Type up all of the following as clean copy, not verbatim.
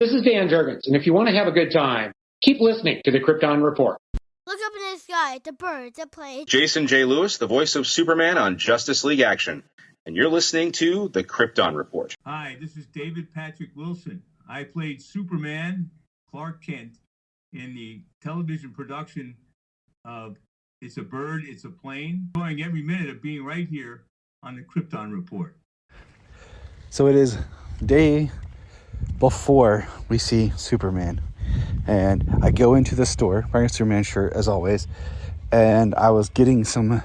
This is Dan Jurgens, and if you want to have a good time, keep listening to the Krypton Report. Look up in the sky, the birds, the planes. Jason J. Lewis, the voice of Superman on Justice League Action. And you're listening to the Krypton Report. Hi, this is David Patrick Wilson. I played Superman, Clark Kent, in the television production of It's a Bird, It's a Plane. Enjoying every minute of being right here on the Krypton Report. So it is day before we see Superman. And I go into the store wearing a Superman shirt as always. And I was getting some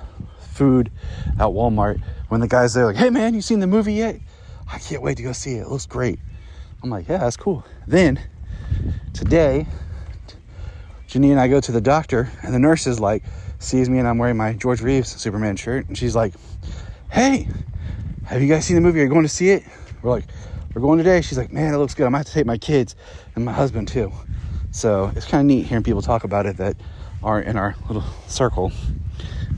food at Walmart when the guy's there like, hey man, you seen the movie yet? I can't wait to go see it. It looks great. I'm like, yeah, that's cool. Then today, Janine and I go to the doctor and the nurse is like, sees me and I'm wearing my George Reeves Superman shirt. And she's like, hey, have you guys seen the movie? Are you going to see it? We're like, we're going today. She's like, man, it looks good. I'm going to have to take my kids and my husband too. So it's kind of neat hearing people talk about it that aren't in our little circle.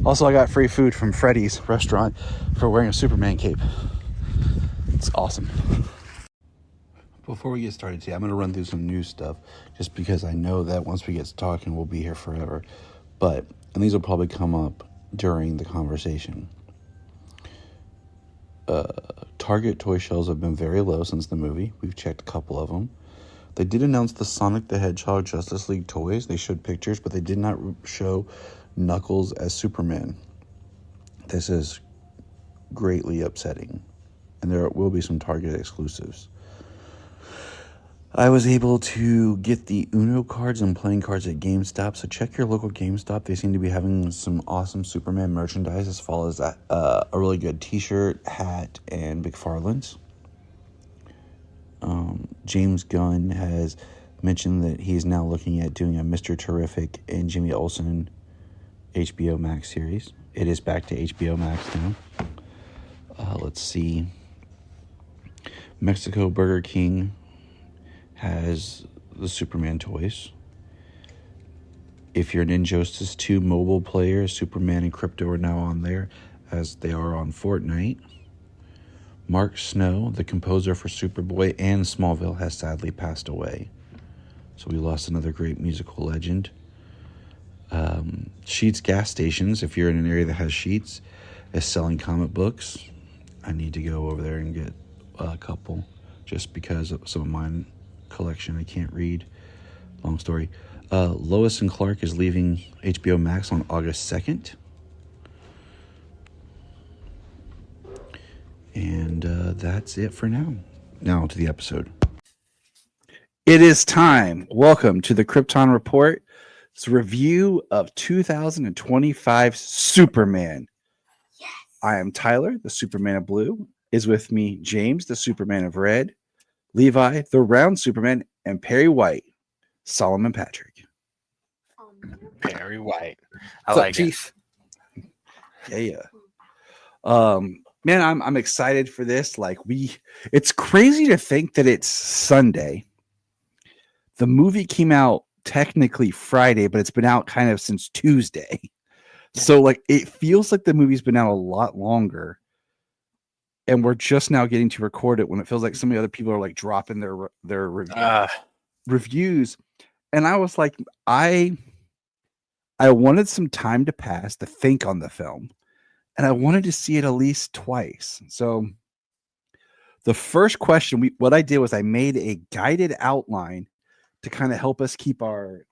Also, I got free food from Freddy's restaurant for wearing a Superman cape. It's awesome. Before we get started today, I'm going to run through some news stuff just because I know that once we get to talking, we'll be here forever. And these will probably come up during the conversation. Target toy shelves have been very low since the movie. We've checked a couple of them. They did announce the Sonic the Hedgehog Justice League toys. They showed pictures, but they did not show Knuckles as Superman. This is greatly upsetting. And there will be some Target exclusives. I was able to get the Uno cards and playing cards at GameStop. So check your local GameStop. They seem to be having some awesome Superman merchandise as well as a really good t-shirt, hat, and McFarlane's. James Gunn has mentioned that he is now looking at doing a Mr. Terrific and Jimmy Olsen HBO Max series. It is back to HBO Max now. Let's see. Mexico Burger King has the Superman toys. If you're an Injustice 2 mobile player, Superman and Krypto are now on there as they are on Fortnite. Mark Snow, the composer for Superboy and Smallville, has sadly passed away. So we lost another great musical legend. Sheetz gas stations, if you're in an area that has Sheetz, is selling comic books. I need to go over there and get a couple just because of some of mine collection I can't read. Long story. Lois and Clark is leaving HBO Max on August 2nd. And that's it for now. Now to the episode. It is time. Welcome to the Krypton Report. It's a review of 2025 Superman. Yes. I am Tyler, the Superman of Blue. Is with me James, the Superman of Red, Levi, the Round Superman, and Perry White, Solomon Patrick. Perry White. I like it. Yeah. Man, I'm excited for this. It's crazy to think that it's Sunday. The movie came out technically Friday, but it's been out kind of since Tuesday. So it feels like the movie's been out a lot longer. And we're just now getting to record it when it feels like so many other people are dropping their reviews. And I was like, I wanted some time to pass to think on the film. And I wanted to see it at least twice. So the first question, what I did was I made a guided outline to kind of help us keep our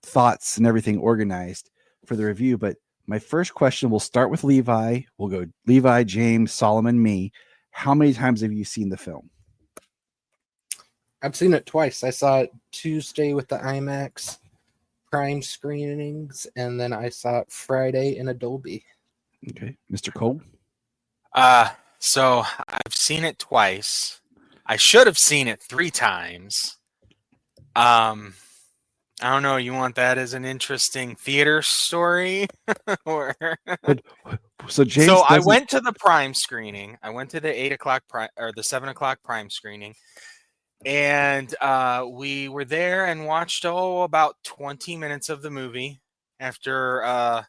thoughts and everything organized for the review. But my first question, we'll start with Levi. We'll go Levi, James, Solomon, me. How many times have you seen the film? I've seen it twice. I saw it Tuesday with the IMAX Prime screenings, and then I saw it Friday in a Dolby. Okay. Mr. Cole? So I've seen it twice. I should have seen it 3 times. I don't know. You want that as an interesting theater story? So I went to the Prime screening. I went to the 8 o'clock or the 7 o'clock Prime screening, and we were there and watched about 20 minutes of the movie. After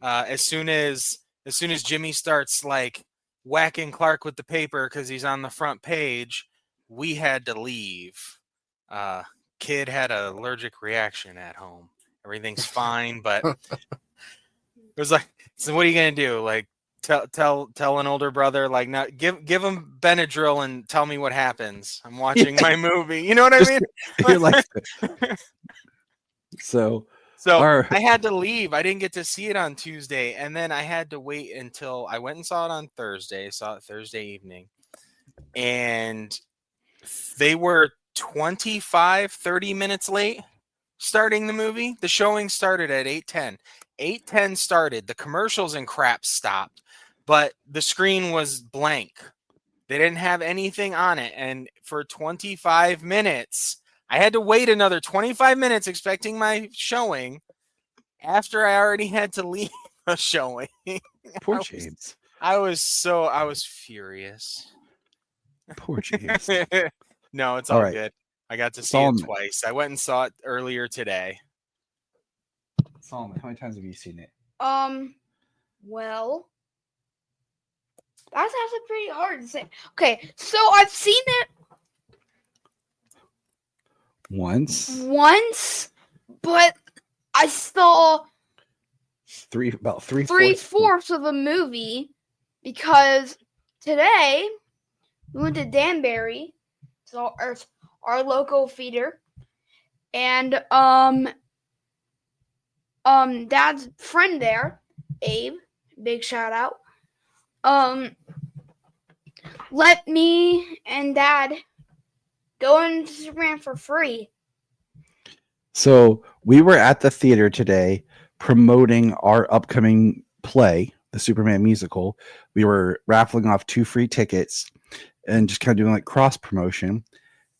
as soon as Jimmy starts whacking Clark with the paper because he's on the front page, we had to leave. Kid had an allergic reaction at home. Everything's fine, but it was like, so what are you gonna do? Like, tell an older brother, like, not give him Benadryl and tell me what happens. I'm watching my movie. You know what I mean? You're like, so I had to leave. I didn't get to see it on Tuesday, and then I had to wait until I went and saw it on Thursday. Saw it Thursday evening, and they were 30 minutes late starting the movie. The showing started at 8:10. 8:10 started. The commercials and crap stopped, but the screen was blank. They didn't have anything on it, and for 25 minutes, I had to wait another 25 minutes expecting my showing after I already had to leave a showing. poor James. I was furious. Poor James. No, it's All all right. good. I got to see it twice. I went and saw it earlier today. Solomon, how many times have you seen it? Well, that's actually pretty hard to say. Okay, so I've seen it Once, but I saw about three three-fourths of the movie because today we went to Danbury, so our local theater, and Dad's friend there, Abe, big shout out, let me and Dad go into Superman for free. So we were at the theater today promoting our upcoming play, the Superman musical. We were raffling off 2 free tickets and just kind of doing like cross promotion.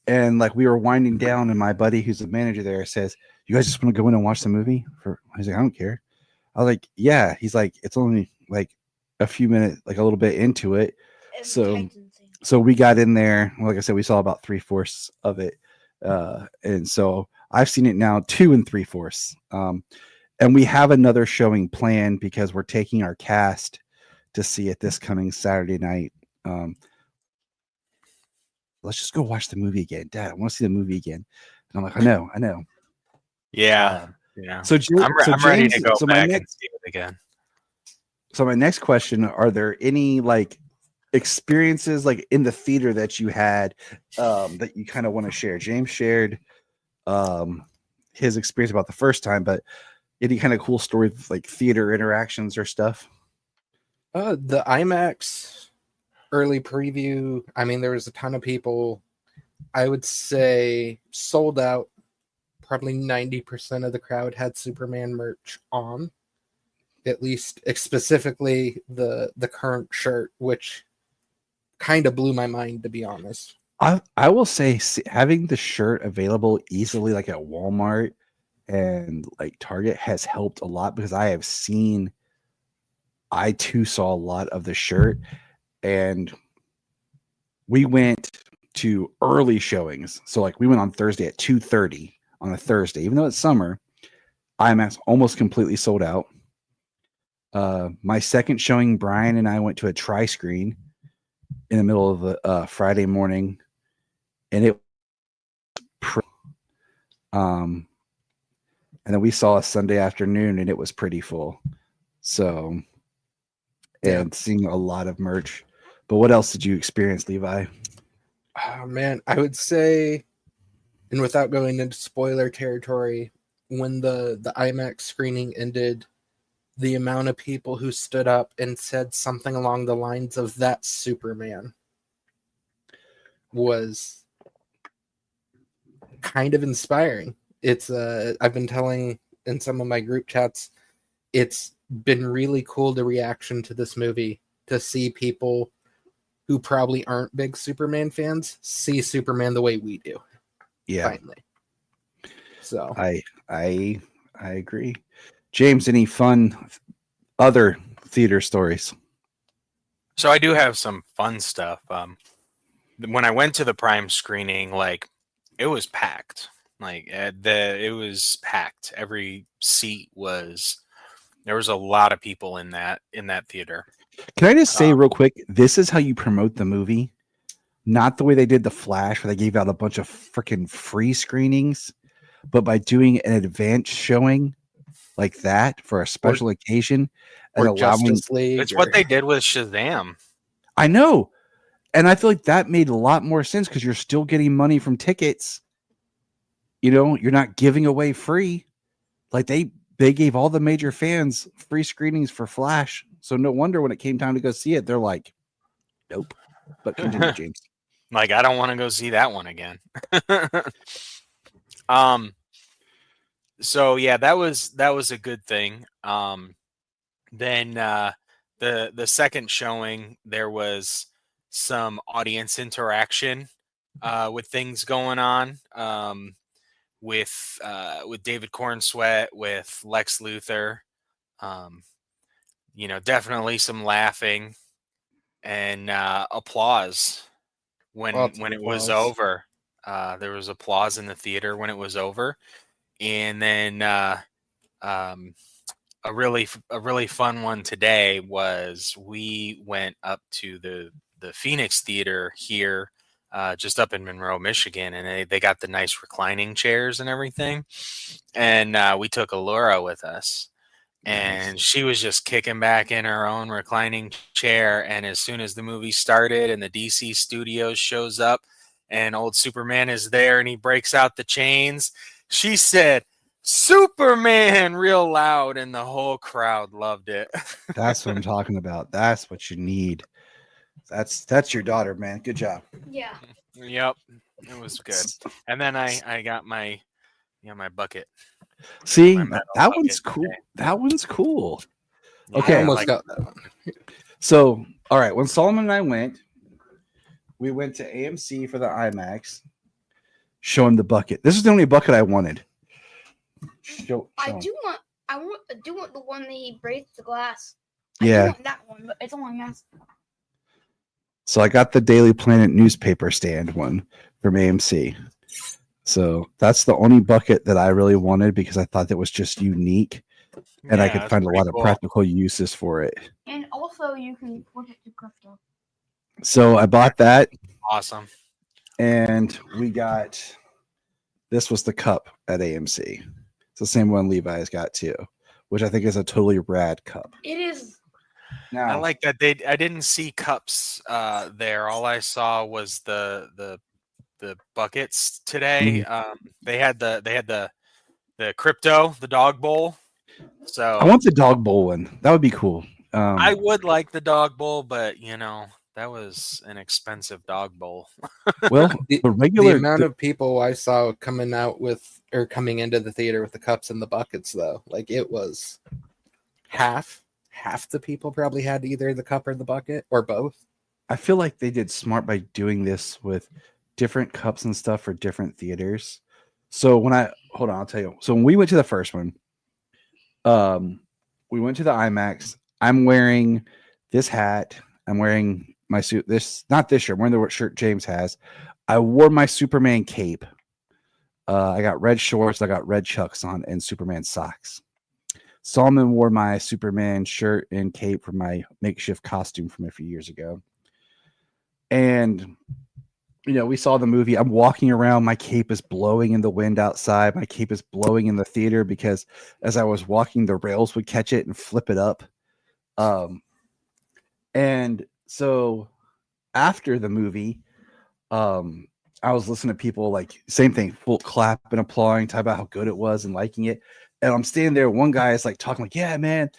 And like we were winding down, and my buddy, who's the manager there, says, "You guys just want to go in and watch the movie?" He's like, "I don't care." I was like, "Yeah." He's like, "It's only like a few minutes, like a little bit into it." So we got in there. Like I said, we saw about 3/4 of it, and so I've seen it now 2 3/4. And we have another showing planned because we're taking our cast to see it this coming Saturday night. Let's just go watch the movie again, Dad. I want to see the movie again. And I'm like, I know. Yeah. So I'm ready to go back and see it again. So my next question: are there any like experiences like in the theater that you had that you kind of want to share? James shared his experience about the first time, but any kind of cool story like theater interactions or stuff? The IMAX early preview, I mean, there was a ton of people. I would say sold out. Probably 90% of the crowd had Superman merch on. At least specifically the current shirt, which kind of blew my mind, to be honest. I will say having the shirt available easily like at Walmart and like Target has helped a lot, because I too saw a lot of the shirt, and we went to early showings. So like we went on Thursday at 2:30 on a Thursday, even though it's summer. IMAX almost completely sold out. My second showing, Brian and I went to a tri-screen in the middle of the Friday morning, and it and then we saw a Sunday afternoon, and it was pretty full. So, and seeing a lot of merch. But what else did you experience, Levi? Oh man, I would say, and without going into spoiler territory, when the IMAX screening ended, the amount of people who stood up and said something along the lines of "That's Superman" was kind of inspiring. It's I've been telling in some of my group chats, it's been really cool, the reaction to this movie, to see people who probably aren't big Superman fans see Superman the way we do. Yeah. Finally. So I agree. James, any fun other theater stories? So I do have some fun stuff. When I went to the Prime screening, like it was packed. Like it was packed. Every seat there was a lot of people in that theater. Can I just say real quick, this is how you promote the movie. not the way they did the Flash, where they gave out a bunch of freaking free screenings, but by doing an advanced showing like that for a special occasion and Or allowing. Justice League. It's what they did with Shazam. I know, and I feel like that made a lot more sense because you're still getting money from tickets. You know, you're not giving away free. Like they gave all the major fans free screenings for Flash, so no wonder when it came time to go see it, they're like, "Nope." But continue, James. Like, I don't want to go see that one again. So yeah, that was a good thing. Then the second showing, there was some audience interaction with things going on. With David Cornsweet, with Lex Luthor, definitely some laughing and applause when it was over. There was applause in the theater when it was over, and then a really fun one today was we went up to the Phoenix Theater here. Just up in Monroe, Michigan, and they got the nice reclining chairs and everything. And we took Allura with us, and she was just kicking back in her own reclining chair. And as soon as the movie started and the DC Studios shows up and old Superman is there and he breaks out the chains, she said, "Superman," real loud, and the whole crowd loved it. That's what I'm talking about. That's what you need. That's your daughter, man. Good job. Yeah. Yep, it was good. And then I got my my bucket. See, My metal that bucket one's cool. today. That one's cool. Yeah, Okay. I I almost like got that one. So, all right, when Solomon and I went, we went to AMC for the IMAX. Show him the bucket. This is the only bucket I wanted. Show I him. do want the one that he breaks the glass. Yeah. I do want that one, but it's only massive. So I got the Daily Planet newspaper stand one from AMC. So that's the only bucket that I really wanted because I thought that was just unique and I could that's find a pretty lot of cool. practical uses for it. And also, you can flip it to crypto. So I bought that Awesome. and we got this was the cup at AMC. It's the same one Levi's got too, which I think is a totally rad cup. It is. Now, I like that I didn't see cups there. All I saw was the buckets today. They had the crypto, the dog bowl. So I want the dog bowl one. That would be cool. I would like the dog bowl, but that was an expensive dog bowl. Well, The regular amount of people I saw coming into the theater with the cups and the buckets, though, like it was half the people probably had either the cup or the bucket or both. I feel like they did smart by doing this with different cups and stuff for different theaters. So I'll tell you. So when we went to the first one, we went to the IMAX. I'm wearing this hat. I'm wearing my suit. Not this shirt. I'm wearing the shirt James has. I wore my Superman cape. I got red shorts. I got red chucks on and Superman socks. Solomon wore my Superman shirt and cape for my makeshift costume from a few years ago. And, we saw the movie. I'm walking around. My cape is blowing in the wind outside. My cape is blowing in the theater because as I was walking, the rails would catch it and flip it up. And so after the movie, I was listening to people like same thing, full clap and applauding, talk about how good it was and liking it. And I'm standing there. One guy is like talking like, "Yeah, man."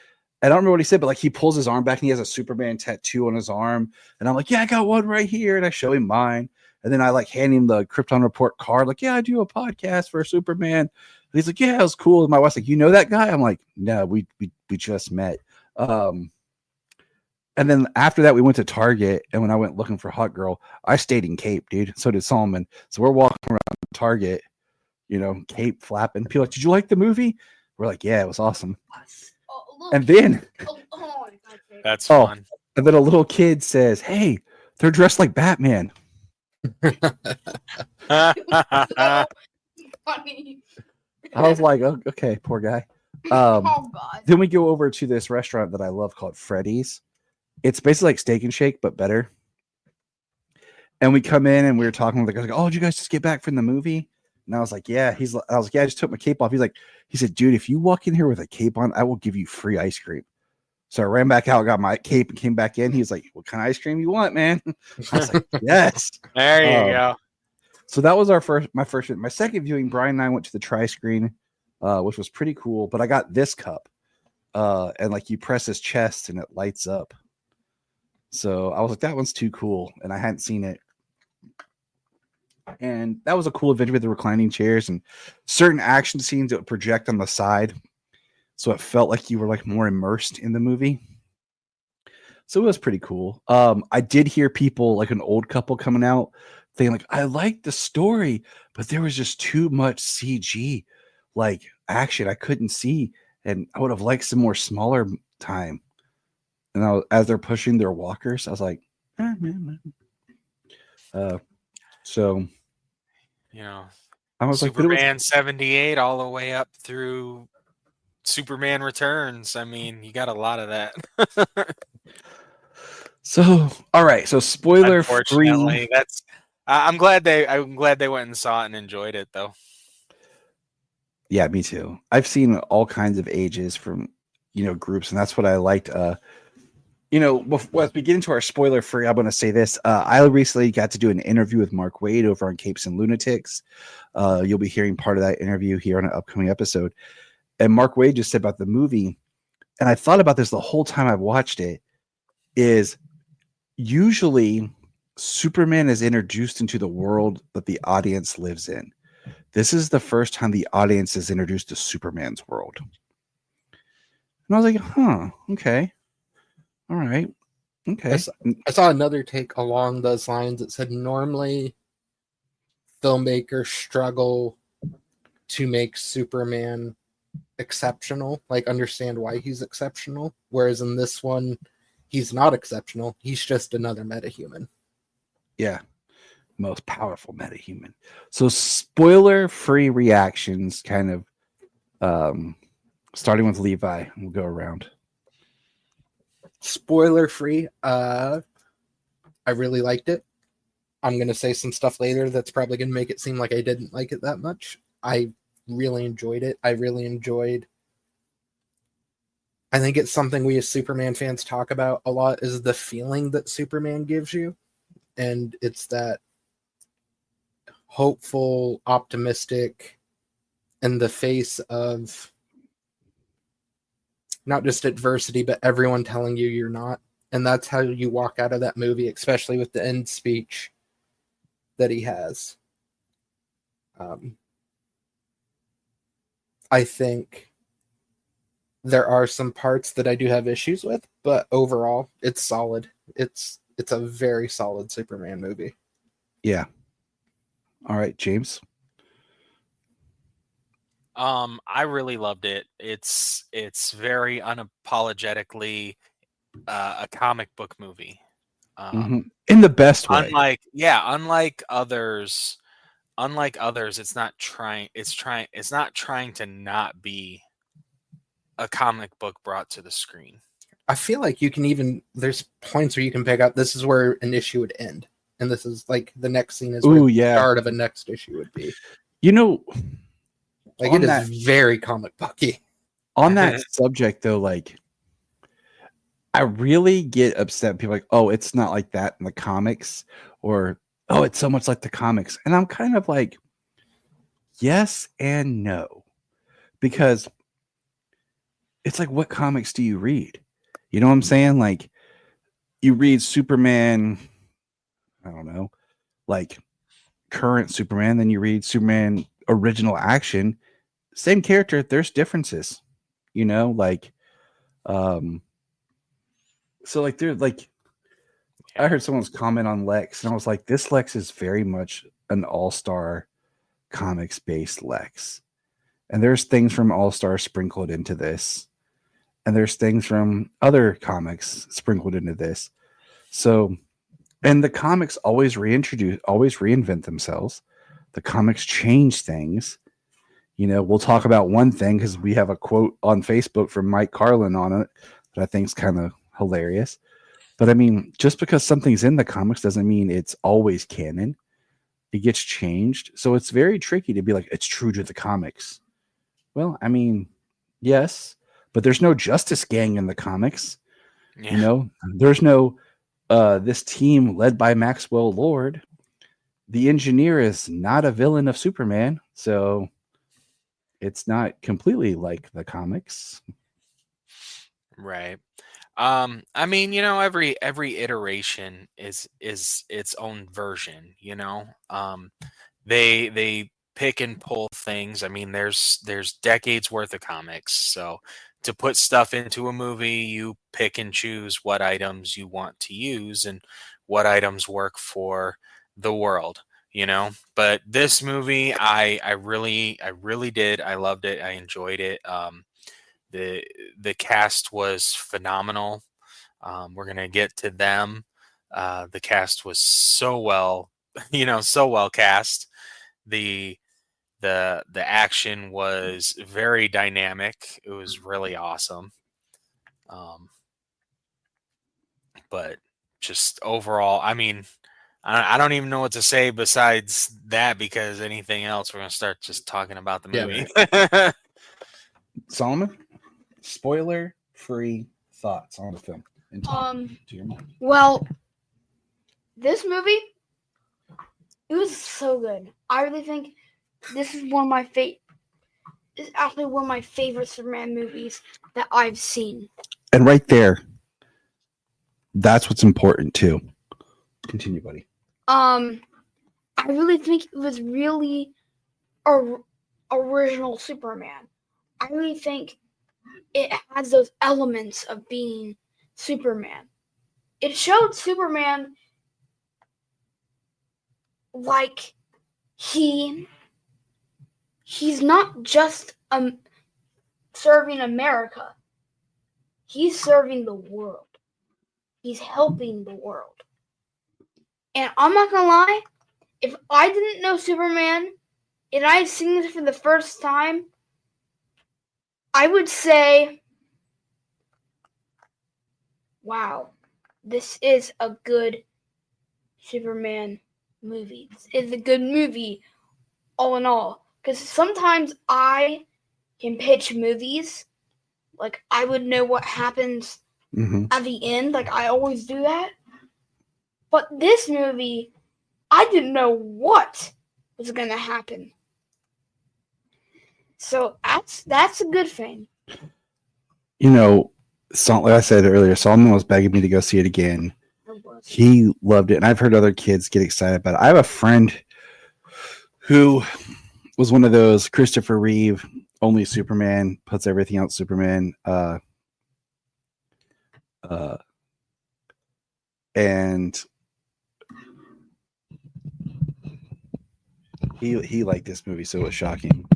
I don't remember what he said, but like he pulls his arm back and he has a Superman tattoo on his arm. And I'm like, "Yeah, I got one right here." And I show him mine. And then I like hand him the Krypton Report card. Like, "Yeah, I do a podcast for Superman." And he's like, "Yeah, it was cool." And my wife's like, "You know that guy?" I'm like, "No, we just met." And then after that, we went to Target. And when I went looking for Hot Girl, I stayed in cape, dude. So did Solomon. So we're walking around Target, cape flapping. People are like, "Did you like the movie?" We're like, "Yeah, it was awesome." Oh, look. And then, That's fun. and then a little kid says, "Hey, they're dressed like Batman." So funny. I was like, "Oh, okay, poor guy." Oh God. Then we go over to this restaurant that I love called Freddy's. It's basically like Steak and Shake, but better. And we come in and we were talking with the guy, like, oh, did you guys just get back from the movie? And I was like, yeah. I was like, yeah, I just took my cape off. He said, dude, if you walk in here with a cape on, I will give you free ice cream. So I ran back out, got my cape, and came back in. He was like, what kind of ice cream you want, man? I was like, yes. There you go. So that was my first. My second viewing, Brian and I went to the tri-screen, which was pretty cool. But I got this cup, and like you press his chest and it lights up. So I was like, that one's too cool, and I hadn't seen it. And that was a cool adventure with the reclining chairs and certain action scenes that would project on the side. So it felt like you were like more immersed in the movie. So it was pretty cool. I did hear people, like an old couple coming out saying like, I liked the story, but there was just too much CG, like action I couldn't see. And I would have liked some more smaller time. And as they're pushing their walkers, I was like, so, you know, I was Superman 78 all the way up through Superman Returns. I mean, you got a lot of that. So, all right. So, spoiler free. That's. I'm glad they went and saw it and enjoyed it, though. Yeah, me too. I've seen all kinds of ages from groups, and that's what I liked. Before, as we get into our spoiler free, I'm going to say this. I recently got to do an interview with Mark Wade over on Capes and Lunatics. You'll be hearing part of that interview here on an upcoming episode. And Mark Wade just said about the movie, and I thought about this the whole time I've watched it, is usually Superman is introduced into the world that the audience lives in. This is the first time the audience is introduced to Superman's world. And I was like, huh, okay. All right. Okay. I saw another take along those lines that said normally filmmakers struggle to make Superman exceptional, like understand why he's exceptional. Whereas in this one, he's not exceptional. He's just another metahuman. Yeah. Most powerful metahuman. So spoiler-free reactions, kind of starting with Levi. We'll go around. Spoiler free. I really liked it. I'm going to say some stuff later that's probably going to make it seem like I didn't like it that much. I really enjoyed it. I think it's something we as Superman fans talk about a lot, is the feeling that Superman gives you. And it's that hopeful, optimistic, in the face of not just adversity, but everyone telling you you're not. And that's how you walk out of that movie, especially with the end speech that he has. I think there are some parts that I do have issues with, but overall, it's solid. It's a very solid Superman movie. Yeah. All right, James. I really loved it. It's very unapologetically a comic book movie. In the best way. Unlike others, it's not trying to not be a comic book brought to the screen. I feel like there's points where you can pick up, this is where an issue would end. And this is like the next scene is where the start of a next issue would be. Like it is very comic booky. On that subject, though, like I really get upset. People are like, oh, it's not like that in the comics, or oh, it's so much like the comics. And I'm kind of like, yes and no, because it's like, what comics do you read? You know what I'm saying? Like, you read Superman, I don't know, like current Superman, then you read Superman original action. Same character, there's differences, like, so like they're like, I heard someone's comment on Lex, and I was like, this Lex is very much an all-star comics based Lex, and there's things from All-Star sprinkled into this, and there's things from other comics sprinkled into this. So, and the comics always reinvent themselves. The comics change things. We'll talk about one thing because we have a quote on Facebook from Mike Carlin on it that I think is kind of hilarious. But I mean, just because something's in the comics doesn't mean it's always canon. It gets changed. So it's very tricky to be like, it's true to the comics. Well, I mean, yes, but there's no Justice Gang in the comics. Yeah. You know, there's no this team led by Maxwell Lord. The engineer is not a villain of Superman, so it's not completely like the comics. Right. I mean, every iteration is its own version, they pick and pull things. I mean, there's decades worth of comics. So to put stuff into a movie, you pick and choose what items you want to use and what items work for the world, But this movie, I really did. I loved it. I enjoyed it. The the cast was phenomenal. We're gonna get to them. The cast was so well, so well cast. The the action was very dynamic. It was really awesome. Um, but just overall, I mean, I don't even know what to say besides that because anything else, we're gonna start just talking about the Yeah, movie. Solomon, spoiler-free thoughts on the film and talk to your mind. Well, this movie, it was so good. I really think this is one of my This is actually one of my favorite Superman movies that I've seen. And right there, that's what's important too. Continue, buddy. I really think it was really original Superman. I really think it has those elements of being Superman. It showed Superman like he's not just serving America. He's serving the world. He's helping the world. And I'm not gonna lie, if I didn't know Superman and I had seen this for the first time, I would say, wow, this is a good Superman movie. It's a good movie all in all. Because sometimes I can pitch movies, like I would know what happens at the end, like I always do that. But this movie, I didn't know what was going to happen. So that's a good thing. Like I said earlier, Solomon was begging me to go see it again. He loved it, and I've heard other kids get excited about it. I have a friend who was one of those Christopher Reeve, only Superman, puts everything out Superman. And he liked this movie, so it was shocking.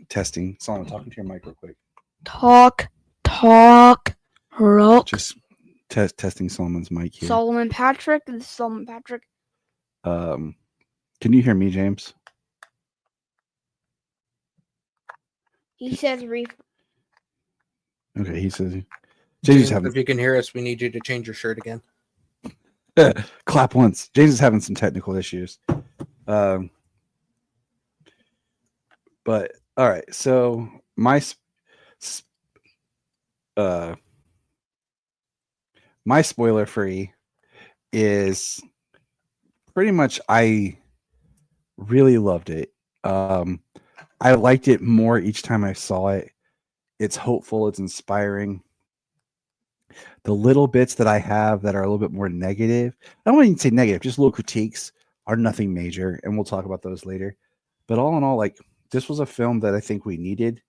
Testing. Solomon, talking to your mic real quick. Talk, rock. Just testing Solomon's mic here. Solomon Patrick. This is Solomon Patrick. Can you hear me, James? He says Reef. Okay, he says. James, if you can hear us, we need you to change your shirt again. Clap once. James is having some technical issues. But all right, so my spoiler free is pretty much I really loved it. I liked it more each time I saw it. It's hopeful, it's inspiring. The little bits that I have that are a little bit more negative, I don't want to even say negative, just little critiques, are nothing major, and we'll talk about those later. But all in all, like, this was a film that I think we needed,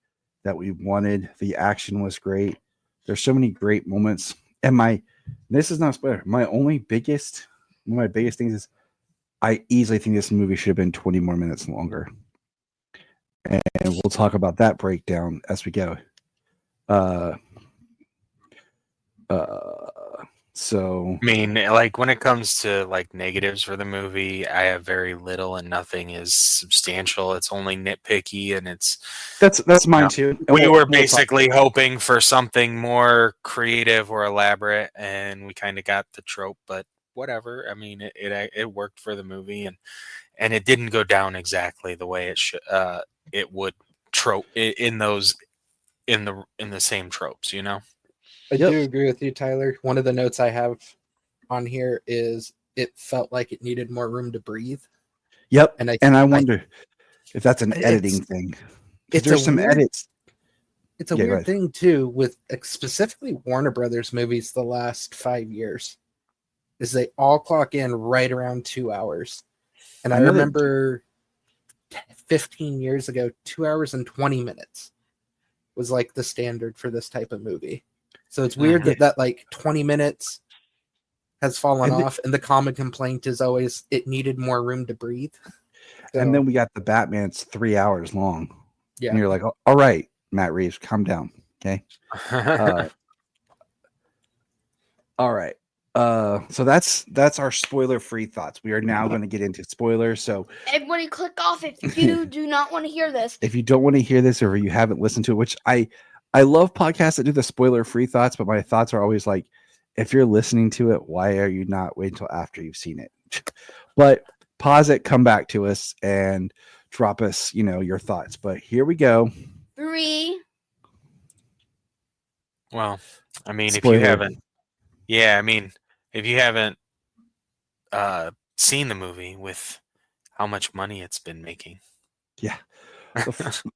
that we wanted. The action was great. There's so many great moments. And this is not a spoiler. One of my biggest things is I easily think this movie should have been 20 more minutes longer. And we'll talk about that breakdown as we go. So I mean, like when it comes to like negatives for the movie, I have very little and nothing is substantial. It's only nitpicky, and it's that's you mine know, too. And we were we'll talk. basically hoping for something more creative or elaborate, and we kind of got the trope. But whatever. I mean, it worked for the movie, and it didn't go down exactly the way it would trope in those in the same tropes. I Yep. do agree with you, Tyler. One of the notes I have on here is it felt like it needed more room to breathe. Yep. And I wonder if that's an editing thing. Because It's there's a some weird, edits. It's a Yeah, go weird ahead. thing too with specifically Warner Brothers movies the last 5 years, is they all clock in right around 2 hours. And I know that- remember 15 years ago, 2 hours and 20 minutes was like the standard for this type of movie. So it's weird that like 20 minutes has fallen off, and the common complaint is always it needed more room to breathe. So, And then we got the Batman's 3 hours long. yeah. And you're like, oh, all right, Matt Reeves, calm down. Okay. All right. So that's our spoiler-free thoughts. We are now going to get into spoilers. So Everybody click off if you do not want to hear this. if you don't want to hear this or you haven't listened to it, which I love podcasts that do the spoiler-free thoughts, but my thoughts are always like, if you're listening to it, why are you not waiting until after you've seen it? But pause it, come back to us, and drop us, your thoughts. But here we go. 3. Well, I mean, Spoiler. if you haven't seen the movie with how much money it's been making. Yeah.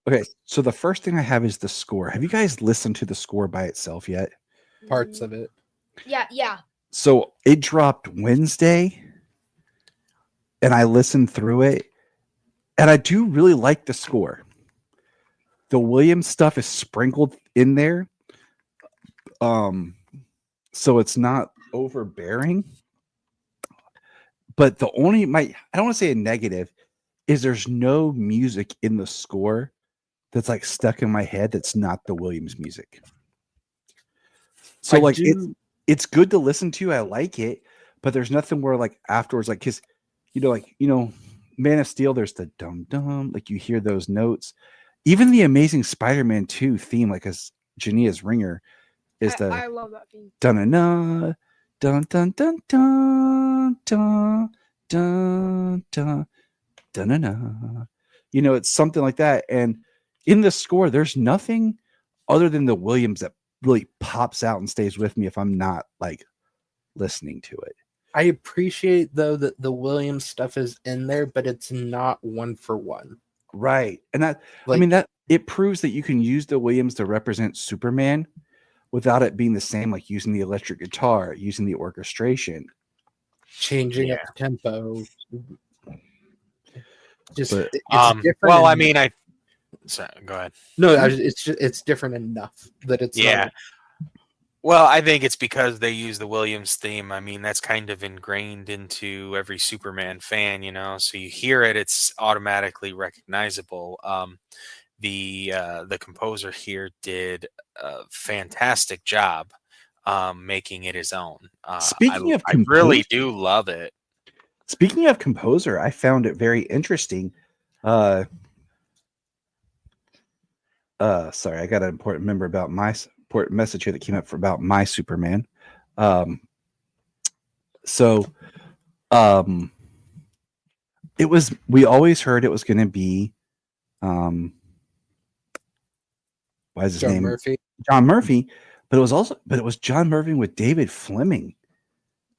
Okay. So the first thing I have is the score. Have you guys listened to the score by itself yet? Parts of it. Yeah. So it dropped Wednesday, and I listened through it, and I do really like the score. The Williams stuff is sprinkled in there. So it's not overbearing. But the only I don't want to say a negative is there's no music in the score that's like stuck in my head that's not the Williams music. So it's good to listen to. I like it, but there's nothing where like afterwards, like, cause Man of Steel, there's the dum dum, like you hear those notes. Even the Amazing Spider-Man 2 theme, like as Jania's ringer, is I love that theme. dun dun dun dun dun dun dun dun dun dun dun. It's something like that. And in the score, there's nothing other than the Williams that really pops out and stays with me if I'm not like listening to it. I appreciate though that the Williams stuff is in there, but it's not one for one. Right. And that it proves that you can use the Williams to represent Superman without it being the same, like using the electric guitar, using the orchestration, changing up the tempo. Just but, it's different. Well, I mean, go ahead. No, it's different enough that it's yeah. Well, I think it's because they use the Williams theme. I mean, that's kind of ingrained into every Superman fan, So you hear it, it's automatically recognizable. The composer here did a fantastic job making it his own. Speaking of I really do love it. Speaking of composer, I found it very interesting. Sorry, I got an important important message here that came up about my Superman. We always heard it was going to be, why is his name? Murphy. John Murphy, but it was John Murphy with David Fleming.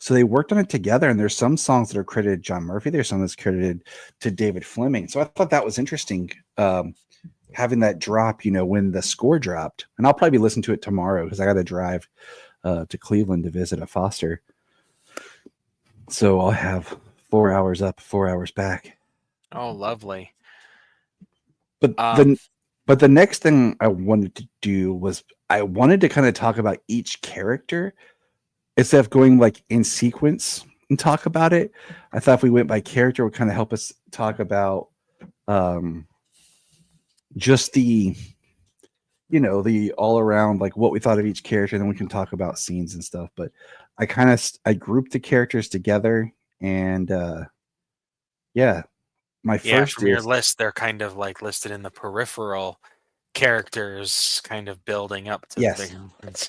So they worked on it together, and there's some songs that are credited John Murphy. There's some that's credited to David Fleming. So I thought that was interesting, having that drop, when the score dropped. And I'll probably listen to it tomorrow because I got to drive to Cleveland to visit a foster. So I'll have 4 hours up, 4 hours back. Oh, lovely. But the next thing I wanted to do was I wanted to kind of talk about each character instead of going like in sequence and talk about it. I thought if we went by character, it would kind of help us talk about just the all around, like what we thought of each character. And then we can talk about scenes and stuff. But I grouped the characters together, and yeah, my Yeah, first from your is list, they're kind of like listed in the peripheral characters, kind of building up to the yes. big ones.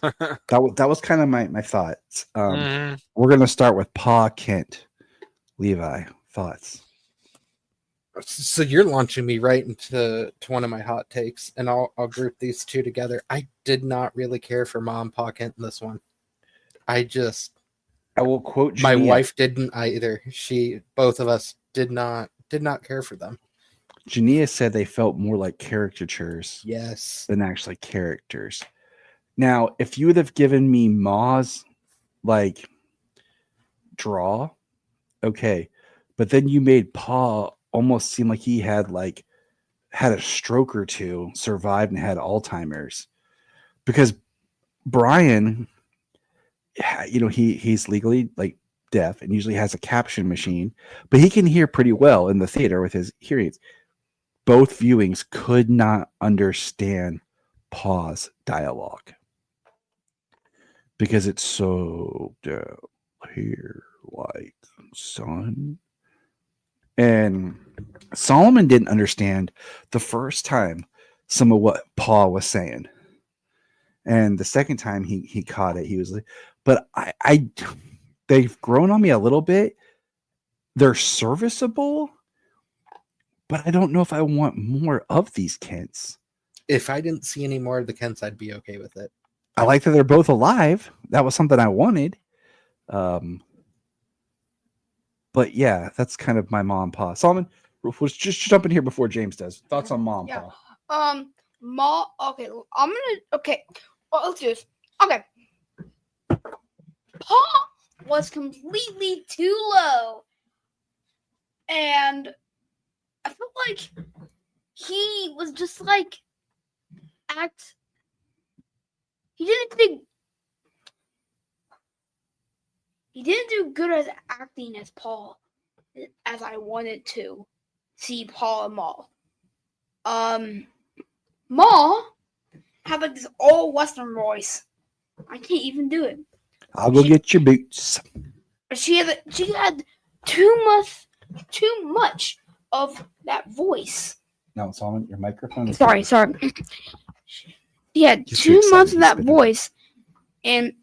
That was kind of my thoughts. Mhm. We're gonna start with Pa Kent. Levi, thoughts? So you're launching me right into one of my hot takes, and I'll group these two together. I did not really care for Mom Pocket in this one. I will quote my Jania. wife didn't either. Both of us did not care for them. Jania said they felt more like caricatures Yes. than actually characters. Now, if you would have given me Ma's like draw, okay, but then you made Pa almost seem like he had a stroke or two, survived, and had Alzheimer's, because Brian, he's legally like deaf and usually has a caption machine, but he can hear pretty well in the theater with his hearing aids. Both viewings could not understand Pa's dialogue because it's so down here, like, son. And Solomon didn't understand the first time some of what Pa was saying. And the second time he caught it, he was like, but I they've grown on me a little bit. They're serviceable, but I don't know if I want more of these Kents. If I didn't see any more of the Kents, I'd be okay with it. I like that they're both alive. That was something I wanted. But yeah, that's kind of my mom and Pa. Solomon, let's just jump in here before James does. Thoughts on mom and Pa? Ma. Okay, I'm gonna. Okay, well, let's do this. Okay, Pa was completely too low, and I felt like he was just like He didn't do good as acting as Paul, as I wanted to see Paul and Maul. Maul had like this all Western voice. I can't even do it. I'll go get your boots. She had too much of that voice. No, Solomon, your microphone. Sorry. She had too much of that voice, and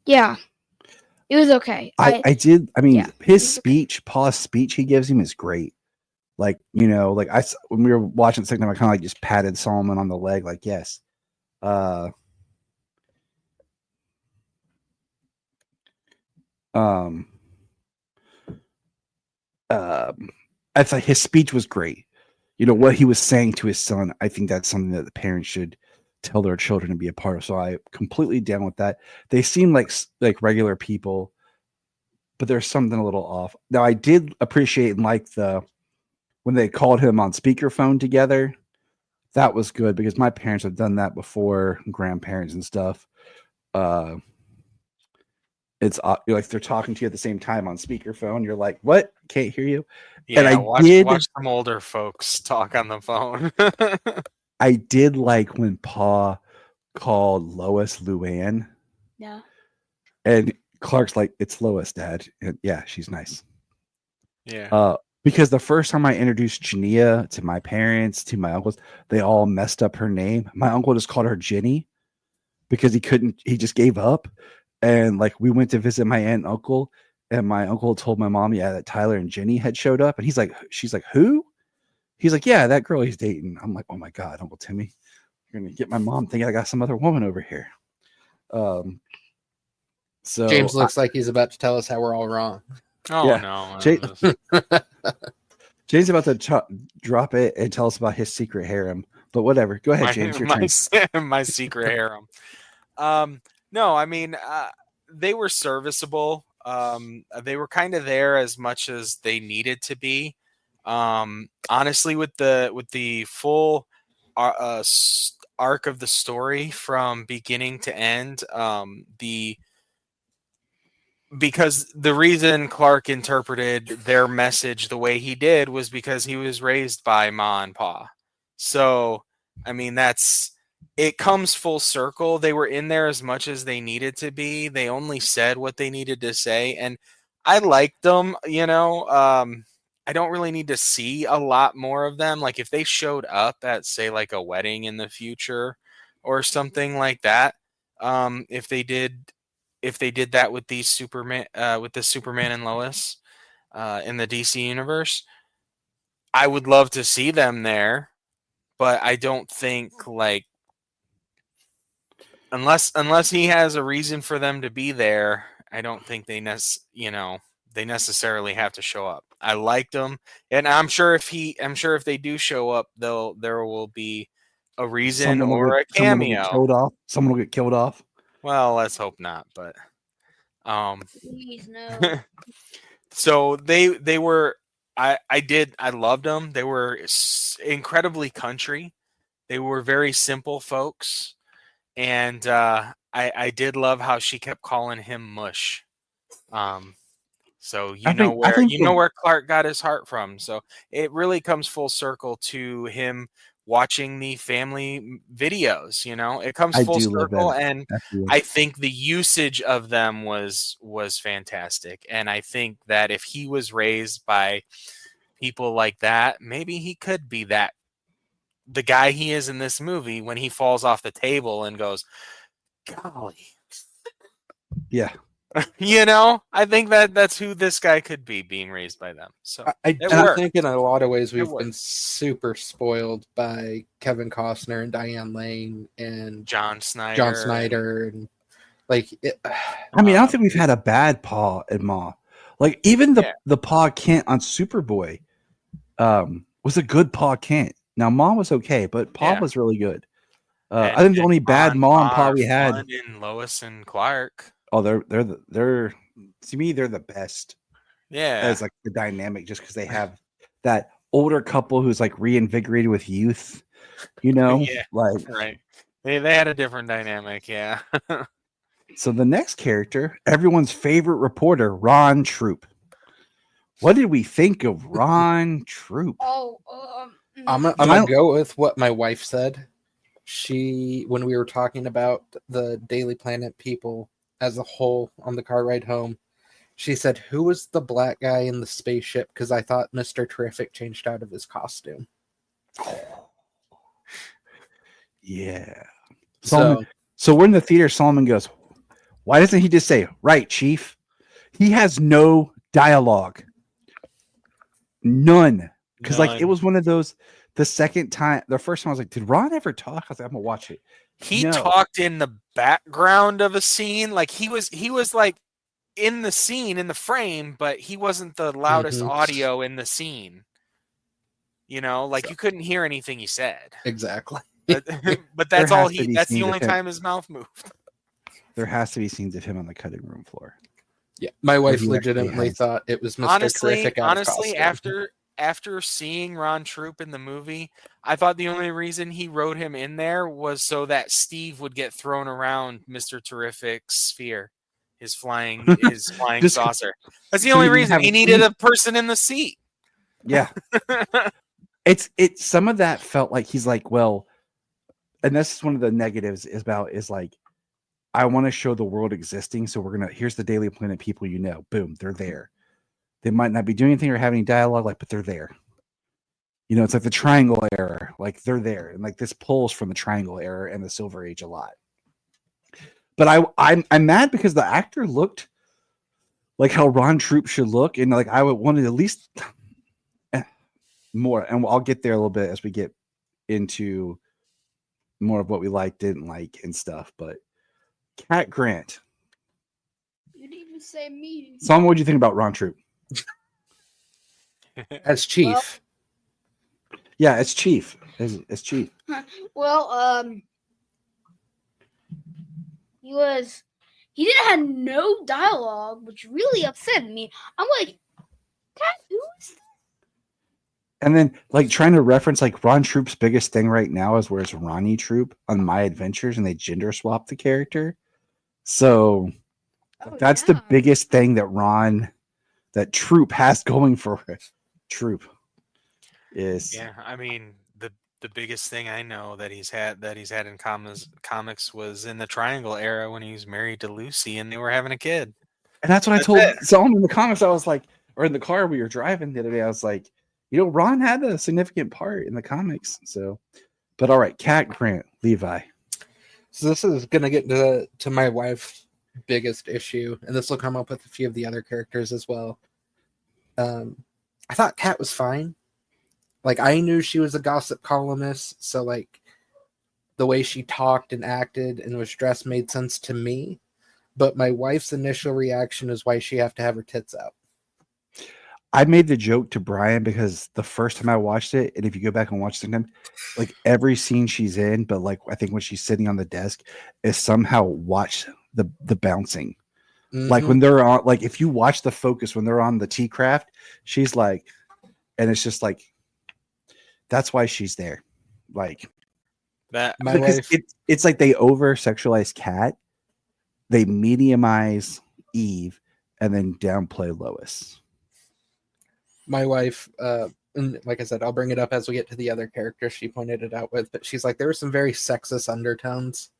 yeah. It was okay. His speech, Pa's speech he gives him is great. Like, when we were watching the second time, I kind of like just patted Solomon on the leg, like, yes. I thought his speech was great. What he was saying to his son, I think that's something that the parents should tell their children to be a part of. So I completely down with that. They seem like regular people, but there's something a little off. Now, I did appreciate and like when they called him on speakerphone together. That was good because my parents have done that before, grandparents and stuff. It's like they're talking to you at the same time on speakerphone. You're like, what? Can't hear you. Yeah, and watch some older folks talk on the phone. I did like when Pa called Lois Luann. Yeah. And Clark's like, it's Lois, Dad. And yeah, she's nice. Yeah. Because the first time I introduced Jania to my parents, to my uncles, they all messed up her name. My uncle just called her Jenny because he just gave up. And like we went to visit my aunt and uncle, and my uncle told my mom, that Tyler and Jenny had showed up. And she's like, who? He's like, yeah, that girl he's dating. I'm like, oh my God, Uncle Timmy, you're gonna get my mom thinking I got some other woman over here. So James looks like he's about to tell us how we're all wrong. Oh yeah. No. James about to drop it and tell us about his secret harem. But whatever. Go ahead, James. Your turn. My secret harem. No, I mean, they were serviceable. They were kind of there as much as they needed to be. Honestly, with the full arc of the story from beginning to end, because the reason Clark interpreted their message the way he did was because he was raised by Ma and Pa. So, I mean, that's it comes full circle. They were in there as much as they needed to be. They only said what they needed to say, and I liked them. I don't really need to see a lot more of them. Like if they showed up at, say, like a wedding in the future or something like that. If they did that with these with the Superman and Lois in the DC universe, I would love to see them there. But I don't think, like, unless he has a reason for them to be there, I don't think they necessarily have to show up. I liked them, and I'm sure if they do show up, there will be a reason or a someone will get cameo. killed off. Someone will get killed off. Well, let's hope not, but Please no. so they were I loved them. They were incredibly country. They were very simple folks. And I did love how she kept calling him Mush. So you know where Clark got his heart from. So it really comes full circle to him watching the family videos. It comes full circle, and I think the usage of them was fantastic. And I think that if he was raised by people like that, maybe he could be the guy he is in this movie when he falls off the table and goes, golly. Yeah. I think that's who this guy could be, being raised by them. So I think in a lot of ways we've been super spoiled by Kevin Costner and Diane Lane and John Snyder. And like it, I mean, I don't think we've had a bad Pa and Ma. Like even the Pa Kent on Superboy was a good Pa Kent. Now, Mom was okay, but Pa was really good. I think the only bad Ma and Pa we had in Lois and Clark. Oh, they're to me they're the best. Yeah, as like the dynamic, just because they have that older couple who's like reinvigorated with youth. Like right. They had a different dynamic. Yeah. So the next character, everyone's favorite reporter, Ron Troop. What did we think of Ron Troop? I'm gonna go with what my wife said. When we were talking about the Daily Planet people as a whole on the car ride home, she said, "Who was the black guy in the spaceship?" Because I thought Mr. Terrific changed out of his costume. Yeah. So we're in the theater. Solomon goes, "Why doesn't he just say, 'Right, Chief'? He has no dialogue. None." Because like it was one of those. The first time I was like, "Did Ron ever talk?" I was like, "I'm gonna watch it." He talked in the background of a scene, like he was like in the scene, in the frame, but he wasn't the loudest audio in the scene. You couldn't hear anything he said. Exactly. But that's all that's the only time his mouth moved. There has to be scenes of him on the cutting room floor. Yeah, my wife legitimately thought it was Mr. Terrific. Honestly, after seeing Ron Troop in the movie, I thought the only reason he wrote him in there was so that Steve would get thrown around Mr. Terrific's sphere, his flying saucer. That's the only reason. He needed a person in the seat. Yeah. It's some of that felt like he's like, well, and that's one of the negatives is like, I want to show the world existing, so here's the Daily Planet people, boom, they're there. They might not be doing anything or having dialogue, but they're there. It's like the Triangle Era, like they're there, and like this pulls from the Triangle Era and the Silver Age a lot. But I'm mad because the actor looked like how Ron Troop should look, and like I would want to at least more, and I'll get there a little bit as we get into more of what we like, didn't like, and stuff. But Cat Grant, You didn't even say me. Solomon, what do you think about Ron Troop? As Chief. Yeah, as Chief. As Chief. Well, he didn't have no dialogue, which really upset me. I'm like, who is that? And then like trying to reference like Ron Troop's biggest thing right now is where it's Ronnie Troop on My Adventures, and they gender swap the character. So that's the biggest thing that Troop has going for it. Troop is I mean The biggest thing I know that he's had in comics was in the Triangle era when he was married to Lucy and they were having a kid. And that's what I That's told it. someone in the comics. I was like, or in the car we were driving the other day, I was like, Ron had a significant part in the comics. So, but all right, Cat Grant, Levi. So this is gonna get to my wife's biggest issue, and this will come up with a few of the other characters as well. I thought Kat was fine. Like, I knew she was a gossip columnist, so like the way she talked and acted and was dressed made sense to me. But my wife's initial reaction is, why she have to have her tits out? I made the joke to Brian because the first time I watched it, and if you go back and watch the time, like every scene she's in, but like I think when she's sitting on the desk, is somehow watch the bouncing. Mm-hmm. Like when they're on, like if you watch the focus when they're on the T craft, she's like, and it's just like, that's why she's there. Like That My because wife, it's like they over sexualize Kat, they mediumize Eve, and then downplay Lois. my wife, and like I said, I'll bring it up as we get to the other characters she pointed it out with, but she's like, there were some very sexist undertones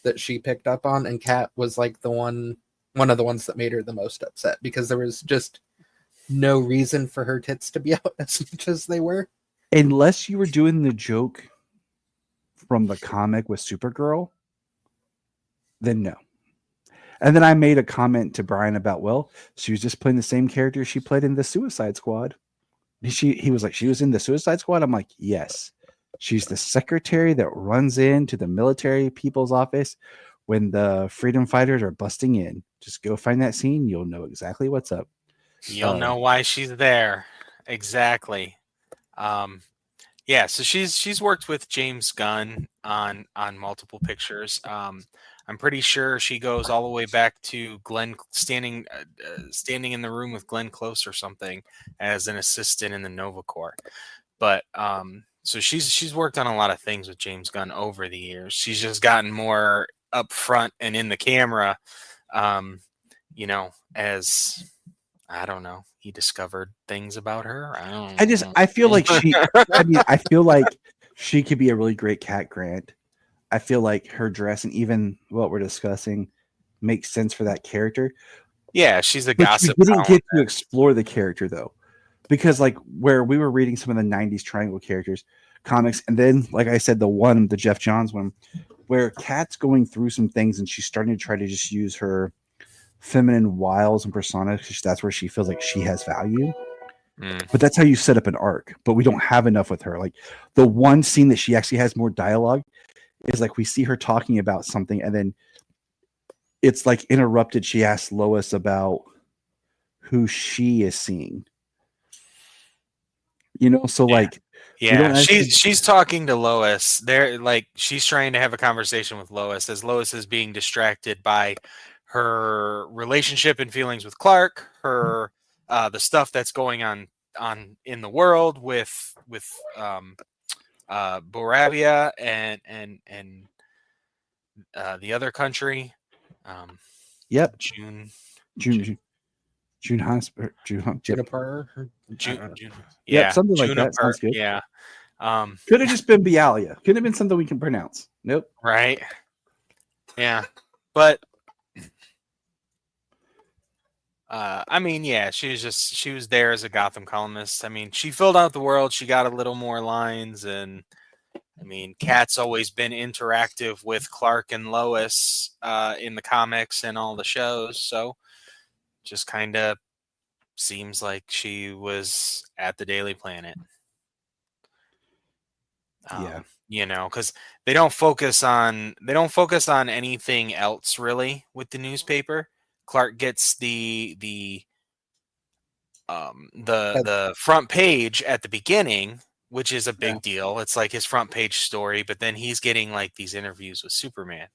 that she picked up on, and Kat was like one of the ones that made her the most upset, because there was just no reason for her tits to be out as much as they were. Unless you were doing the joke from the comic with Supergirl, then no. And then I made a comment to Brian about, well, she was just playing the same character she played in the Suicide Squad. He was like, she was in the Suicide Squad? I'm like, yes. She's the secretary that runs into the military people's office when the freedom fighters are busting in. Just go find that scene. You'll know exactly what's up. you'll know why she's there. Exactly. Yeah, so she's worked with James Gunn on multiple pictures. I'm pretty sure she goes all the way back to Glenn standing in the room with Glenn Close or something as an assistant in the Nova Corps. But so she's worked on a lot of things with James Gunn over the years. She's just gotten more up front and in the camera, as I don't know, he discovered things about her. I feel like I feel like she could be a really great Cat Grant. I feel like her dress and even what we're discussing makes sense for that character. Yeah, she's a But gossip. you didn't get to explore the character though, because like where we were reading some of the '90s Triangle characters comics, and then like I said, the Jeff Johns one, where Kat's going through some things and she's starting to try to just use her feminine wiles and persona because that's where she feels like she has value. But that's how you set up an arc. But we don't have enough with her. Like the one scene that she actually has more dialogue is like we see her talking about something and then it's like interrupted. She asks Lois about who she is seeing. So like she's talking to Lois. They're like she's trying to have a conversation with Lois as Lois is being distracted by her relationship and feelings with Clark, her the stuff that's going on in the world with Boravia and the other country. Yep. Juniper. Yeah, something like that sounds good. Yeah. Could have just been Bialia. Could have been something we can pronounce. Nope. Right. Yeah. But I mean, yeah, she was there as a Gotham columnist. I mean, she filled out the world. She got a little more lines, and I mean, Kat's always been interactive with Clark and Lois in the comics and all the shows. So, just kind of seems like she was at the Daily Planet. Because they don't focus on anything else really with the newspaper. Clark gets the front page at the beginning, which is a big deal. It's like his front page story, but then he's getting like these interviews with Superman.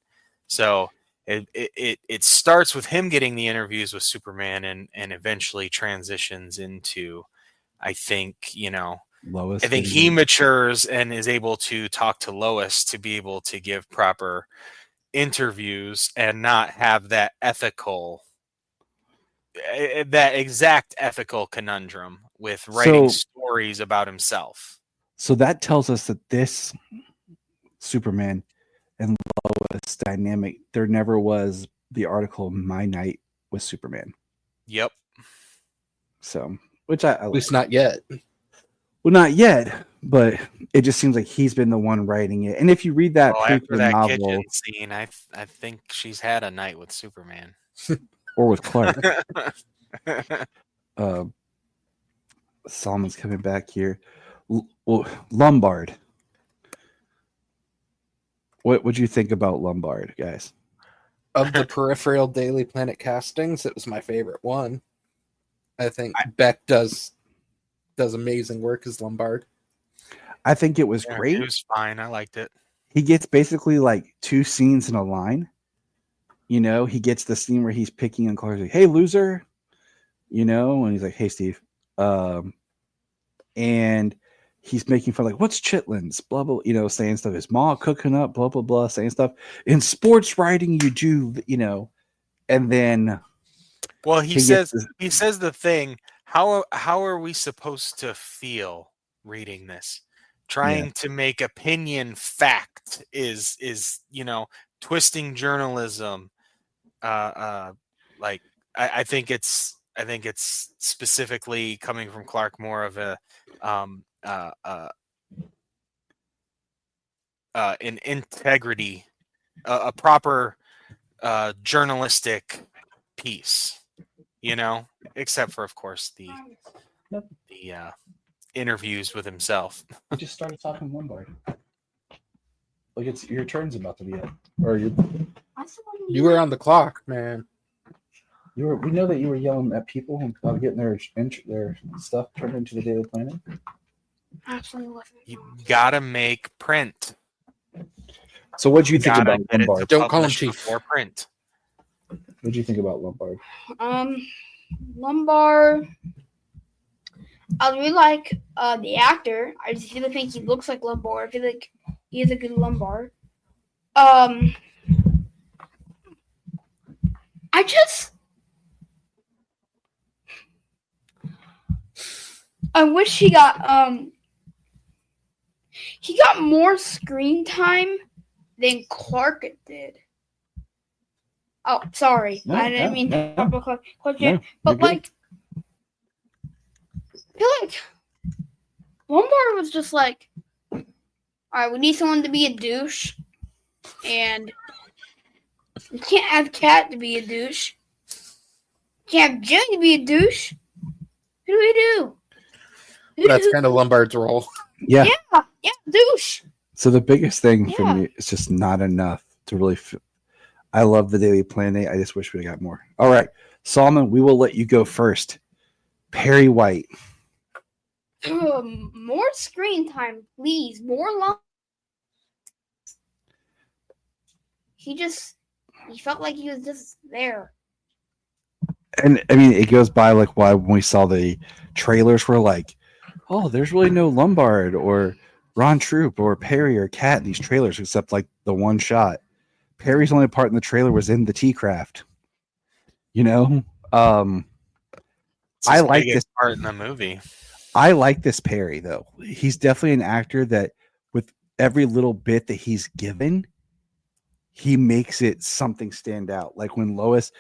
So it starts with him getting the interviews with Superman and eventually transitions into, I think, Lois. I think he matures and is able to talk to Lois to be able to give proper interviews and not have that exact ethical conundrum with writing stories about himself. So that tells us that this Superman and Lois dynamic, there never was the article "My Night with Superman." Yep. So, which I At like. least not yet. Well, not yet, but it just seems like he's been the one writing it. And if you read that Well, after prequel that novel, kitchen scene, I think she's had a night with Superman. or with Clark, Solomon's coming back here. Lombard. What would you think about Lombard, guys? Of the peripheral Daily Planet castings, it was my favorite one. I think Beck does amazing work as Lombard. I think it was Yeah, great. it was fine. I liked it. He gets basically like 2 scenes in a line. You know, he gets the scene where he's picking on Clark, like, "Hey, loser," you know, and he's like, "Hey, Steve," and he's making fun, like, "What's chitlins?" Blah blah, you know, saying stuff. His mom cooking up, blah blah blah, saying stuff. In sports writing, you do, you know, and then Well, he he says gets he says the thing. How are we supposed to feel reading this? Trying to make opinion fact is twisting journalism. Like I think it's specifically coming from Clark more of a an integrity, a proper journalistic piece. Except for, of course, the interviews with himself. we just started talking Lombard. Like, it's your turn's about to be up, or you You were on the clock, man. were. We know that you were yelling at people about getting their stuff turned into the Daily Planet. Absolutely. You gotta make print. So, what do you think Gotta about get it to Lombard? Don't call him publish chief. before print. What do you think about Lombard? Lombard. I really like the actor. I just really think he looks like Lombard. I feel like he is a good Lombard. I wish he got more screen time than Clark did. Oh, sorry. No, I didn't no, mean no. to Clark, No, but you're good. like I feel like Lombard was just like, all right, we need someone to be a douche, and we can't have Cat to be a douche. Can't have Jimmy to be a douche. Who do we do? That's kind of Lombard's role. Yeah. Yeah, douche. So the biggest thing for Yeah. me is just not enough to really. I love the Daily Planet. I just wish we got more. All right, Solomon, we will let you go first. Perry White. More screen time, please. More long. He felt like he was just there. And I mean, it goes by like why when we saw the trailers, we're like, oh, there's really no Lombard or Ron Troop or Perry or Cat in these trailers, except like the one shot. Perry's only part in the trailer was in the T-Craft. You know, It's I his like biggest this part in the movie. I like this Perry though. He's definitely an actor that, with every little bit that he's given, he makes it something stand out. Like when Lois,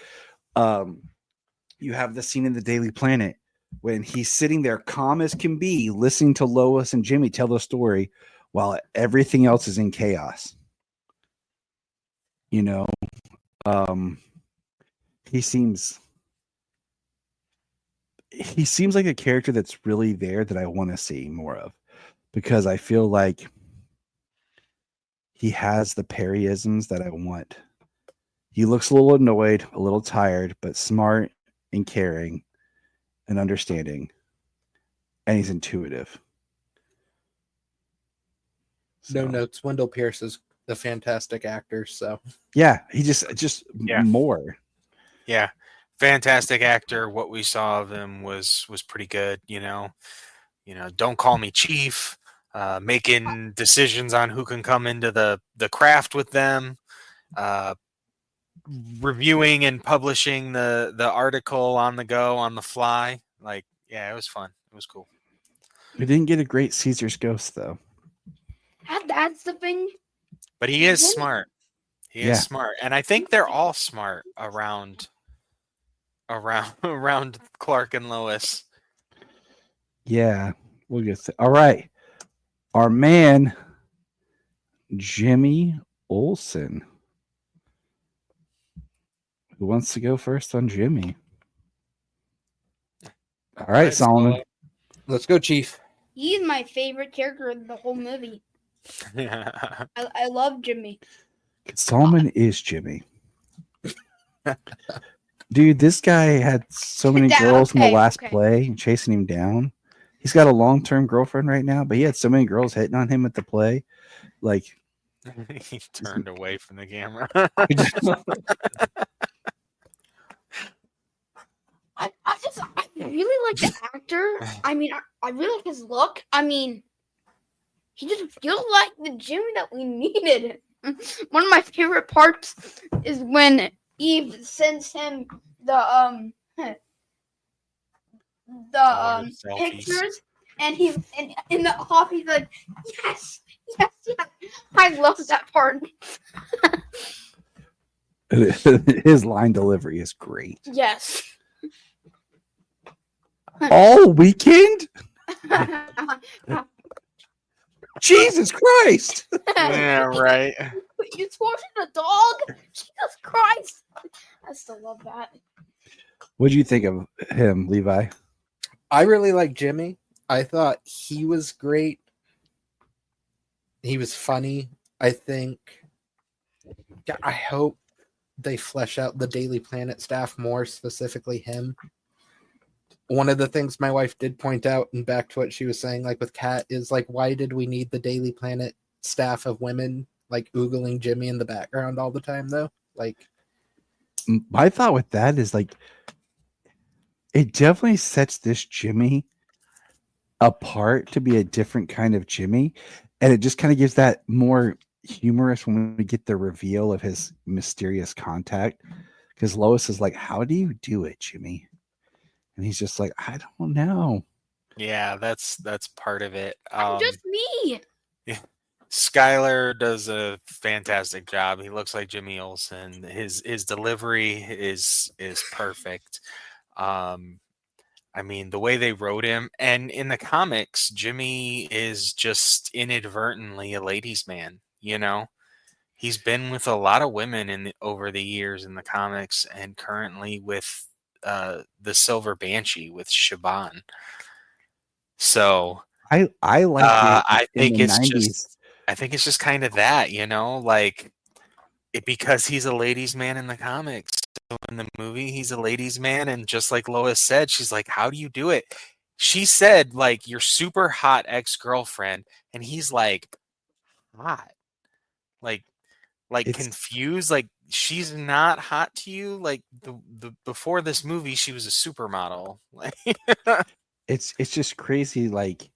you have the scene in the Daily Planet when he's sitting there calm as can be, listening to Lois and Jimmy tell the story while everything else is in chaos. You know, he seems like a character that's really there that I want to see more of, because I feel like he has the Perryisms that I want. He looks a little annoyed, a little tired, but smart and caring and understanding, and he's intuitive. No notes. Wendell Pierce is a fantastic actor. So yeah, he just more. Yeah, fantastic actor. What we saw of him was pretty good. Don't call me chief. Making decisions on who can come into the craft with them. Reviewing and publishing the article on the go, on the fly. Like, yeah, it was fun. It was cool. We didn't get a great Caesar's Ghost though. That's the thing. But he is Jimmy- smart. He is Yeah. smart, and I think they're all smart around around Clark and Lois. Yeah, we'll get all right. Our man, Jimmy Olsen. Who wants to go first on Jimmy? All right, Solomon. Let's go, Chief. He's my favorite character in the whole movie. Yeah. I love Jimmy. Solomon is Jimmy. Dude, this guy had so many girls in the last play chasing him down. He's got a long-term girlfriend right now, but he had so many girls hitting on him at the play. Like, He turned away from the camera. I really like the actor. I mean, I really like his look. I mean, he just feels like the Jimmy that we needed. One of my favorite parts is when Eve sends him the selfies. pictures, and he and in the off he's like, yes. I love that part. his line delivery is great. Yes. All weekend? Jesus Christ! Yeah, right. You tortured a dog? Jesus Christ! I still love that. What do you think of him, Levi? I really like Jimmy. I thought he was great. He was funny. I think. I hope they flesh out the Daily Planet staff more, specifically him. One of the things my wife did point out, and back to what she was saying, like with Kat, is like, why did we need the Daily Planet staff of women like oogling Jimmy in the background all the time, though? Like, my thought with that is like, it definitely sets this Jimmy apart to be a different kind of Jimmy, and it just kind of gives that more humorous when we get the reveal of his mysterious contact, because Lois is like, how do you do it, Jimmy? And he's just like, I don't know. Yeah, that's part of it. I'm just me. Skylar does a fantastic job. He looks like Jimmy Olsen. His delivery is perfect. I mean, the way they wrote him, and in the comics, Jimmy is just inadvertently a ladies' man. You know, he's been with a lot of women over the years in the comics, and currently with the Silver Banshee with Shaban. So I like I think it's 90s. I think it's just kind of that, you know, like because he's a ladies' man in the comics. So in the movie, he's a ladies' man, and just like Lois said, she's like, "How do you do it?" She said, "Like your super hot ex-girlfriend," and he's like, "Hot." Like confused, like she's not hot to you. Like the before this movie, she was a supermodel. Like it's just crazy. Like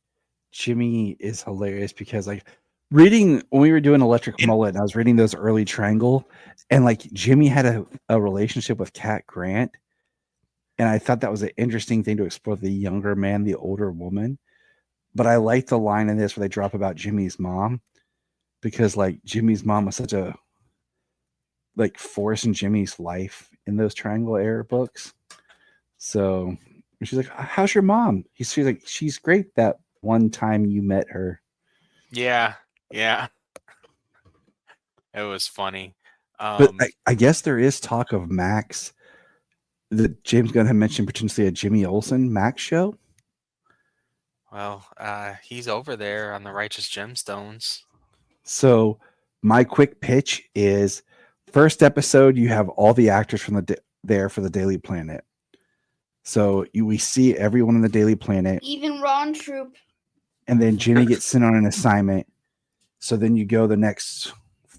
Jimmy is hilarious because like reading when we were doing Electric Mullet, and I was reading those early Triangle, and like Jimmy had a relationship with Cat Grant, and I thought that was an interesting thing to explore, the younger man, the older woman. But I like the line in this where they drop about Jimmy's mom, because like Jimmy's mom was such a like force in Jimmy's life in those Triangle era books. So she's like, how's your mom? She's like, she's great. That one time you met her. yeah. It was funny. But I guess there is talk of Max, that James Gunn had mentioned, potentially a Jimmy Olsen Max show. Well, he's over there on the Righteous Gemstones. So my quick pitch is, first episode, you have all the actors from there for the Daily Planet. So we see everyone in the Daily Planet. Even Ron Troop. And then Jimmy gets sent on an assignment. So then you go the next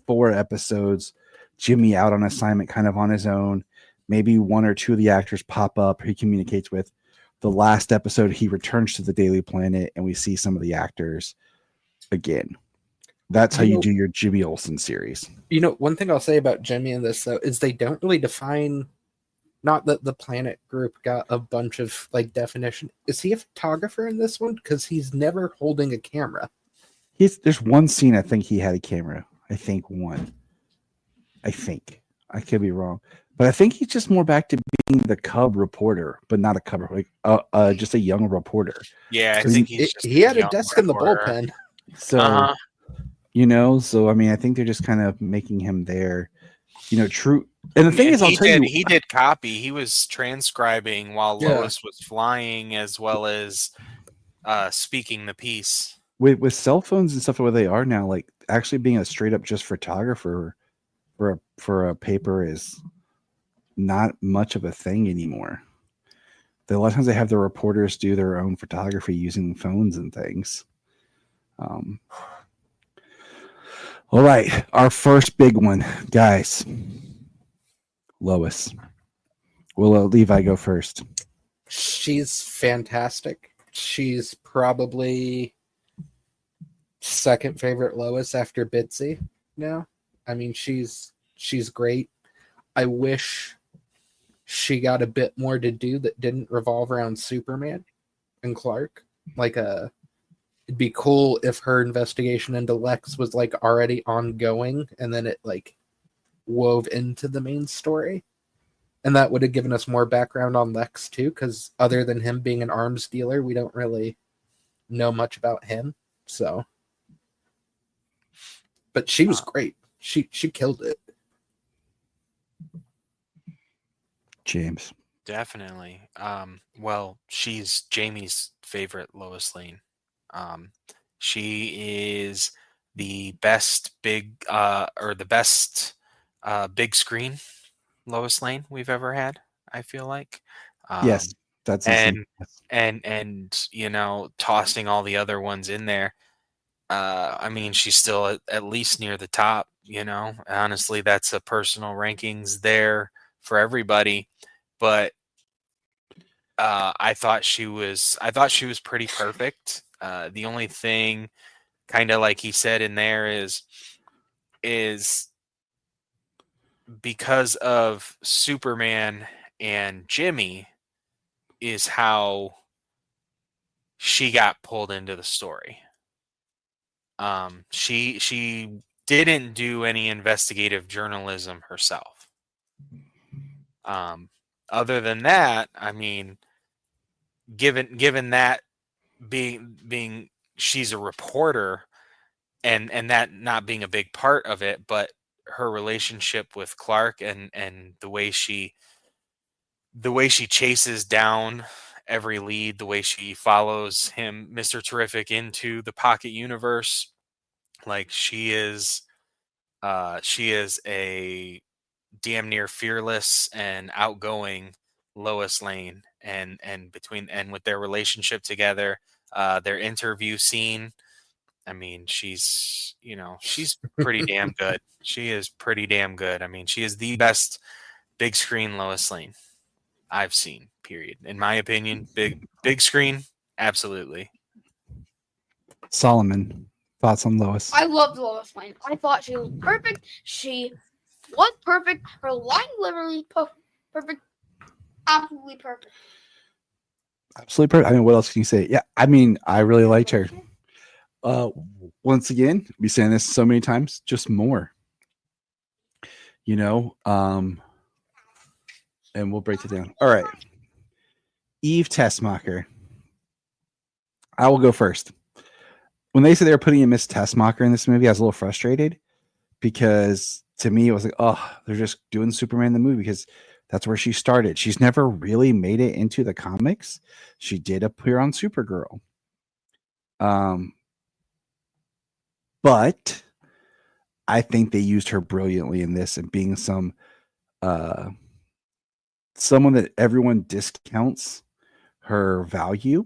4 episodes, Jimmy out on assignment kind of on his own. Maybe 1 or 2 of the actors pop up he communicates with. The last episode, he returns to the Daily Planet and we see some of the actors again. That's how you do your Jimmy Olsen series. You know, one thing I'll say about Jimmy in this, though, is they don't really define Not that the Planet group got a bunch of like definition. Is he a photographer in this one? Because he's never holding a camera. There's one scene I think he had a camera. I think one. I think I could be wrong, but I think he's just more back to being the cub reporter, but not a cub, like just a young reporter. Yeah, I 'Cause think he's just He had a young desk in the reporter. bullpen. So so I mean, I think they're just kind of making him there, true. And the thing And is, I'll tell you, he did copy. He was transcribing while Yeah. Lois was flying, as well as speaking the piece. with cell phones and stuff where they are now, like actually being a straight up just photographer for a paper is not much of a thing anymore. A lot of times they have the reporters do their own photography using phones and things. All right, our first big one, guys. Lois. We'll let Levi go first. She's fantastic. She's probably second favorite Lois after Bitsy now. I mean, she's great. I wish she got a bit more to do that didn't revolve around Superman and Clark. Like it'd be cool if her investigation into Lex was like already ongoing and then it like wove into the main story. And that would have given us more background on Lex too, because other than him being an arms dealer, we don't really know much about him. So, but she was great. She killed it. James. Definitely. Well, she's Jamie's favorite Lois Lane. She is the best big screen Lois Lane we've ever had, I feel like. Yes, that's and insane. and tossing all the other ones in there. I mean, she's still at least near the top, Honestly, that's a personal rankings there for everybody, but I thought she was pretty perfect. The only thing, kind of like he said in there, is because of Superman and Jimmy, is how she got pulled into the story. She didn't do any investigative journalism herself. Other than that, I mean, given that being she's a reporter and that not being a big part of it, but her relationship with Clark and the way she chases down every lead, the way she follows him, Mr. Terrific, into the Pocket Universe, like she is a damn near fearless and outgoing Lois Lane, and with their relationship together, their interview scene. I mean, she's pretty damn good. She is pretty damn good. I mean, she is the best big screen Lois Lane I've seen, period. In my opinion, big screen, absolutely. Solomon, thoughts on Lois? I loved Lois Lane. I thought she was perfect. She was perfect. Her line literally perfect. Absolutely perfect. Absolutely perfect. I mean, what else can you say? Yeah, I mean, I really liked her. Once again, we saying this so many times, just more. And we'll break it down. All right. Eve Tessmacher. I will go first. When they said they were putting in Miss Tessmacher in this movie, I was a little frustrated because to me it was like, oh, they're just doing Superman the movie because that's where she started. She's never really made it into the comics. She did appear on Supergirl. But I think they used her brilliantly in this and being someone that everyone discounts her value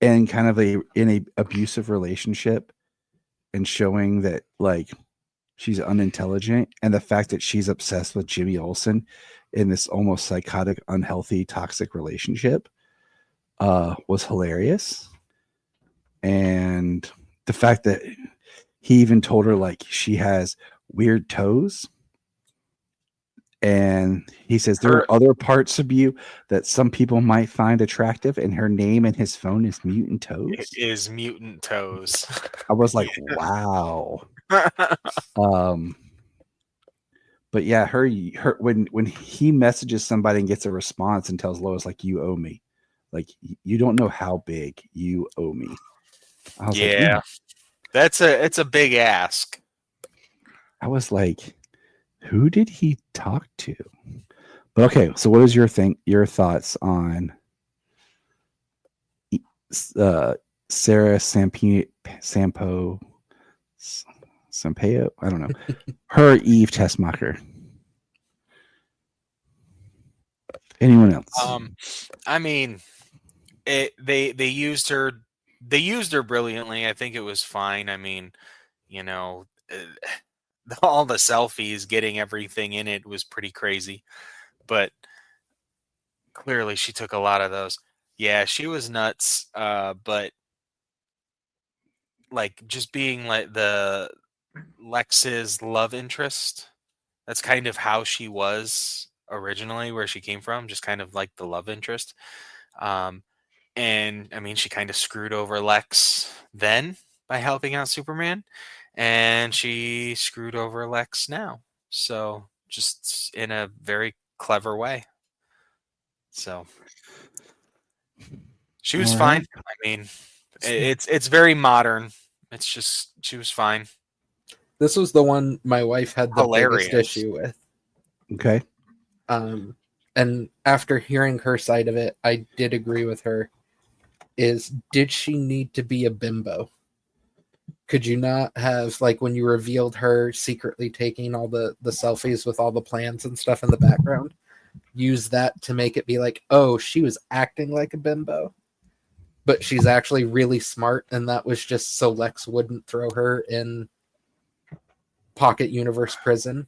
and kind of in a abusive relationship and showing that like she's unintelligent, and the fact that she's obsessed with Jimmy Olsen in this almost psychotic, unhealthy, toxic relationship was hilarious. And the fact that he even told her like she has weird toes And he says there are other parts of you that some people might find attractive, and her name in his phone is Mutant Toes. It is Mutant Toes. I was like, wow. But yeah, her when he messages somebody and gets a response and tells Lois like, you owe me, like you don't know how big you owe me. I was like, yeah, it's a big ask. I was like, who did he talk to? But okay, so what is your thoughts on Sarah Sampaio? I don't know. Her Eve Tessmacher. Anyone else? I mean, they used her. They used her brilliantly. I think it was fine. I mean, you know, all the selfies, getting everything in it was pretty crazy. But clearly, she took a lot of those. Yeah, she was nuts. But like just being like the Lex's love interest. That's kind of how she was originally, where she came from, just kind of like the love interest. And I mean, she kind of screwed over Lex then by helping out Superman, and she screwed over Lex now. So just in a very clever way. So she was fine. I mean, it's very modern. It's just she was fine. This was the one my wife had the Hilarious. biggest issue with. Okay. And after hearing her side of it, I did agree with her. Did she need to be a bimbo? Could you not have, like, when you revealed her secretly taking all the selfies with all the plans and stuff in the background, use that to make it be like, oh, she was acting like a bimbo, but she's actually really smart, and that was just so Lex wouldn't throw her in Pocket Universe prison?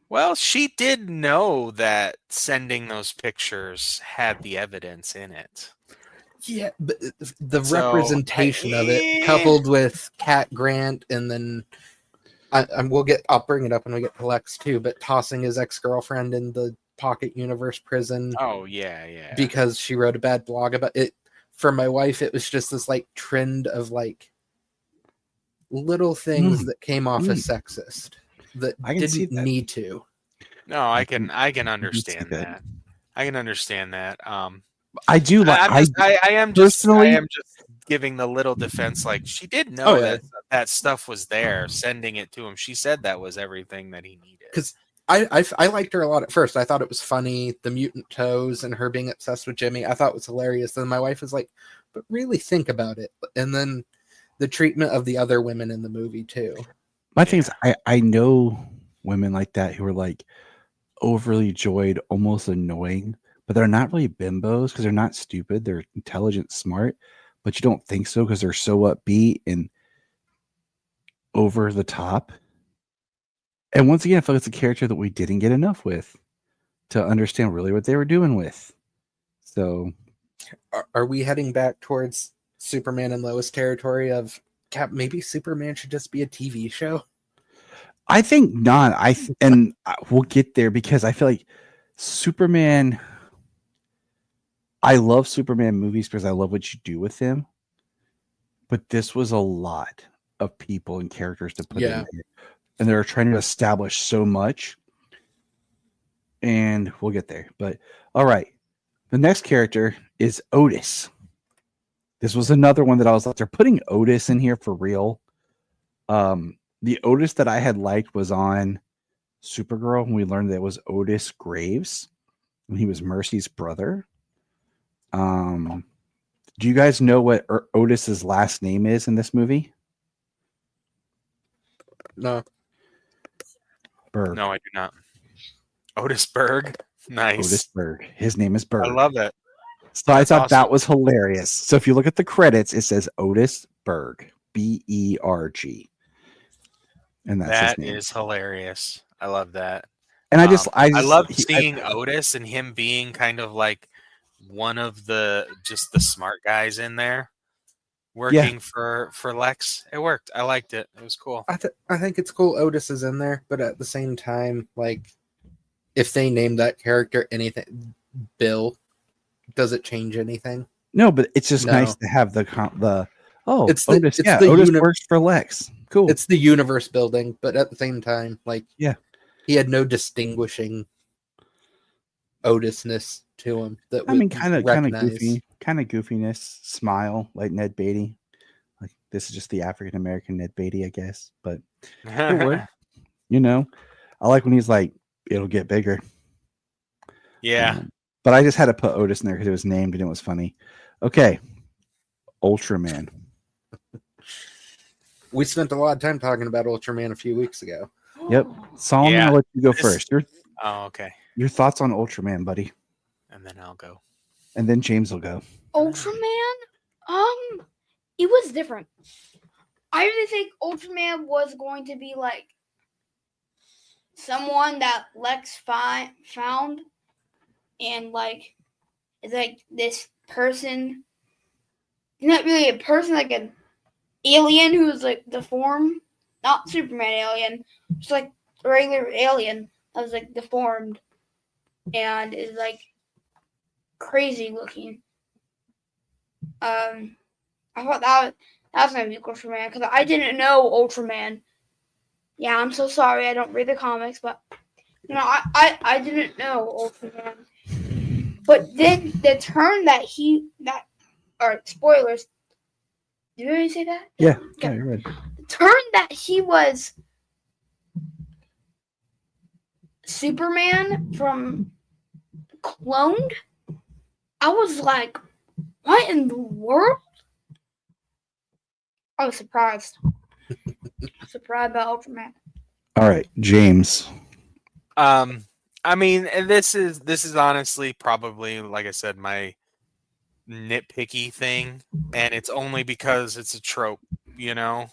Well, she did know that sending those pictures had the evidence in it. Yeah, but the representation of it, coupled with Cat Grant, and then I'll bring it up when we get to Lex too, but tossing his ex-girlfriend in the Pocket Universe prison. Oh, yeah. Because she wrote a bad blog about it. For my wife, it was just this like trend of like little things that came off as sexist that didn't need to. No, I can understand that. I can understand that. I do like. I am just giving the little defense. Like, she did know that stuff was there. Sending it to him, she said that was everything that he needed. Because I liked her a lot at first. I thought it was funny, the mutant toes and her being obsessed with Jimmy. I thought it was hilarious. Then my wife was like, "But really think about it." And then the treatment of the other women in the movie too. My thing is, I know women like that who are like overly joyed, almost annoying, but they're not really bimbos because they're not stupid. They're intelligent, smart, but you don't think so because they're so upbeat and over the top. And once again, I feel like it's a character that we didn't get enough with to understand really what they were doing with. So, are we heading back towards Superman and Lois territory of maybe Superman should just be a TV show? I think not. We'll get there because I feel like Superman. I love Superman movies because I love what you do with him. But this was a lot of people and characters to put in there. And they're trying to establish so much. And we'll get there. But all right. The next character is Otis. This was another one that I was like, they're putting Otis in here for real. The Otis that I had liked was on Supergirl when we learned that it was Otis Graves when he was Mercy's brother. Do you guys know what Otis's last name is in this movie? No. Berg. No, I do not. Otis Berg. Nice. Otis Berg. His name is Berg. I love it. So I thought that was hilarious. So if you look at the credits, it says Otis Berg. Berg. And that's his name. That is hilarious. I love that. And I love seeing Otis and him being kind of like one of the smart guys in there working for Lex. It worked. I liked it. It was cool. I think it's cool Otis is in there, but at the same time, like, if they name that character anything, Bill, does it change anything? No, but it's just No. nice to have the It's Otis. it's Yeah, the Otis works for Lex. Cool. It's the universe building, but at the same time, like, yeah, he had no distinguishing Otisness to him. That I mean, kind of recognize. goofy, kind of goofiness, smile like Ned Beatty. Like this is just the African American Ned Beatty, I guess. But it worked. You know, I like when he's like, "It'll get bigger." Yeah. But I just had to put Otis in there because it was named and it was funny. Okay, Ultraman. We spent a lot of time talking about Ultraman a few weeks ago. Yep, Solomon, Yeah. I'll let you go first. Oh, okay. Your thoughts on Ultraman, buddy, And then I'll go. and then James will go. Ultraman, it was different. I really think Ultraman was going to be like someone that Lex found, and like it's like this person, not really a person, like an alien who's like deformed, not Superman alien, just like a regular alien that was like deformed and is like crazy looking. I thought that was gonna be Ultraman because I didn't know Ultraman. Yeah, I'm so sorry. I don't read the comics, but you know, I didn't know Ultraman. But then the turn or spoilers. Did you really say that? Yeah, Okay. yeah, you're right. The turn that he was Superman from cloned, I was like, what in the world? I was surprised. Surprised by Ultraman. All right, James. I mean, and this is honestly probably, like I said, my nitpicky thing, and it's only because it's a trope, you know.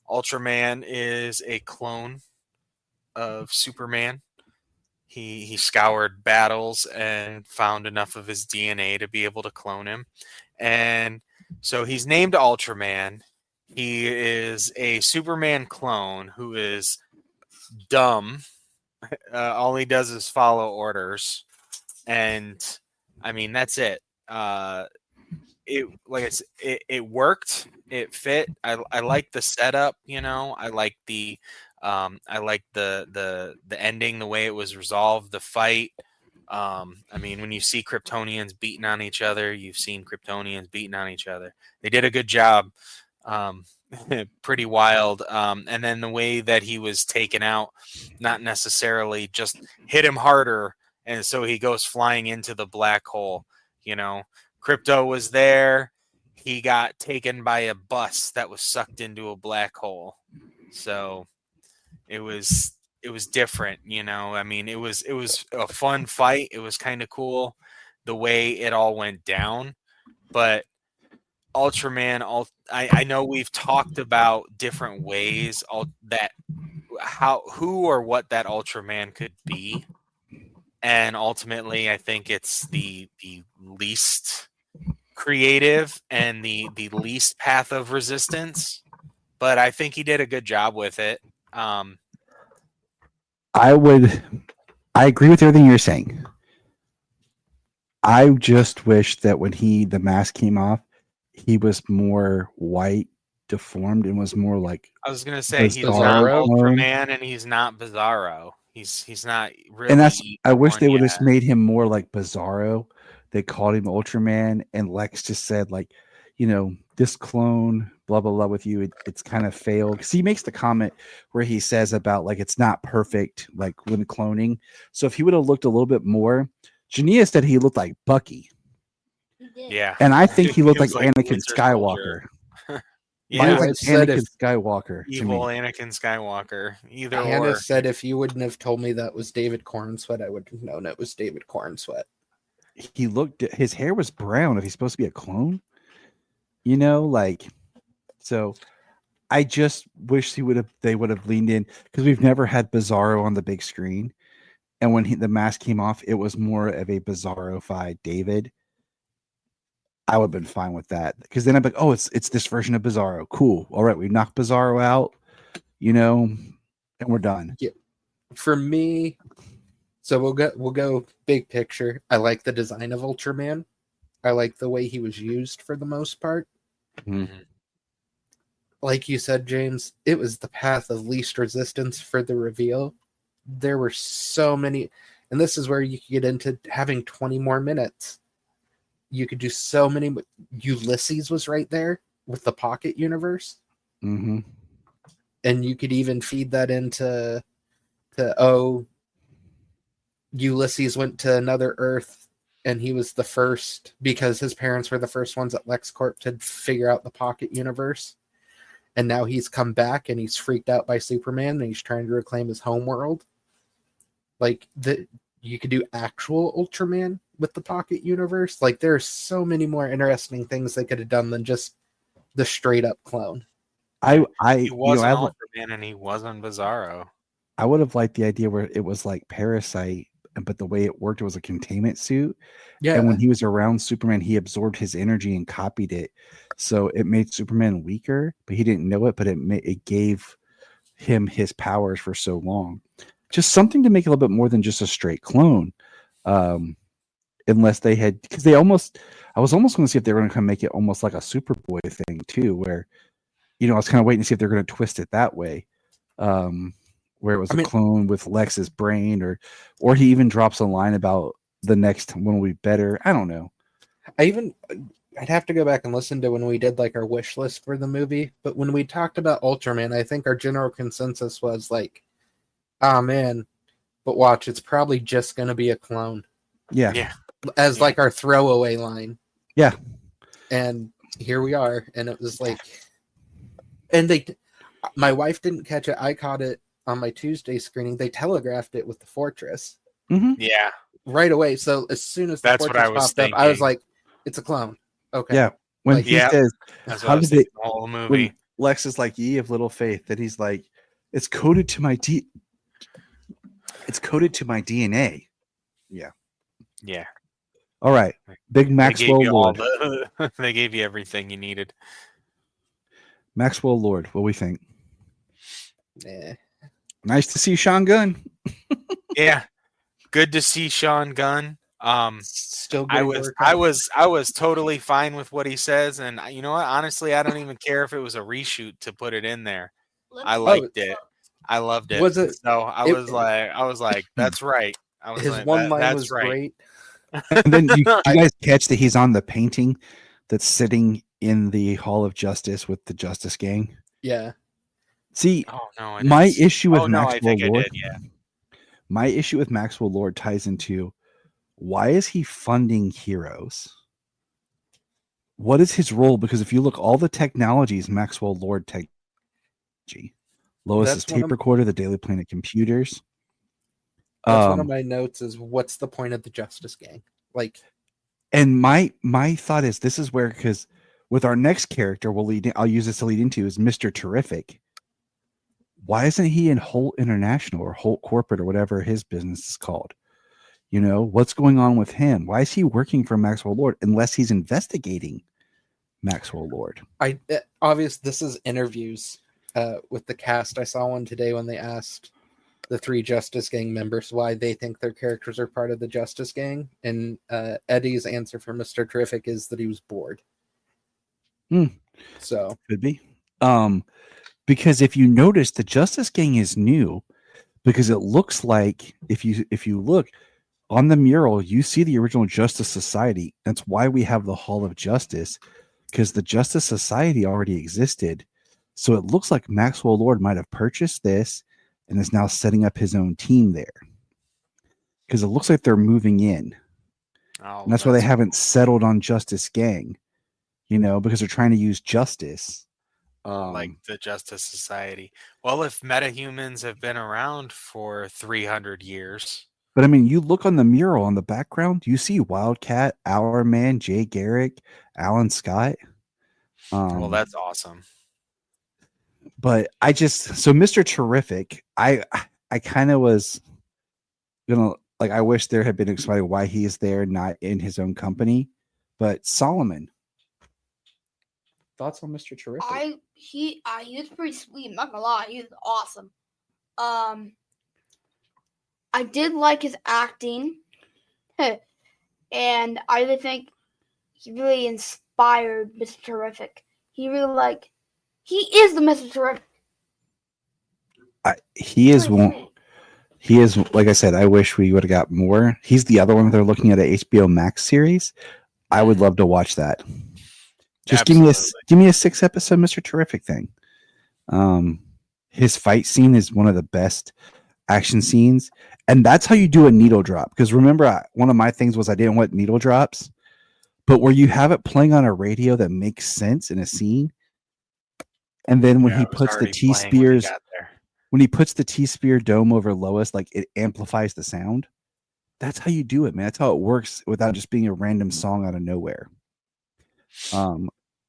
Ultraman is a clone of Superman. He scoured battles and found enough of his DNA to be able to clone him, and so he's named Ultraman. He is a Superman clone who is dumb. All he does is follow orders, and I mean that's it. It like I said, it worked. It fit. I like the setup. You know, I like the ending, the way it was resolved, the fight. I mean, when you see Kryptonians beating on each other, you've seen Kryptonians beating on each other. They did a good job. Pretty wild. And then the way that he was taken out, not necessarily just hit him harder, and so he goes flying into the black hole. You know, Crypto was there. He got taken by a bus that was sucked into a black hole. So it was different, you know. I mean, it was a fun fight. It was kind of cool the way it all went down. But Ultraman, I know we've talked about different ways that who or what that Ultraman could be, and ultimately I think it's the least creative and the least path of resistance, but I think he did a good job with it. I agree with everything you're saying. I just wish that when the mask came off, he was more white, deformed, and was more like. I was gonna say he's not Bizarro. Ultraman and he's not Bizarro. He's not really. And I wish they would have yet. made him more like Bizarro. They called him Ultraman, and Lex just said like, you know, this clone, blah blah blah, with you, it's kind of failed. Because he makes the comment where he says about like it's not perfect, like when cloning. So if he would have looked a little bit more, Jania said he looked like Bucky. Yeah, And I think he looked like was like Anakin Winter Skywalker. yeah, He looked like said Anakin if- Skywalker. to evil me. Anakin Skywalker. Either Hannah or. said if you wouldn't have told me that was David Cornsweet, I would have known it was David Cornsweet. He looked. His hair was brown. If he's supposed to be a clone, you know, like. So, I just wish they would have leaned in because we've never had Bizarro on the big screen, and when the mask came off, it was more of a Bizarro-fied David. I would have been fine with that because then I'm like, oh, it's this version of Bizarro. Cool. All right, we knocked Bizarro out, you know, and we're done. For me, So we'll go big picture. I like the design of Ultraman. I like the way he was used for the most part. Mhm. Like you said, James, it was the path of least resistance for the reveal. There were so many, and this is where you could get into having 20 more minutes. You could do so many. Ulysses was right there with the pocket universe, Mm-hmm. and you could even feed that into Ulysses went to another Earth, and he was the first because his parents were the first ones at LexCorp to figure out the pocket universe. And now he's come back and he's freaked out by Superman and he's trying to reclaim his home world. Like you could do actual Ultraman with the pocket universe. Like there's so many more interesting things they could have done than just the straight up clone. I He wasn't Ultraman and he wasn't Bizarro. I would have liked the idea where it was like Parasite, but the way it worked, it was a containment suit. Yeah. And when he was around Superman, he absorbed his energy and copied it. So it made Superman weaker, but he didn't know it, but it gave him his powers for so long. Just something to make it a little bit more than just a straight clone. Unless they had, because I was almost going to see if they were going to come make it almost like a Superboy thing too, where, I was kind of waiting to see if they're going to twist it that way. Where it was a clone with Lex's brain, or he even drops a line about the next one will be better. I don't know. I'd have to go back and listen to when we did like our wish list for the movie. But when we talked about Ultraman, I think our general consensus was like, oh man, but watch, it's probably just going to be a clone. Yeah. As like our throwaway line. Yeah. And here we are. And it was like, my wife didn't catch it. I caught it on my Tuesday screening. They telegraphed it with the Fortress. Mm-hmm. Yeah. Right away. So as soon as the That's what Fortress I was popped thinking. up, I was like, it's a clone. Okay. Yeah. When he says, how did they, the whole movie. When Lex is like, ye of little faith, that he's like, it's coded to my DNA. Yeah. Yeah. All right. Big Maxwell Lord. They gave you everything you needed. Maxwell Lord, what do we think? Yeah. Nice to see Sean Gunn. Yeah. Good to see Sean Gunn. Still I was totally fine with what he says, and you know what? Honestly, I don't even care if it was a reshoot to put it in there. I liked it. I loved it. Was it? So I was like, that's right. I was his like, one line that's was right. great. And then you guys catch that he's on the painting that's sitting in the Hall of Justice with the Justice Gang. Yeah. See, my issue with Maxwell Lord. Yeah. My issue with Maxwell Lord ties into, why is he funding heroes? What is his role? Because if you look, all the technologies, Maxwell Lord technology. Lois's tape recorder, the Daily Planet computers. That's one of my notes is, what's the point of the Justice Gang? Like, and my thought is, this is where, because with our next character, I'll use this to lead into, is Mr. Terrific. Why isn't he in Holt International or Holt Corporate or whatever his business is called? What's going on with him? Why is he working for Maxwell Lord unless he's investigating Maxwell Lord? This is interviews with the cast. I saw one today when they asked the 3 Justice Gang members why they think their characters are part of the Justice Gang, and Eddie's answer for Mr. Terrific is that he was bored. So could be. Because if you notice, the Justice Gang is new, because it looks like if you look on the mural, you see the original Justice Society. That's why we have the Hall of Justice, because the Justice Society already existed. So it looks like Maxwell Lord might have purchased this and is now setting up his own team there, because it looks like they're moving in. And that's why they haven't settled on Justice Gang, because they're trying to use justice. Like the Justice Society. Well, if metahumans have been around for 300 years. But I mean, you look on the mural on the background, you see Wildcat, Our Man, Jay Garrick, Alan Scott. Well, that's awesome. But so Mr. Terrific, I kind of was I wish there had been explained why he is there, not in his own company. But Solomon, thoughts on Mr. Terrific? He was pretty sweet. I'm not gonna lie, he was awesome. I did like his acting, and I really think he really inspired Mr. Terrific. He is the Mr. Terrific. He is one. He is, like I said, I wish we would have got more. He's the other one they're looking at a HBO Max series. I would love to watch that. Just give me a 6-episode Mr. Terrific thing. His fight scene is one of the best action scenes, and that's how you do a needle drop. Because remember, one of my things was I didn't want needle drops, but where you have it playing on a radio that makes sense in a scene, and then when he puts the T spears. When he puts the T-Spear dome over Lois, like it amplifies the sound. That's how you do it, man. That's how it works without just being a random song out of nowhere.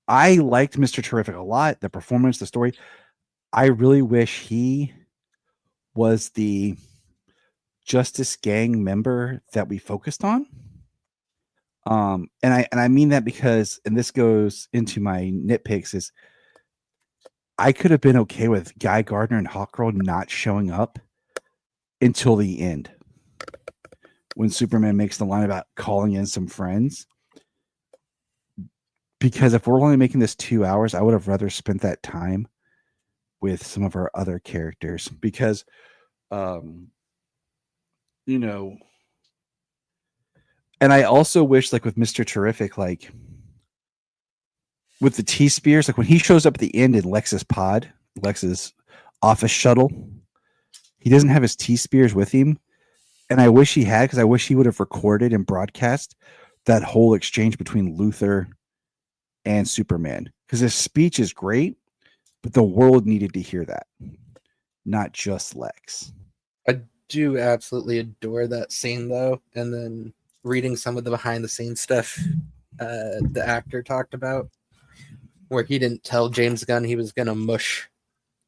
I liked Mr. Terrific a lot. The performance, the story. I really wish he was the Justice Gang member that we focused on. And I mean that because, and this goes into my nitpicks, is I could have been okay with Guy Gardner and Hawkgirl not showing up until the end. When Superman makes the line about calling in some friends. Because if we're only making this 2 hours, I would have rather spent that time with some of our other characters. Because, and I also wish, like with Mr. Terrific, like, with the T-Spears, like when he shows up at the end in Lex's office shuttle, he doesn't have his T-Spears with him. And I wish he had, because I wish he would have recorded and broadcast that whole exchange between Luthor and Superman. Because his speech is great, but the world needed to hear that, not just Lex. I do absolutely adore that scene, though. And then reading some of the behind-the-scenes stuff the actor talked about, where he didn't tell James Gunn he was going to mush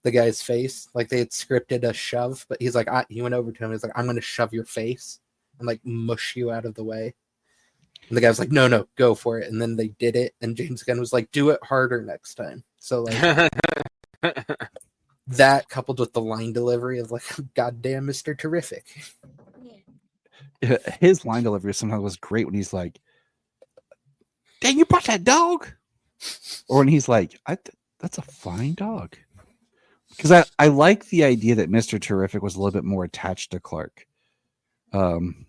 the guy's face. Like, they had scripted a shove, but he's like, he went over to him. He's like, I'm going to shove your face and like mush you out of the way. And the guy was like, no, go for it. And then they did it. And James Gunn was like, do it harder next time. So like that coupled with the line delivery of like, goddamn Mr. Terrific. His line delivery sometimes was great when he's like, dang, you brought that dog? Or when he's like, that's a fine dog. Because I like the idea that Mr. Terrific was a little bit more attached to Clark. And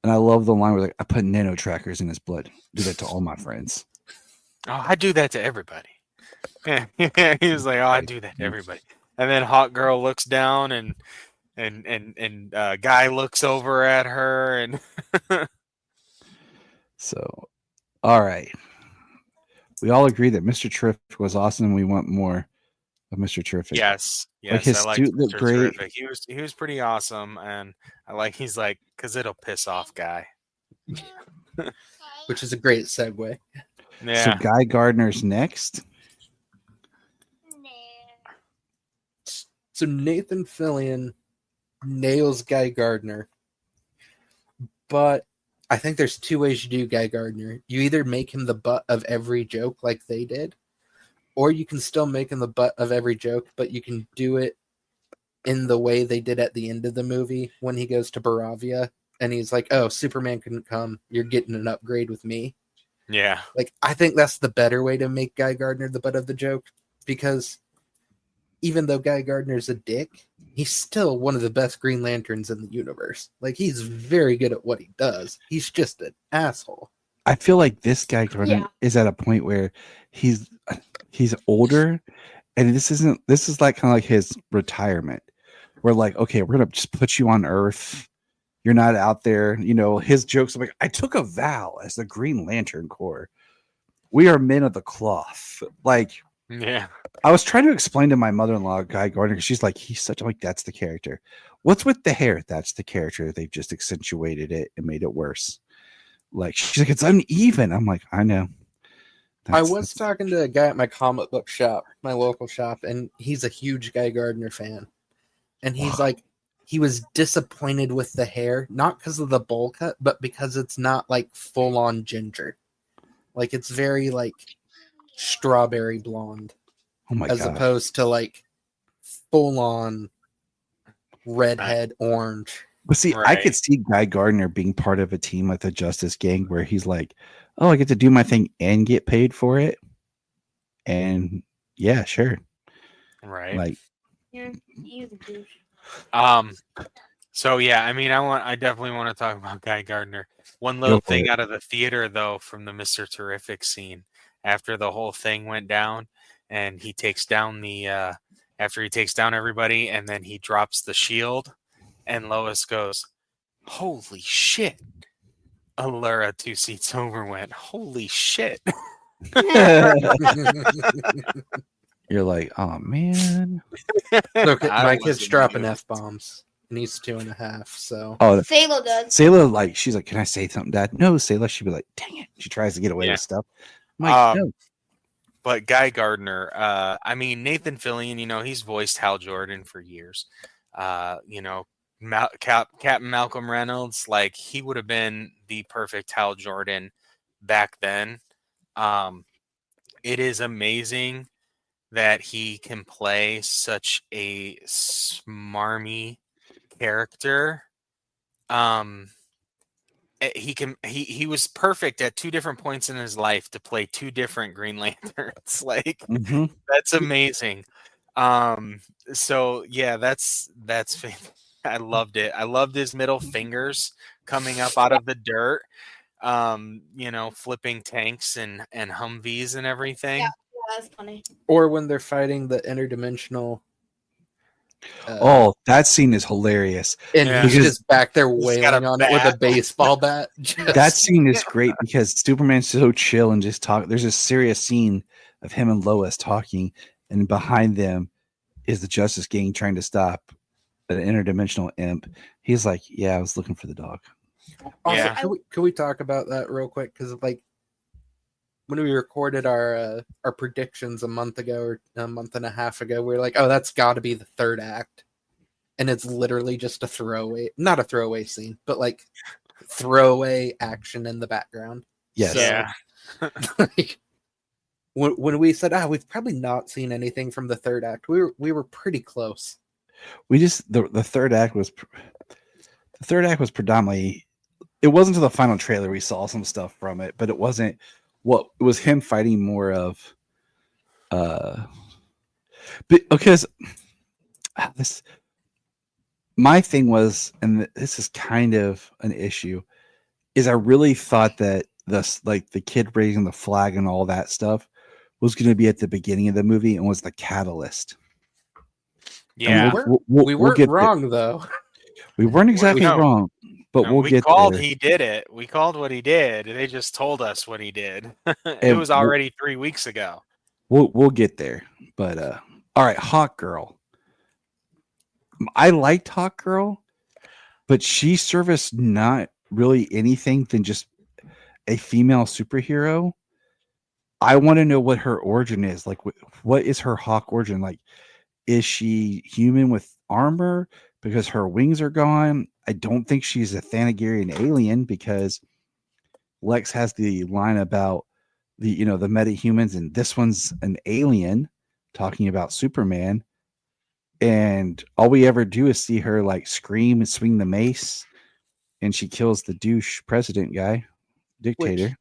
I love the line where like, I put nano trackers in his blood. Do that to all my friends. Oh, I do that to everybody. Yeah, he was like, oh, I do that to everybody. And then Hot Girl looks down and Guy looks over at her and So, all right. We all agree that Mr. Terrific was awesome and we want more of Mr. Terrific. Yes, like his I like suit looked Mr. great. Terrific. He was pretty awesome, and he's like, because it'll piss off Guy. Which is a great segue. Yeah. So Guy Gardner's next. So Nathan Fillion nails Guy Gardner, but I think there's two ways you do Guy Gardner. You either make him the butt of every joke like they did, or you can still make him the butt of every joke, but you can do it in the way they did at the end of the movie when he goes to Baravia and he's like, oh, Superman couldn't come. You're getting an upgrade with me. Yeah. Like, I think that's the better way to make Guy Gardner the butt of the joke, because even though Guy Gardner's a dick, he's still one of the best Green Lanterns in the universe. Like, he's very good at what he does. He's just an asshole. I feel like this Guy Gardner is at a point where he's older, and this is like kind of like his retirement. We're like, okay, we're gonna just put you on Earth. You're not out there. You know, his jokes are like, I took a vow as the Green Lantern Corps. We are men of the cloth. Like, yeah. I was trying to explain to my mother-in-law, Guy Gardner, because she's like, he's such like, that's the character. What's with the hair? That's the character. They've just accentuated it and made it worse. Like, she's like, it's uneven. I'm like, I know. I was talking to a guy at my comic book shop, my local shop, and he's a huge Guy Gardner fan. And he's like, he was disappointed with the hair, not because of the bowl cut, but because it's not like full-on ginger. Like, it's very like strawberry blonde. Oh my God. As opposed to like full-on redhead, orange. But see, I Right. could see Guy Gardner being part of a team like the Justice Gang where he's like, oh, I get to do my thing and get paid for it. And yeah, sure. Right. Like, Yeah, he's a douche. So yeah, I mean, I definitely want to talk about Guy Gardner. One go little for thing it. out of the theater though, from the Mr. Terrific scene, after the whole thing went down, and he takes down the after he takes down everybody, and then he drops the shield, and Lois goes, "Holy shit!" Allura 2 seats over went, "Holy shit!" You're like, oh man. Look, I my was kid's dropping amused. F-bombs, and he's 2.5, so... Oh, Salo does. Sayla, like, she's like, can I say something, Dad? No, Sayla. She'd be like, dang it. She tries to get away Yeah. with stuff. I'm like, no. But Guy Gardner, I mean, Nathan Fillion, he's voiced Hal Jordan for years. Captain Malcolm Reynolds, like, he would have been the perfect Hal Jordan back then. It is amazing that he can play such a smarmy character. He was perfect at 2 different points in his life to play 2 different Green Lanterns. Like, Mm-hmm. that's amazing. So yeah, that's I loved it. I loved his middle fingers coming up out of the dirt. Flipping tanks and Humvees and everything. Yeah, that's funny. Or when they're fighting the interdimensional... Oh, that scene is hilarious. and Yeah. he's just back there He's got wailing a on it with a bat. baseball bat. Just- That scene is great because Superman's so chill and just talk. There's a serious scene of him and Lois talking, and behind them is the Justice Gang trying to stop an interdimensional imp. He's like, yeah, I was looking for the dog. Also, Yeah. can we talk about that real quick? Because like when we recorded our predictions a month ago or a month and a half ago, we were like, oh, that's got to be the third act, and it's literally just a throwaway, not a throwaway scene, but like throwaway action in the background. Yes. So, Yeah. like, when we said, we've probably not seen anything from the third act, we were pretty close. We just the third act was predominantly. It wasn't until the final trailer we saw some stuff from it, but it wasn't what it was him fighting more of. But because this, my thing was, and this is kind of an issue, is I really thought that the kid raising the flag and all that stuff was going to be at the beginning of the movie and was the catalyst. Yeah. We weren't get wrong though. We weren't exactly No. wrong, but No, we'll we get called there. he did it. We called what he did. They just told us what he did. It And was already 3 weeks ago. We'll get there. But all right, Hawk Girl. I liked Hawk Girl, but she serviced not really anything than just a female superhero. I want to know what her origin is. Like, what is her Hawk origin? Like, is she human with armor because her wings are gone? I don't think she's a Thanagarian alien because Lex has the line about the metahumans, and this one's an alien talking about Superman. And all we ever do is see her like scream and swing the mace, and she kills the douche president guy, dictator.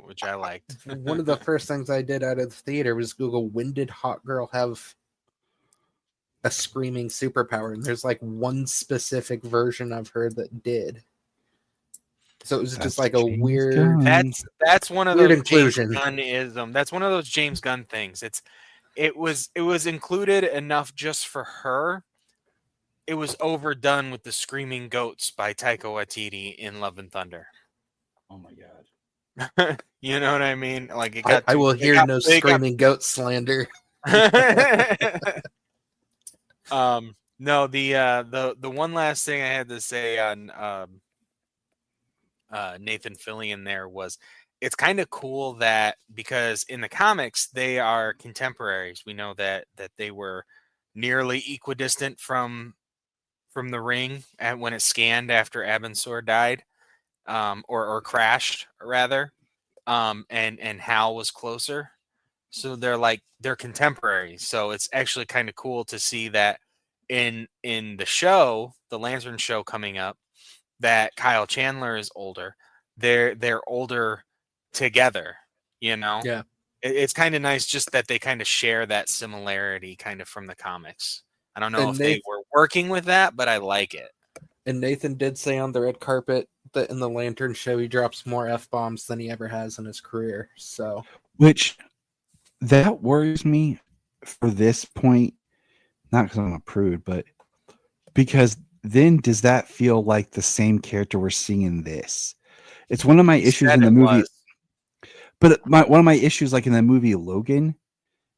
Which I liked. One of the first things I did out of the theater was Google, when did Hawk Girl have a screaming superpower? And there's like one specific version of her that did. So it was That's just like a James weird... Gunn. That's one of Weird those inclusion. James Gunn-ism. That's one of those James Gunn things. It was included enough just for her. It was overdone with the Screaming Goats by Taika Waititi in Love and Thunder. Oh my god. You know what I mean? Like, it I got will it hear got- no it got- screaming goat slander. No, the one last thing I had to say on Nathan Fillion there was, it's kind of cool that, because in the comics they are contemporaries. We know that they were nearly equidistant from the ring when it scanned after Abensor died, or crashed rather, and Hal was closer. So they're contemporaries. So it's actually kind of cool to see that in the show, the Lantern show coming up, that Kyle Chandler is older. They're older together, you know. Yeah. It's kind of nice just that they kind of share that similarity kind of from the comics. I don't know And if they were working with that, but I like it. And Nathan did say on the red carpet that in the Lantern show he drops more F-bombs than he ever has in his career. So, which that worries me for this point, not because I'm a prude, but because then does that feel like the same character we're seeing in this? It's one of my issues in the movie. Was. But one of my issues, like in the movie Logan,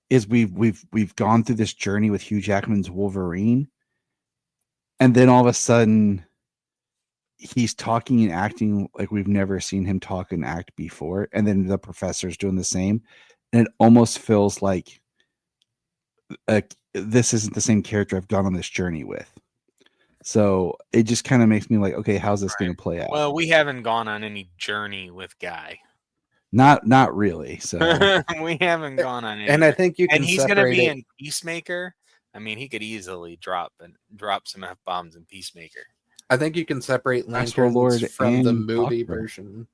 is we've gone through this journey with Hugh Jackman's Wolverine, and then all of a sudden he's talking and acting like we've never seen him talk and act before, and then the professor's doing the same, and it almost feels like this isn't the same character I've gone on this journey with. So it just kind of makes me like, okay, how's this going to play out? Well, we haven't gone on any journey with Guy. Not really. So we haven't gone on any. And I think you can. And he's going to be in Peacemaker. I mean, he could easily drop some F bombs in Peacemaker. I think you can separate Lanterns from the movie version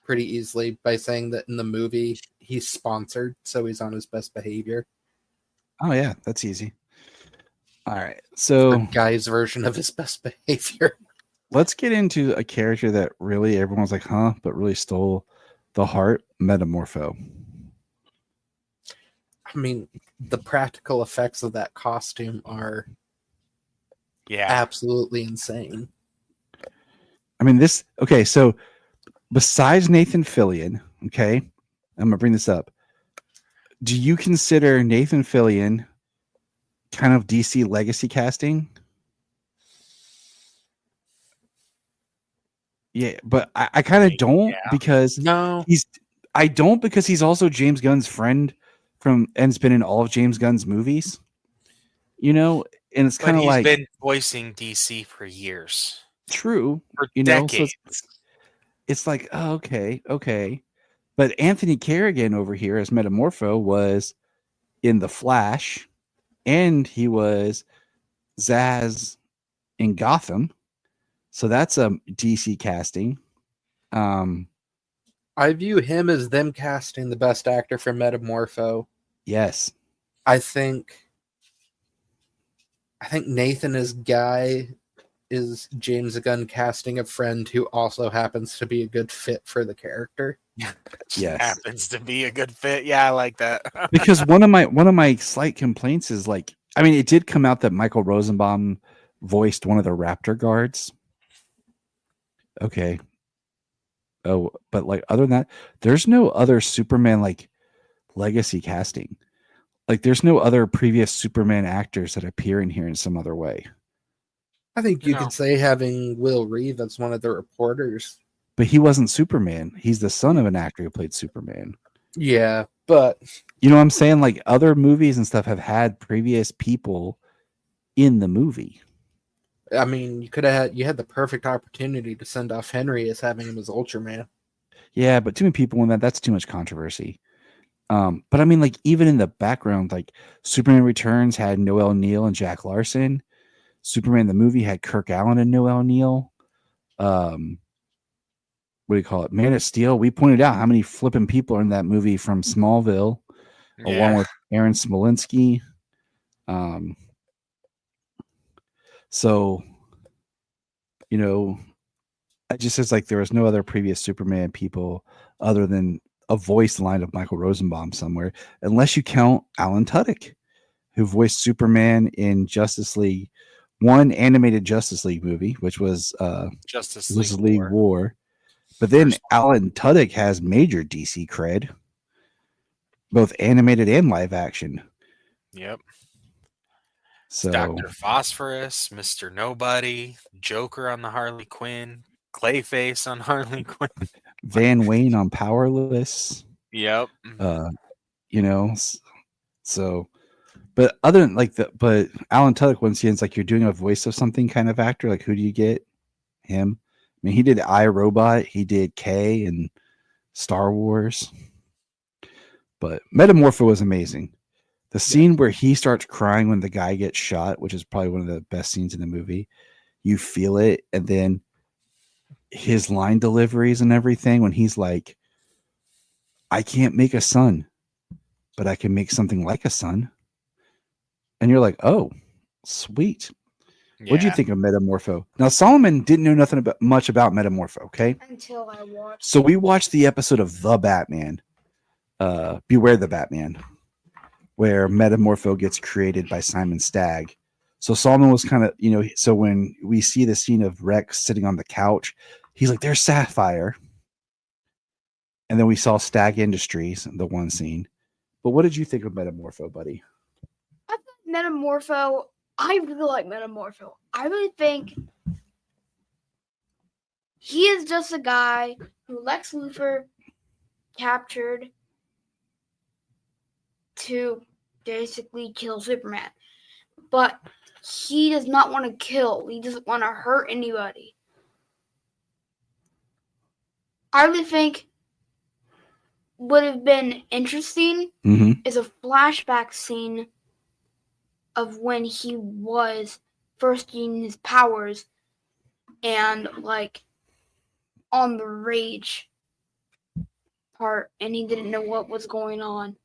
pretty easily by saying that in the movie he's sponsored, so he's on his best behavior. Oh yeah, that's easy. All right, so Guy's version of his best behavior. Let's get into a character that really everyone's like, huh, but really stole the heart, Metamorpho. I mean, the practical effects of that costume are absolutely insane. I mean, so besides Nathan Fillion, okay, I'm going to bring this up. Do you consider Nathan Fillion kind of DC legacy casting? Yeah, but I kind of don't because he's also James Gunn's friend and has been in all of James Gunn's movies. You know, and it's kind of like he's been voicing DC for years. True, for decades. So it's like, oh, okay. But Anthony Carrigan over here as Metamorpho was in The Flash, and he was Zaz in Gotham. So that's a DC casting. I view him as them casting the best actor for Metamorpho. Yes. I think Nathan as Guy is James Gunn casting a friend who also happens to be a good fit for the character. Yes. Happens to be a good fit. Yeah, I like that. Because one of my slight complaints is like, I mean, it did come out that Michael Rosenbaum voiced one of the Raptor guards. Okay. Oh, but like other than that, there's no other Superman like legacy casting. Like there's no other previous Superman actors that appear in here in some other way. I think you could say having Will Reeve as one of the reporters. But he wasn't Superman. He's the son of an actor who played Superman. Yeah, but you know what I'm saying? Like other movies and stuff have had previous people in the movie. I mean, you had the perfect opportunity to send off Henry as having him as Ultraman. Yeah, but too many people in that's too much controversy. But I mean, like even in the background, like Superman Returns had Noel Neill and Jack Larson. Superman the movie had Kirk Allen and Noel Neill. What do you call it? Man of Steel. We pointed out how many flipping people are in that movie from Smallville, along with Aaron Smolinski. So, you know, it just says like there was no other previous Superman people other than a voice line of Michael Rosenbaum somewhere, unless you count Alan Tudyk, who voiced Superman in Justice League, one animated Justice League movie, which was Justice League War. But then Alan Tudyk has major DC cred, both animated and live action. Yep. So Dr. Phosphorus, Mr. Nobody, Joker on the Harley Quinn, Clayface on Harley Quinn, Van Wayne on Powerless. Yep. You know, so, but other than but Alan Tudyk, once again, it's like you're doing a voice of something kind of actor. Like, who do you get? Him. I mean, he did iRobot, he did K and Star Wars. But Metamorpho was amazing. The scene where he starts crying when the guy gets shot, which is probably one of the best scenes in the movie. You feel it, and then his line deliveries and everything when he's like, I can't make a son, but I can make something like a son. And you're like, oh, sweet. What'd you think of Metamorpho? Now, Solomon didn't know much about Metamorpho, okay? Until I watched. So we watched the episode of The Batman, Beware the Batman, where Metamorpho gets created by Simon Stagg. So Solomon was kind of, so when we see the scene of Rex sitting on the couch, he's like, there's Sapphire. And then we saw Stagg Industries, the one scene. But what did you think of Metamorpho, buddy? I think Metamorpho, I really like Metamorpho. I really think he is just a guy who Lex Luthor captured to basically kill Superman. But he does not want to kill. He doesn't want to hurt anybody. I really think would have been interesting is a flashback scene of when he was first getting his powers and like on the rage part and he didn't know what was going on.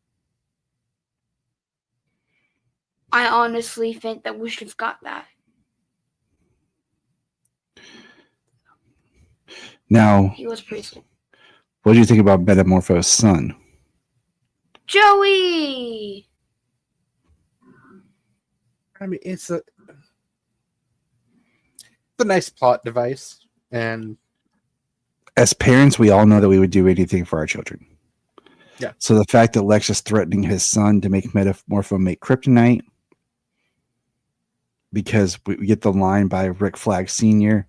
I honestly think that we should have got that. Now, He was pretty cool. What do you think about Metamorpho's son? Joey! I mean, it's a nice plot device, and as parents, we all know that we would do anything for our children. Yeah. So the fact that Lex is threatening his son to make Metamorpho make kryptonite, because we get the line by Rick Flag Sr.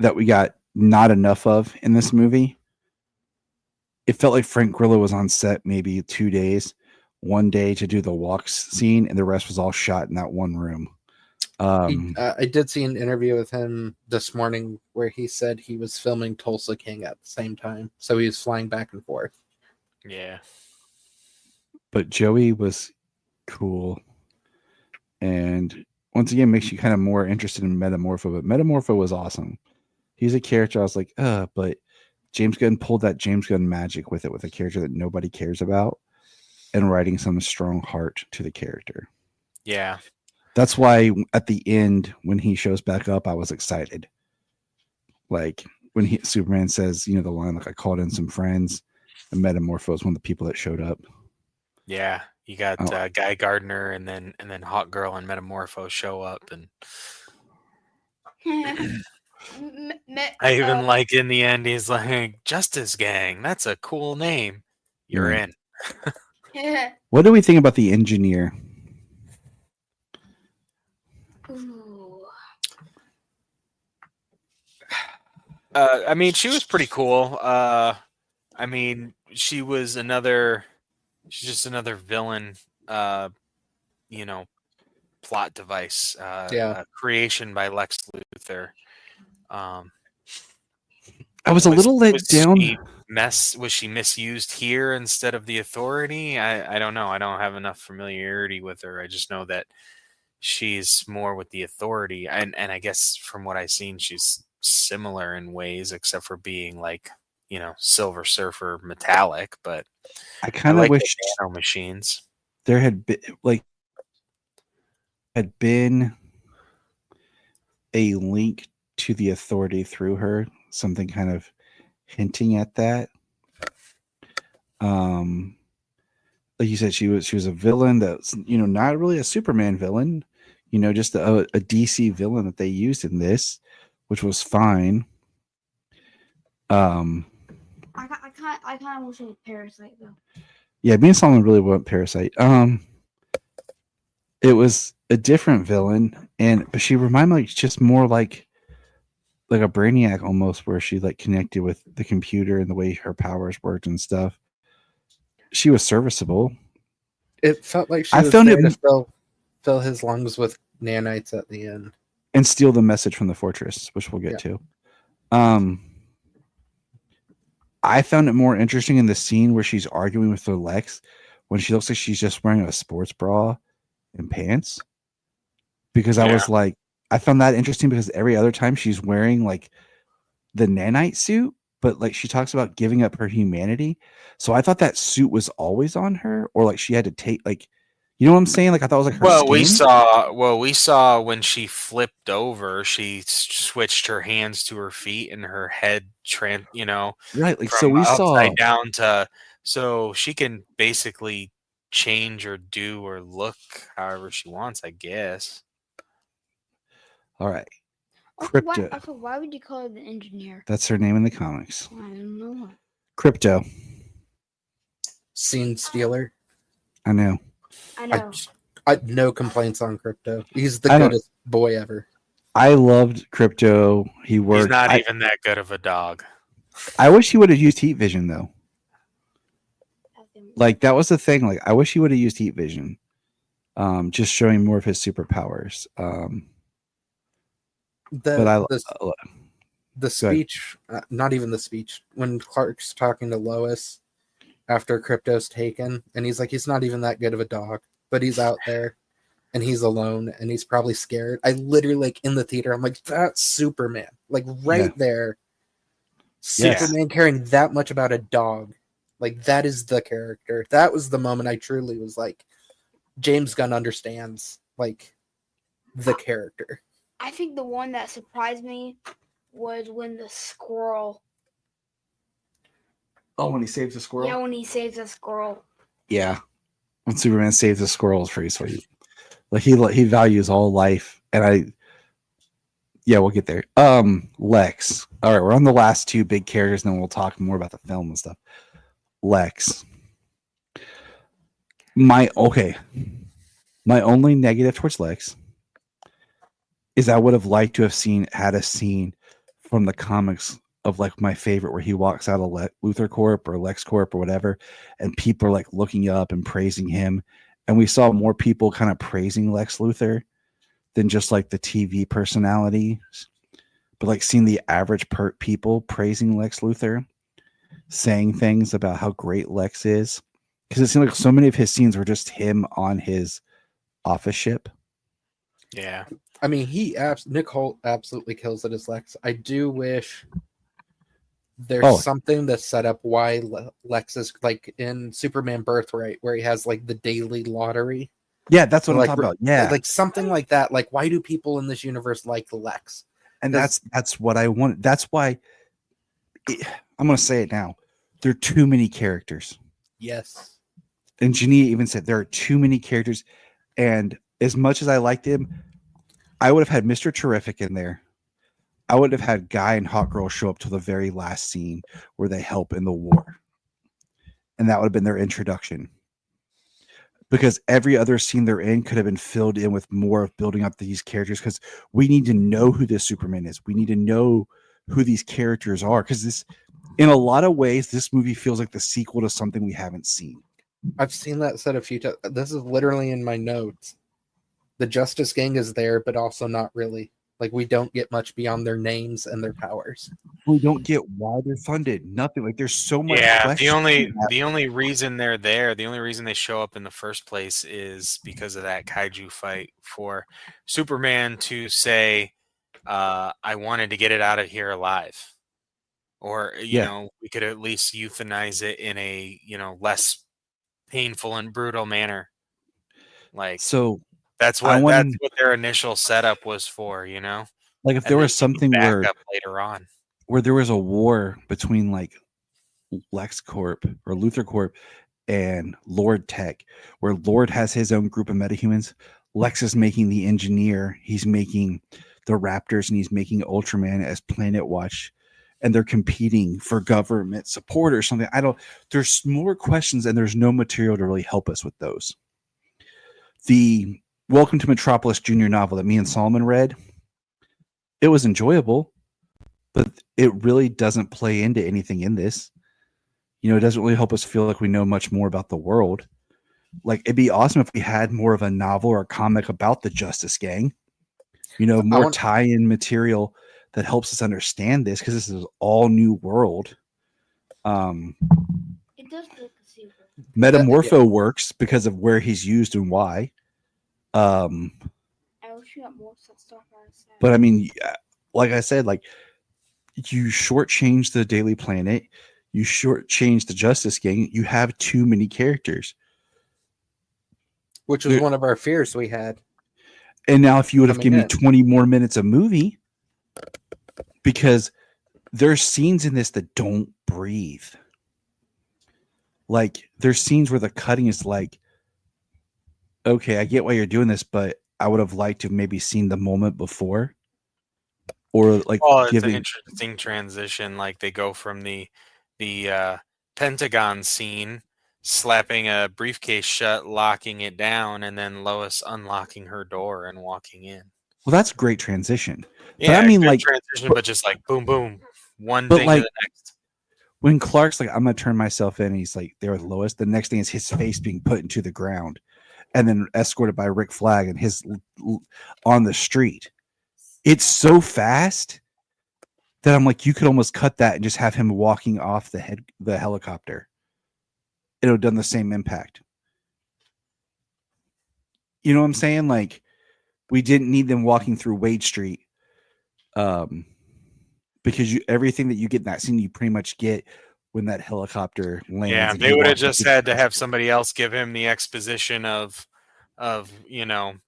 that we got not enough of in this movie. It felt like Frank Grillo was on set maybe 2 days, one day to do the walks scene, and the rest was all shot in that one room. I did see an interview with him this morning where he said he was filming Tulsa King at the same time. So he was flying back and forth. Yeah. But Joey was cool. And once again, makes you kind of more interested in Metamorpho. But Metamorpho was awesome. He's a character I was like, but James Gunn pulled that James Gunn magic with it, with a character that nobody cares about, and writing some strong heart to the character. Yeah. That's why at the end, when he shows back up, I was excited. Like when Superman says, the line, like, I called in some friends, and Metamorpho is one of the people that showed up. Yeah. You got Guy Gardner and then Hawk Girl and Metamorpho show up, and I even like in the end he's like, Justice Gang, that's a cool name. You're in. What do we think about the engineer? I mean, she was pretty cool. I mean, she's just another villain, plot device, creation by Lex Luthor. I was a little let down. Was she misused here instead of the Authority? I don't know. I don't have enough familiarity with her. I just know that she's more with the Authority, and I guess from what I've seen, she's similar in ways, except for being like, Silver Surfer metallic. But I kind of wish the nano machines there had been a link to the Authority through her, something kind of hinting at that. Like you said, she was a villain that's, not really a Superman villain, just a DC villain that they used in this, which was fine. I kind of wish it was Parasite though. Yeah, me and Solomon really want Parasite. It was a different villain, but she reminded me just more like a Brainiac almost, where she like connected with the computer and the way her powers worked and stuff. She was serviceable. It felt like she was there to fill his lungs with nanites at the end. And steal the message from the fortress, which we'll get to. I found it more interesting in the scene where she's arguing with her Lex, when she looks like she's just wearing a sports bra and pants. Because I Yeah. was like, I found that interesting because every other time she's wearing like the nanite suit, but like she talks about giving up her humanity. So I thought that suit was always on her, or like she had to take like, you know what I'm saying? Like I thought it was like her Well, skin. we saw when she flipped over, she switched her hands to her feet and her head, Right. Like so from we saw. upside down to, so she can basically change or do or look however she wants, I guess. All right. Also, Crypto. why would you call her the engineer? That's her name in the comics. I don't know. Crypto. Scene stealer. I know. I know. I no complaints on Crypto. He's the I don't- goodest boy ever. I loved Crypto. He worked. He's not even that good of a dog. I wish he would have used heat vision though. Like that was the thing. Like I wish he would have used heat vision. Just showing more of his superpowers. The speech, not even the speech, when Clark's talking to Lois after Crypto's taken, and he's like, he's not even that good of a dog, but he's out there and he's alone and he's probably scared. I literally, like, in the theater, I'm like, that's Superman. Like, right there. Superman caring that much about a dog. Like, that is the character. That was the moment I truly was like, James Gunn understands, like, the character. I think the one that surprised me was when the squirrel. Oh, when he saves the squirrel? Yeah, when he saves the squirrel. Yeah. When Superman saves the squirrel is pretty sweet. Like he values all life. And we'll get there. Lex. All right, we're on the last two big characters, and then we'll talk more about the film and stuff. Lex. My only negative towards Lex is I would have liked to have had a scene from the comics of like my favorite where he walks out of Luthor Corp or Lex Corp or whatever, and people are like looking up and praising him. And we saw more people kind of praising Lex Luthor than just like the TV personality, but like seeing the average people praising Lex Luthor, saying things about how great Lex is. Because it seemed like so many of his scenes were just him on his office ship. Yeah. I mean, Nick Holt absolutely kills it as Lex. I do wish there's something to set up why Lex is like in Superman Birthright, where he has like the daily lottery. Yeah, that's what I'm talking about. Yeah, like something like that. Like, why do people in this universe like Lex? And that's what I want. That's why I'm going to say it now. There are too many characters. Yes. And Jania even said there are too many characters. And as much as I liked him, I would have had Mr. Terrific in there. I would have had Guy and Hot Girl show up to the very last scene where they help in the war. And that would have been their introduction. Because every other scene they're in could have been filled in with more of building up these characters, because we need to know who this Superman is. We need to know who these characters are, because this, in a lot of ways, this movie feels like the sequel to something we haven't seen. I've seen that said a few times. This is literally in my notes. The Justice Gang is there, but also not really. Like, we don't get much beyond their names and their powers. We don't get why they're funded. Nothing. Like, there's so much. Yeah, the only reason they're there, the only reason they show up in the first place is because of that kaiju fight for Superman to say, I wanted to get it out of here alive. Or, you know, we could at least euthanize it in a, less painful and brutal manner. Like, so that's what their initial setup was for, Like, if there was something where later on, where there was a war between like Lex Corp or Luthor Corp and Lord Tech, where Lord has his own group of metahumans, Lex is making the engineer, he's making the Raptors, and he's making Ultraman as Planet Watch, and they're competing for government support or something. There's more questions, and there's no material to really help us with those. The Welcome to Metropolis Junior novel that me and Solomon read, it was enjoyable, but it really doesn't play into anything in this. It doesn't really help us feel like we know much more about the world. Like, it'd be awesome if we had more of a novel or a comic about the Justice Gang, more tie-in material that helps us understand this, because this is all new world. It does look super. Metamorpho works because of where he's used and why. I wish you got more stuff I said. But I mean, like I said, like you shortchange the Daily Planet, you shortchange the Justice Gang. You have too many characters, which was one of our fears we had. And now, if you would have Coming given me in. 20 more minutes of movie, because there's scenes in this that don't breathe. Like there's scenes where the cutting is like, okay, I get why you're doing this, but I would have liked to have maybe seen the moment before, or like It's an interesting transition. Like they go from the Pentagon scene, slapping a briefcase shut, locking it down, and then Lois unlocking her door and walking in. Well, that's a great transition. Yeah, but I mean, good like transition, but just like boom, boom, one but thing like to the next. when Clark's like, I'm gonna turn myself in, he's like there with Lois. The next thing is his face being put into the ground, and then escorted by Rick Flag and his on the street. It's so fast that I'm like, you could almost cut that and just have him walking off the helicopter. It would have done the same impact. You know what I'm saying? Like, we didn't need them walking through Wade Street, because everything that you get in that scene, you pretty much get when that helicopter lands. Yeah, they would have just had to have somebody else give him the exposition of you don't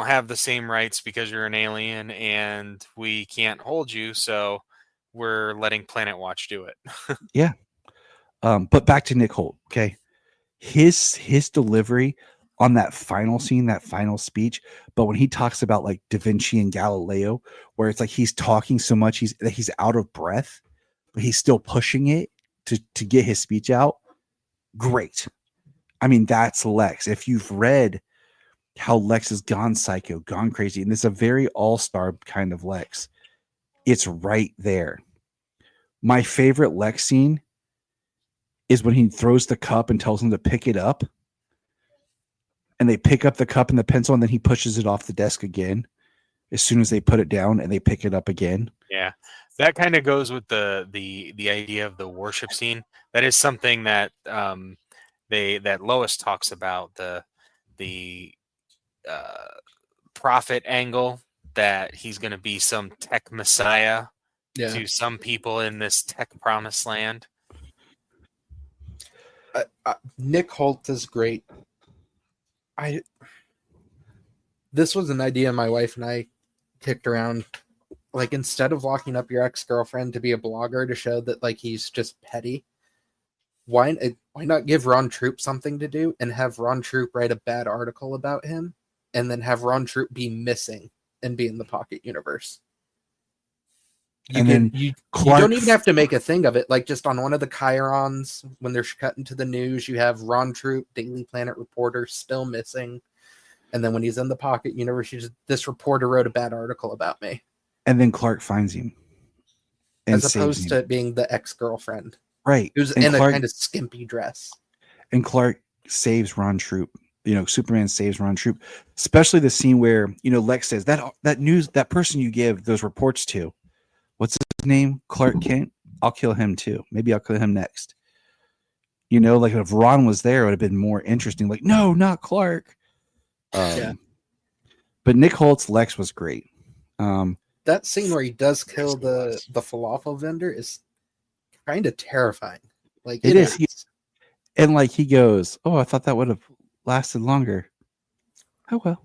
have the same rights because you're an alien and we can't hold you, so we're letting Planet Watch do it. Yeah. But back to Nick Holt, okay? His delivery on that final scene, that final speech, but when he talks about like Da Vinci and Galileo, where it's like he's talking so much that he's out of breath, but he's still pushing it to get his speech out. Great. I mean, that's Lex. If you've read how Lex has gone psycho, gone crazy, and it's a very all-star kind of Lex, it's right there. My favorite Lex scene is when he throws the cup and tells them to pick it up, and they pick up the cup and the pencil, and then he pushes it off the desk again as soon as they put it down, and they pick it up again. Yeah, that kind of goes with the idea of the worship scene. That is something that that Lois talks about, the prophet angle, that he's going to be some tech messiah to some people in this tech promised land. Nick Holt is great. This was an idea my wife and I kicked around. Like, instead of locking up your ex-girlfriend to be a blogger to show that like he's just petty, why not give Ron Troop something to do and have Ron Troop write a bad article about him, and then have Ron Troop be missing and be in the Pocket Universe? You don't even have to make a thing of it. Like, just on one of the chyrons, when they're cutting to the news, you have Ron Troop, Daily Planet reporter, still missing. And then when he's in the Pocket Universe, this reporter wrote a bad article about me. And then Clark finds him. As opposed to it being the ex-girlfriend. Right. Who's in a kind of skimpy dress. And Clark saves Ron Troop. Superman saves Ron Troop. Especially the scene where, Lex says, that person you give those reports to, what's his name? Clark Kent? I'll kill him too. Maybe I'll kill him next. Like if Ron was there, it would have been more interesting. Like, no, not Clark. Yeah. But Nick Holt's Lex was great. That scene where he does kill the falafel vendor is kind of terrifying. Like, it is. And like he goes, "Oh, I thought that would have lasted longer." Oh well.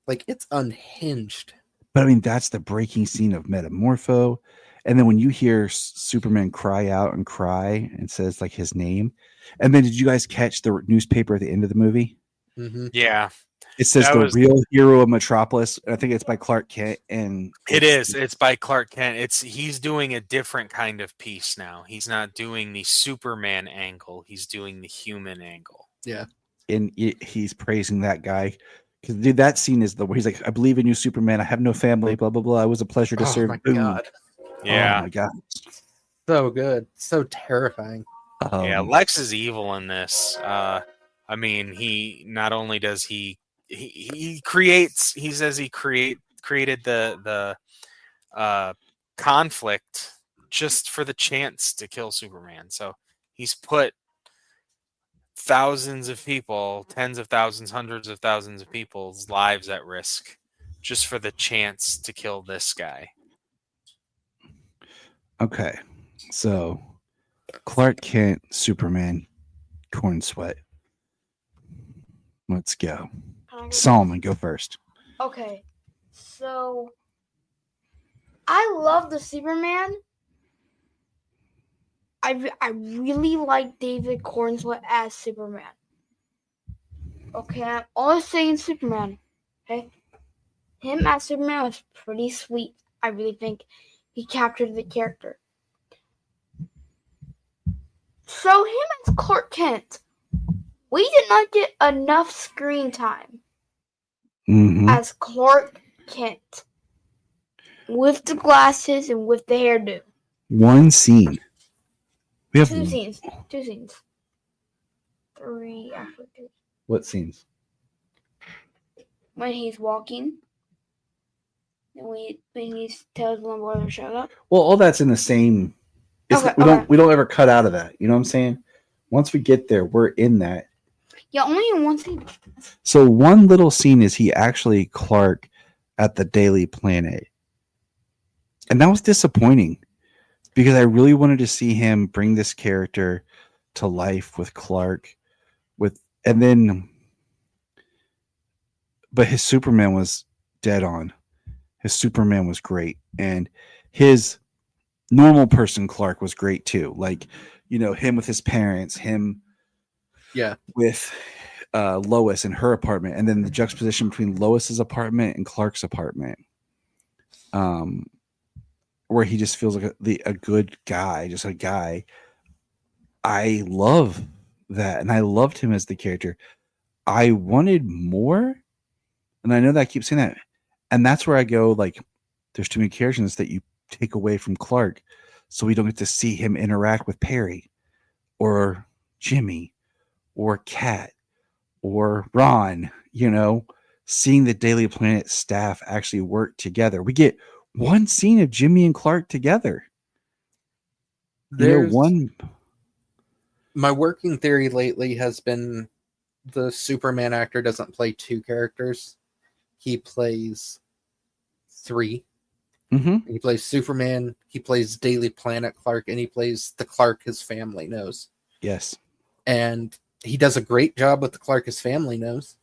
Like, it's unhinged. But I mean, that's the breaking scene of Metamorpho. And then when you hear Superman cry out and cry and says like his name, and then did you guys catch the newspaper at the end of the movie? Mm-hmm. Yeah. It says real hero of Metropolis. I think it's by Clark Kent, and it's by Clark Kent. He's doing a different kind of piece now. He's not doing the Superman angle. He's doing the human angle. Yeah. And he's praising that guy. Because dude, that scene is he's like, I believe in you, Superman. I have no family, blah, blah, blah. It was a pleasure to serve. Oh my God. Yeah. Oh my God. So good. So terrifying. Yeah, Lex is evil in this. I mean, he not only does he says he created the conflict just for the chance to kill Superman. So he's put thousands of people, tens of thousands, hundreds of thousands of people's lives at risk just for the chance to kill this guy. Okay. So Clark Kent, Superman, Corn Sweat. Let's go. Solomon, go first. Okay, so I love the Superman. I really like David Cornswell as Superman. Okay, I'm always saying Superman. Okay, him as Superman was pretty sweet. I really think he captured the character. So him as Clark Kent, we did not get enough screen time as Clark Kent with the glasses and with the hairdo. One scene. We have Two scenes. 3 after 2. What scenes? When he's walking, and when he tells one brother to shut up. Well, all that's in the same. Okay, we don't ever cut out of that. You know what I'm saying? Once we get there, we're in that. Yeah, only in one scene. So one little scene is he actually Clark at the Daily Planet, and that was disappointing because I really wanted to see him bring this character to life with Clark, but his Superman was dead on. His Superman was great, and his normal person Clark was great too. Like, him with his parents, him with Lois in her apartment, and then the juxtaposition between Lois's apartment and Clark's apartment, where he just feels like a good guy, just a guy. I love that, and I loved him as the character. I wanted more, and I know that I keep saying that, and that's where I go, like, there's too many characters that you take away from Clark, so we don't get to see him interact with Perry or Jimmy or Kat or Ron, seeing the Daily Planet staff actually work together. We get one scene of Jimmy and Clark together. My working theory lately has been the Superman actor doesn't play 2 characters. He plays 3. He plays Superman, he plays Daily Planet Clark, and he plays the Clark his family knows. Yes. And he does a great job with the Clark his family knows,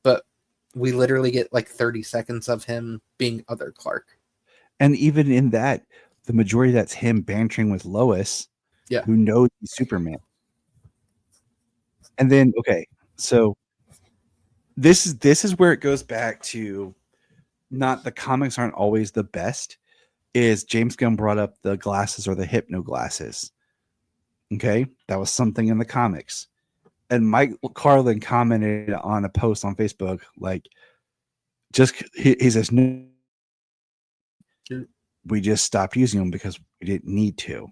but we literally get like 30 seconds of him being other Clark. And even in that, the majority of that's him bantering with Lois, who knows he's Superman. And then, okay, so this is where it goes back to not the comics aren't always the best. Is James Gunn brought up the glasses or the hypno glasses. Okay, that was something in the comics. And Mike Carlin commented on a post on Facebook, like, he says, no, we just stopped using them because we didn't need to.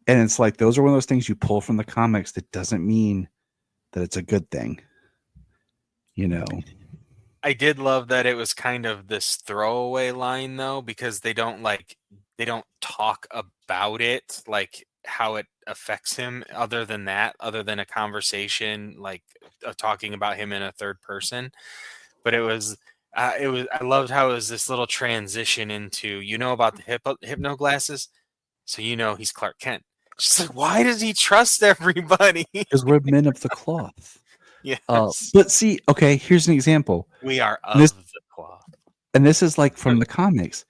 And it's like, those are one of those things you pull from the comics that doesn't mean that it's a good thing. I did love that it was kind of this throwaway line though, because they don't talk about it, like how it affects him other than a conversation, like talking about him in a third person. But I loved how it was this little transition into, about the hypno glasses. So, he's Clark Kent. Just like, why does he trust everybody? Because we're men of the cloth. Yes. But see, okay, here's an example. We are of the cloth. And this is like from the comics.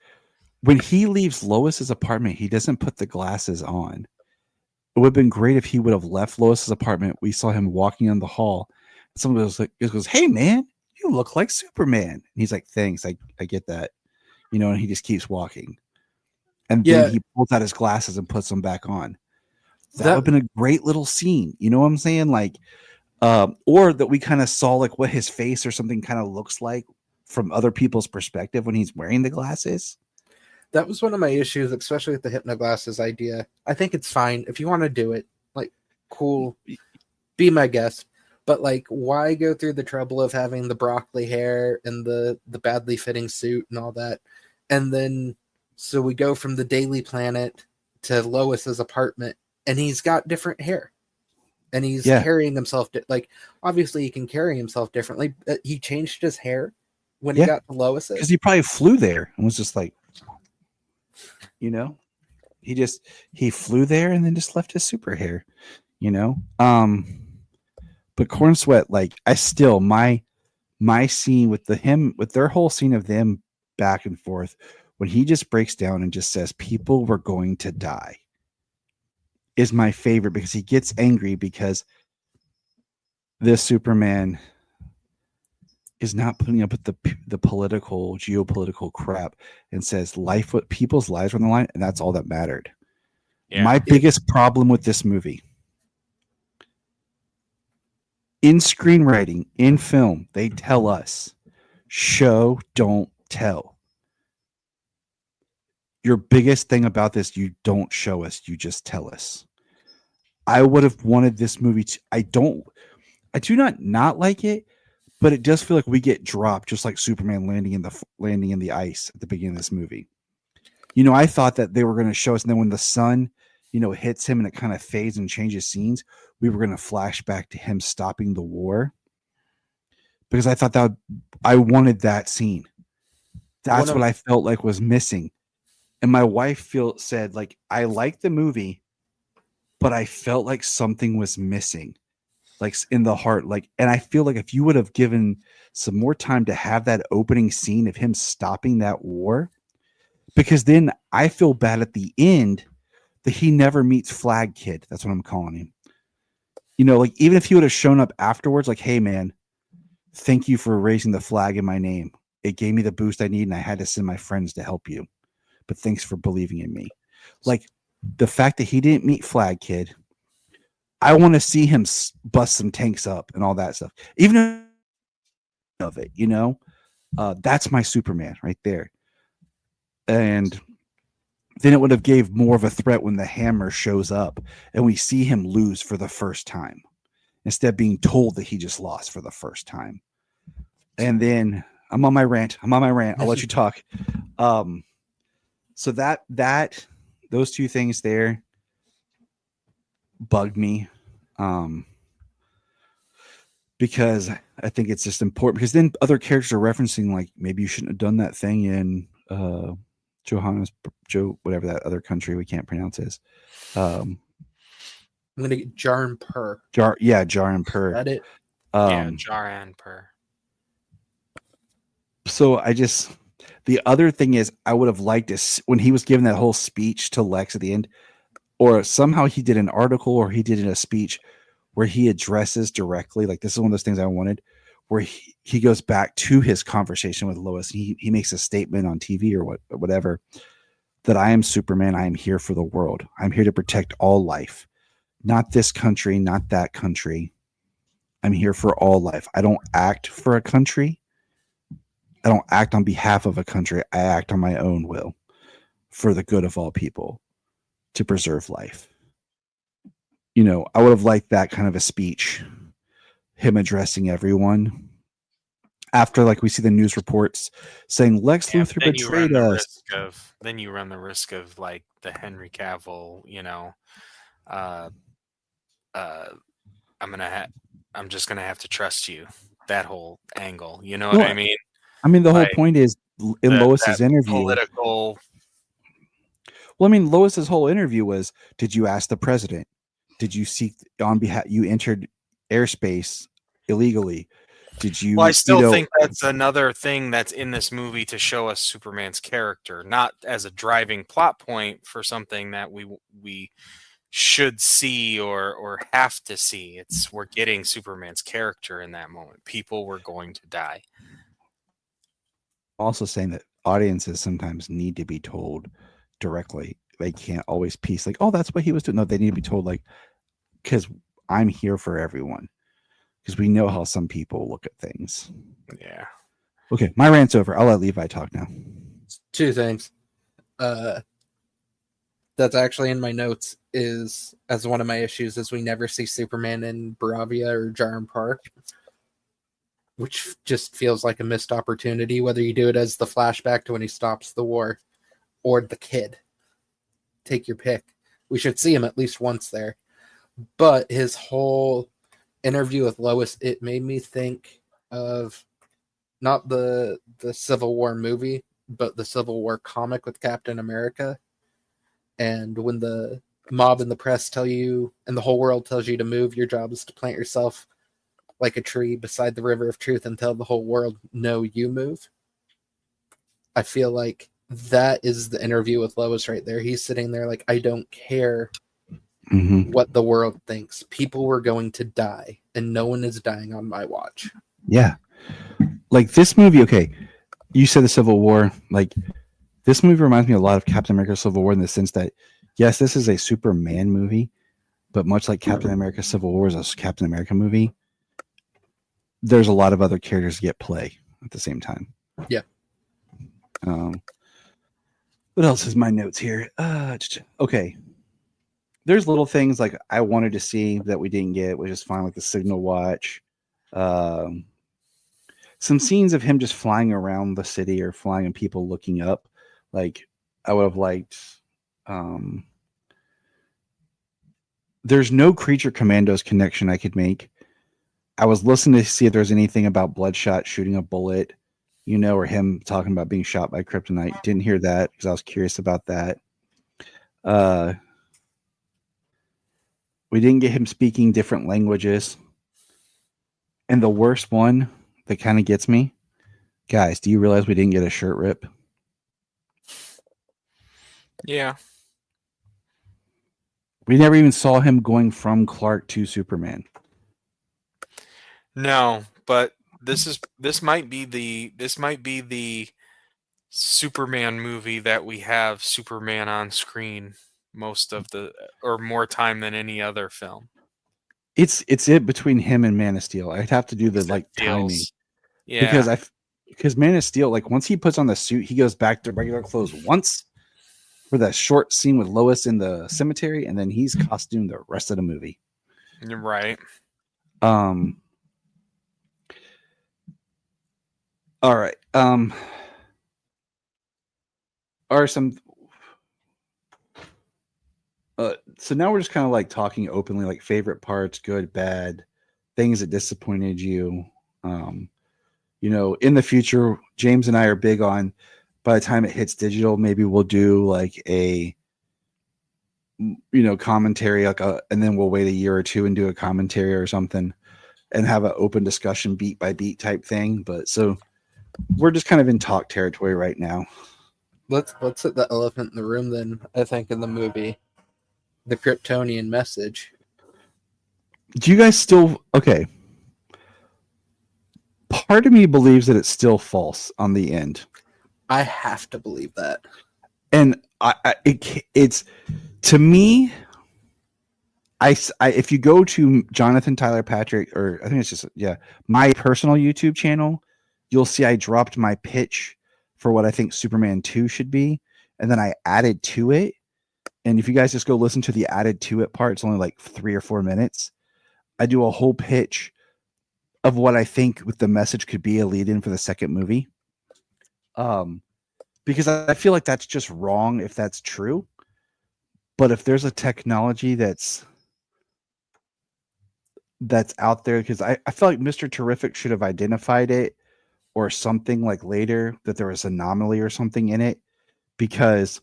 When he leaves Lois's apartment, he doesn't put the glasses on. It would have been great if he would have left Lois's apartment. We saw him walking in the hall. Someone goes, "Hey man, you look like Superman." And he's like, "Thanks, I get that." And he just keeps walking. And then he pulls out his glasses and puts them back on. That would have been a great little scene. You know what I'm saying? Like, or that we kind of saw like what his face or something kind of looks like from other people's perspective when he's wearing the glasses. That was one of my issues, especially with the hypno glasses idea. I think it's fine if you want to do it. Like, cool, be my guest. But like, why go through the trouble of having the broccoli hair and the badly fitting suit and all that? And then, so we go from the Daily Planet to Lois's apartment, and he's got different hair. and he's Yeah. carrying himself like obviously he can carry himself differently. He changed his hair when he Yeah. got to Lois's. Because he probably flew there and was just like, you know, he flew there and then just left his super hair, you know. But Corn Sweat, like I still my scene with their whole scene of them back and forth when he just breaks down and just says people were going to die is my favorite, because he gets angry because this Superman is not putting up with the political, geopolitical crap and says people's lives are on the line, and that's all that mattered. Yeah. My biggest problem with this movie, in screenwriting, in film, they tell us, show, don't tell. Your biggest thing about this, you don't show us, you just tell us. I would have wanted this movie to, I do not like it, but it does feel like we get dropped, just like Superman landing in the ice at the beginning of this movie. You know, I thought that they were going to show us, and then when the sun, you know, hits him and it kind of fades and changes scenes, we were going to flash back to him stopping the war, because I thought I wanted that scene. That's what I felt like was missing. And my wife said, like, I liked the movie, but I felt like something was missing, like in the heart. Like, and I feel like if you would have given some more time to have that opening scene of him stopping that war, because then I feel bad at the end that he never meets Flag Kid. That's what I'm calling him. You know, like even if he would have shown up afterwards, like, hey man, thank you for raising the flag in my name. It gave me the boost I need, and I had to send my friends to help you. But thanks for believing in me. Like the fact that he didn't meet Flag Kid, I want to see him bust some tanks up and all that stuff. Even of it, you know, that's my Superman right there. And then it would have gave more of a threat when the hammer shows up and we see him lose for the first time, instead of being told that he just lost for the first time. And then I'm on my rant. I'll let you talk. So those two things there bugged me, because I think it's just important, because then other characters are referencing, like, maybe you shouldn't have done that thing in whatever that other country we can't pronounce is. I'm gonna get Jar and Purr. Jar and Purr. That it. Jar and Purr. So the other thing is, I would have liked this when he was giving that whole speech to Lex at the end, or somehow he did an article or he did in a speech where he addresses directly, like, this is one of those things I wanted, where he goes back to his conversation with Lois. He makes a statement on TV or whatever, that I am Superman. I am here for the world. I'm here to protect all life, not this country, not that country. I'm here for all life. I don't act for a country. I don't act on behalf of a country. I act on my own will for the good of all people, to preserve life. You know, I would have liked that kind of a speech, him addressing everyone. After, like, we see the news reports saying Lex Luthor betrayed us. Then you run the risk of, like, the Henry Cavill, you know, I'm just gonna have to trust you. That whole angle, you know what I mean? I mean, the whole point is in Lois's interview. Political. Well, I mean, Lois's whole interview was, did you ask the president? Did you seek on behalf? You entered airspace illegally. Did you? Well, I still think that's another thing that's in this movie to show us Superman's character, not as a driving plot point for something that we should see or have to see. We're getting Superman's character in that moment. People were going to die. Also saying that audiences sometimes need to be told directly. They can't always piece, like, oh, that's what he was doing. No, they need to be told, like, because I'm here for everyone. Because we know how some people look at things. Yeah. Okay, my rant's over. I'll let Levi talk now. Two things. That's actually in my notes, is as one of my issues is we never see Superman in Bravia or Jarm Park, which just feels like a missed opportunity, whether you do it as the flashback to when he stops the war or the kid. Take your pick. We should see him at least once there. But his whole interview with Lois, it made me think of not the Civil War movie, but the Civil War comic with Captain America. And when the mob and the press tell you, and the whole world tells you to move, your job is to plant yourself like a tree beside the river of truth and tell the whole world, no, you move. I feel like that is the interview with Lois right there. He's sitting there like, I don't care what the world thinks. People were going to die, and no one is dying on my watch. Yeah. Like this movie, okay, you said the Civil War, like this movie reminds me a lot of Captain America Civil War in the sense that, yes, this is a Superman movie, but much like Captain America Civil War is a Captain America movie, there's a lot of other characters that get play at the same time. Yeah. What else is my notes here? Okay. There's little things like I wanted to see that we didn't get, which is fine, like the signal watch. Some scenes of him just flying around the city or flying and people looking up. Like I would have liked. There's no Creature Commandos connection I could make. I was listening to see if there's anything about Bloodshot shooting a bullet, or him talking about being shot by kryptonite. Didn't hear that because I was curious about that. We didn't get him speaking different languages. And the worst one that kind of gets me, guys, do you realize we didn't get a shirt rip? Yeah. We never even saw him going from Clark to Superman. No, but this might be the Superman movie that we have Superman on screen most of the or more time than any other film. It's it between him and Man of Steel. I'd have to do the timing. Yeah. Because Man of Steel, like once he puts on the suit, he goes back to regular clothes once for that short scene with Lois in the cemetery, and then he's costumed the rest of the movie. You're right. All right. Are some so now we're just kind of like talking openly, like favorite parts, good, bad, things that disappointed you. In the future, James and I are big on, by the time it hits digital, maybe we'll do like a commentary, and then we'll wait a year or two and do a commentary or something and have an open discussion beat by beat type thing. But so we're just kind of in talk territory right now. Let's hit the elephant in the room then. I think in the movie, the Kryptonian message. Do you guys still okay? Part of me believes that it's still false on the end. I have to believe that. And it's to me. If you go to Jonathan Tyler Patrick, or I think it's just my personal YouTube channel, you'll see I dropped my pitch for what I think Superman 2 should be, and then I added to it. And if you guys just go listen to the added to it part, it's only like 3 or 4 minutes. I do a whole pitch of what I think with the message could be a lead-in for the second movie. Because I feel like that's just wrong if that's true. But if there's a technology that's out there, because I feel like Mr. Terrific should have identified it or something like later that there was an anomaly or something in it, because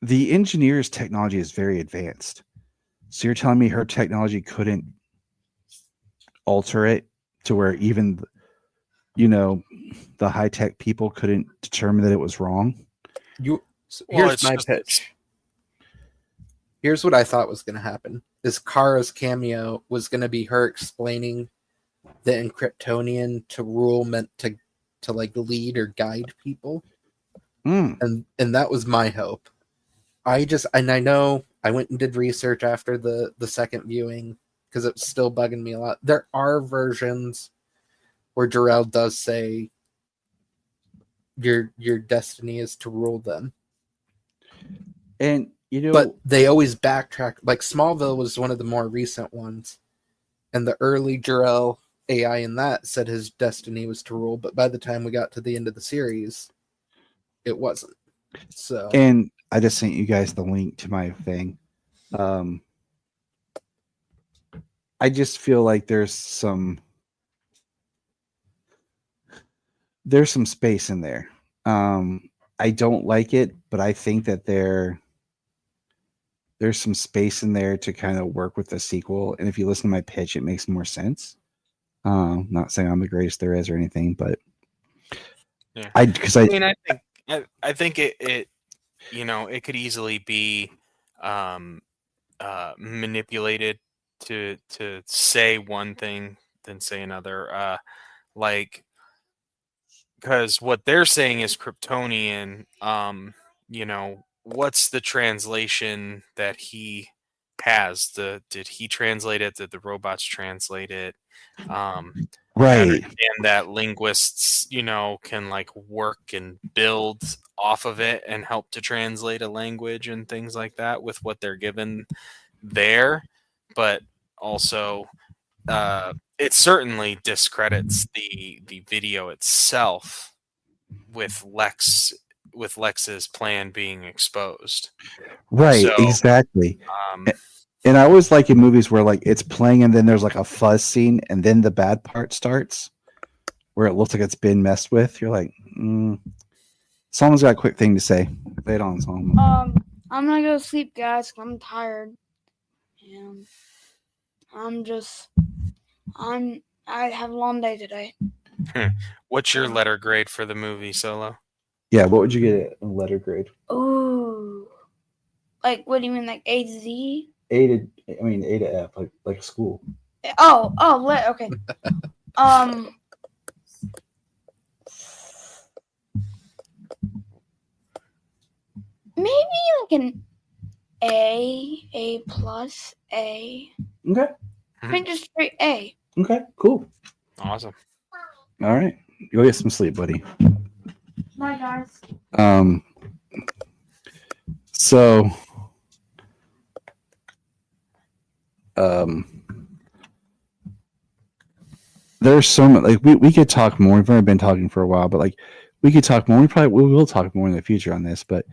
the engineer's technology is very advanced. So you're telling me her technology couldn't alter it to where even, the high-tech people couldn't determine that it was wrong? Here's my pitch. Here's what I thought was going to happen. Is Kara's cameo was going to be her explaining the Encryptonian to rule meant to like lead or guide people. And that was my hope. I know I went and did research after the second viewing because it's still bugging me a lot. There are versions where Jor-El does say your destiny is to rule them. And but they always backtrack. Like Smallville was one of the more recent ones, and the early Jor-El AI in that said his destiny was to rule. But by the time we got to the end of the series, it wasn't. So, and I just sent you guys the link to my thing. I just feel like there's some space in there. I don't like it, but I think that there's some space in there to kind of work with the sequel. And if you listen to my pitch, it makes more sense. Not saying I'm the greatest there is or anything, but Yeah. I think it it could easily be manipulated to say one thing then say another. Like, because what they're saying is Kryptonian. What's the translation that he has? Did he translate it? Did the robots translate it? I right. understand that linguists, can like work and build off of it and help to translate a language and things like that with what they're given there, but also it certainly discredits the video itself with Lex's plan being exposed. Right, So, exactly. um, And I always like in movies where like it's playing and then there's like a fuzz scene and then the bad part starts where it looks like it's been messed with. You're like, someone's got a quick thing to say. Lay it on, Solomon. I'm gonna go to sleep, guys. I'm tired. And I have a long day today. what's your letter grade for the movie, Solo? Yeah, what would you get a letter grade? Ooh. Like, what do you mean, like A to Z? A to F, like a school. Okay. Maybe like an A plus, A. Okay. I think just straight A. Okay, cool. Awesome. All right. Go get some sleep, buddy. Bye, guys. So there's so much, like we could talk more. We've already been talking for a while, but like we could talk more. We will talk more in the future on this, but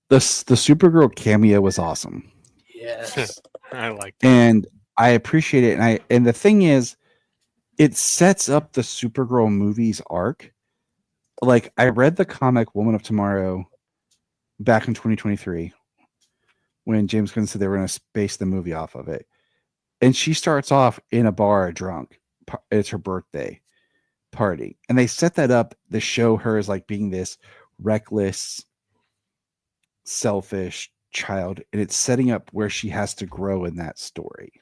the Supergirl cameo was awesome. Yes. I like that. And I appreciate it. And the thing is, it sets up the Supergirl movie's arc. Like, I read the comic Woman of Tomorrow back in 2023 when James Gunn said they were going to base the movie off of it. And she starts off in a bar drunk. It's her birthday party. And they set that up to show her as like being this reckless, selfish child. And it's setting up where she has to grow in that story.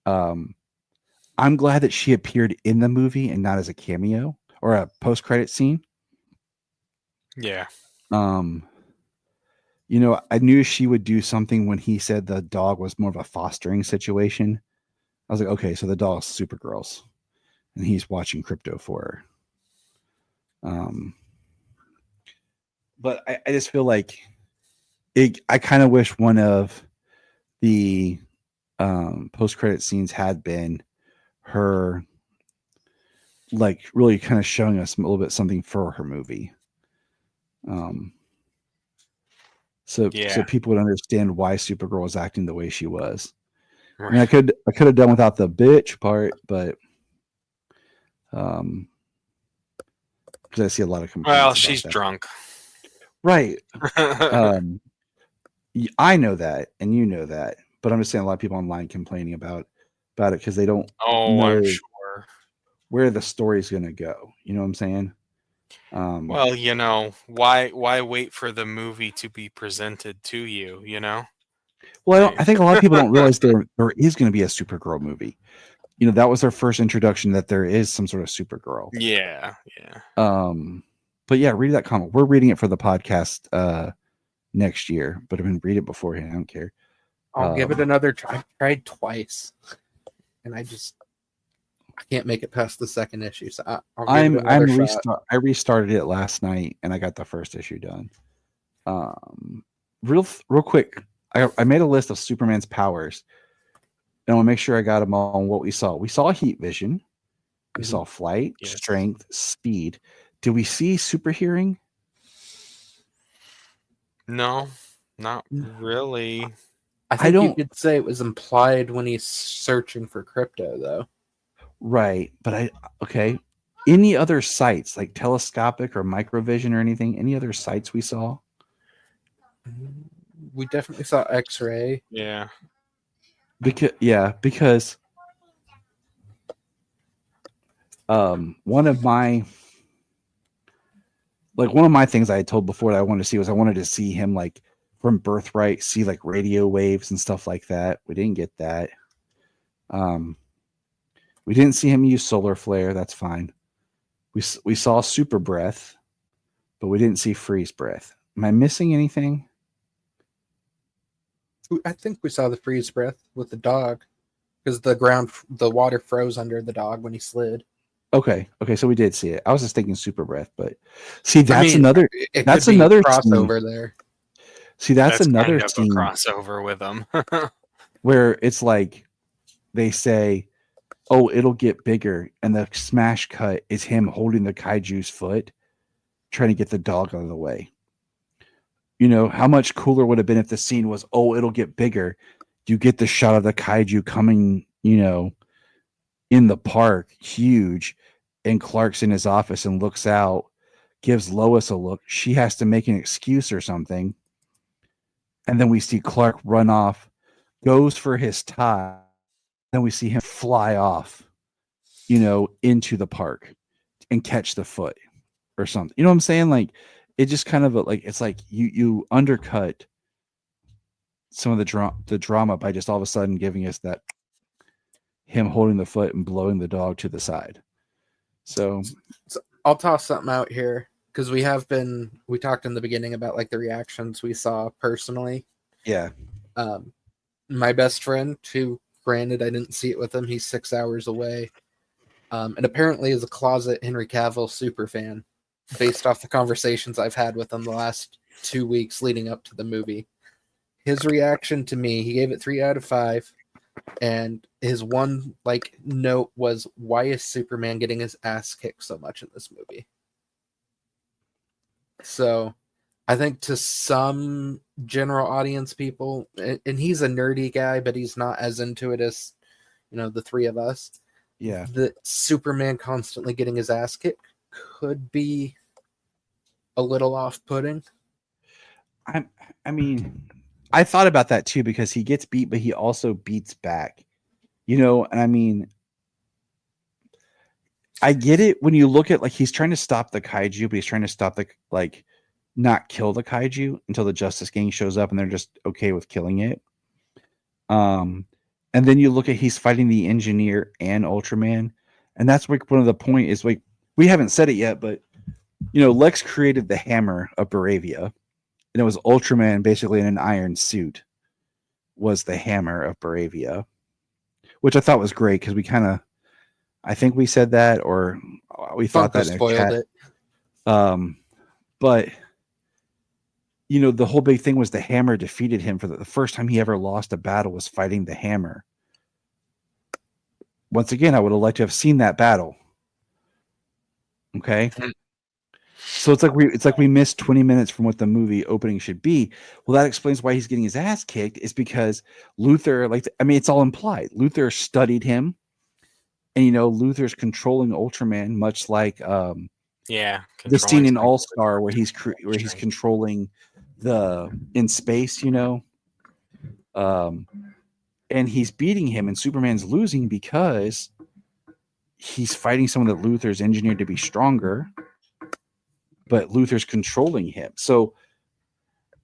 I'm glad that she appeared in the movie and not as a cameo or a post-credit scene. Yeah. I knew she would do something when he said the dog was more of a fostering situation. I was like, okay, so the dog's Supergirl's, and he's watching Crypto for her. But I just feel like I kind of wish one of the post-credit scenes had been her, like, really kind of showing us a little bit something for her movie. So people would understand why Supergirl was acting the way she was. Right. I mean, I could have done without the bitch part, but because I see a lot of complaints. Well, she's drunk, right? I know that, and you know that, but I'm just saying a lot of people online complaining about it because they don't know I'm sure where the story's going to go. You know what I'm saying? Well, why wait for the movie to be presented to you? Well, I think a lot of people don't realize there is going to be a Supergirl movie. That was their first introduction that there is some sort of Supergirl. Yeah. But yeah, read that comic. We're reading it for the podcast next year, but I mean, read it beforehand. I don't care. I'll give it another try. I tried twice, and I can't make it past the second issue. So I restarted it last night, and I got the first issue done. Real quick, I made a list of Superman's powers, and I want to make sure I got them all on what we saw. We saw heat vision, we saw flight, strength, speed. Did we see super hearing? No, not really. I think you could say it was implied when he's searching for crypto, though. Right, but okay. Any other sights, like telescopic or microvision or anything? Any other sights we saw? We definitely saw X-ray. Yeah. Because one of my things I had told before that I wanted to see was I wanted to see him like from Birthright, see like radio waves and stuff like that. We didn't get that. We didn't see him use solar flare. That's fine. We saw super breath, but we didn't see freeze breath. Am I missing anything? I think we saw the freeze breath with the dog because the water froze under the dog when he slid. Okay, so we did see it. I was just thinking super breath, but see, that's another crossover scene there. See, that's another kind of scene a crossover with them. where it's like they say, "Oh, it'll get bigger," and the smash cut is him holding the kaiju's foot, trying to get the dog out of the way. You know, how much cooler would have been if the scene was, "Oh, it'll get bigger." You get the shot of the kaiju coming, you know, in the park, huge, and Clark's in his office and looks out, gives Lois a look. She has to make an excuse or something. And then we see Clark run off, goes for his tie. Then we see him fly off, you know, into the park and catch the foot or something. You know what I'm saying? Like, it just kind of it's like you undercut some of the drama by just all of a sudden giving us that him holding the foot and blowing the dog to the side. So I'll toss something out here because we talked in the beginning about like the reactions we saw personally. Yeah. My best friend, who granted I didn't see it with him, he's 6 hours away. And apparently is a closet Henry Cavill super fan based off the conversations I've had with him the last 2 weeks leading up to the movie. His reaction to me, he gave it 3 out of 5. And his one note was, why is Superman getting his ass kicked so much in this movie? So I think to some general audience people, and he's a nerdy guy, but he's not as into it as, you know, the three of us. Yeah. The Superman constantly getting his ass kicked could be a little off-putting. I mean, I thought about that too because he gets beat, but he also beats back. You know, and I mean, I get it when you look at he's trying to stop the kaiju, but he's trying to stop not kill the kaiju until the Justice Gang shows up and they're just okay with killing it. And then you look at he's fighting the Engineer and Ultraman, and that's one of the point is we haven't said it yet, but you know, Lex created the hammer of Baravia, and it was Ultraman basically in an iron suit was the hammer of Baravia, which I thought was great because I think we said that or we thought that in a chat. It. But you know, the whole big thing was the hammer defeated him for the first time he ever lost a battle was fighting the hammer. Once again, I would have liked to have seen that battle. Okay. So it's like we missed 20 minutes from what the movie opening should be. Well, that explains why he's getting his ass kicked is because Luthor, it's all implied. Luthor studied him, and you know, Luthor's controlling Ultraman, much like the scene in All-Star where he's controlling in space, you know, and he's beating him, and Superman's losing because he's fighting someone that Luthor's engineered to be stronger, but Luthor's controlling him. So,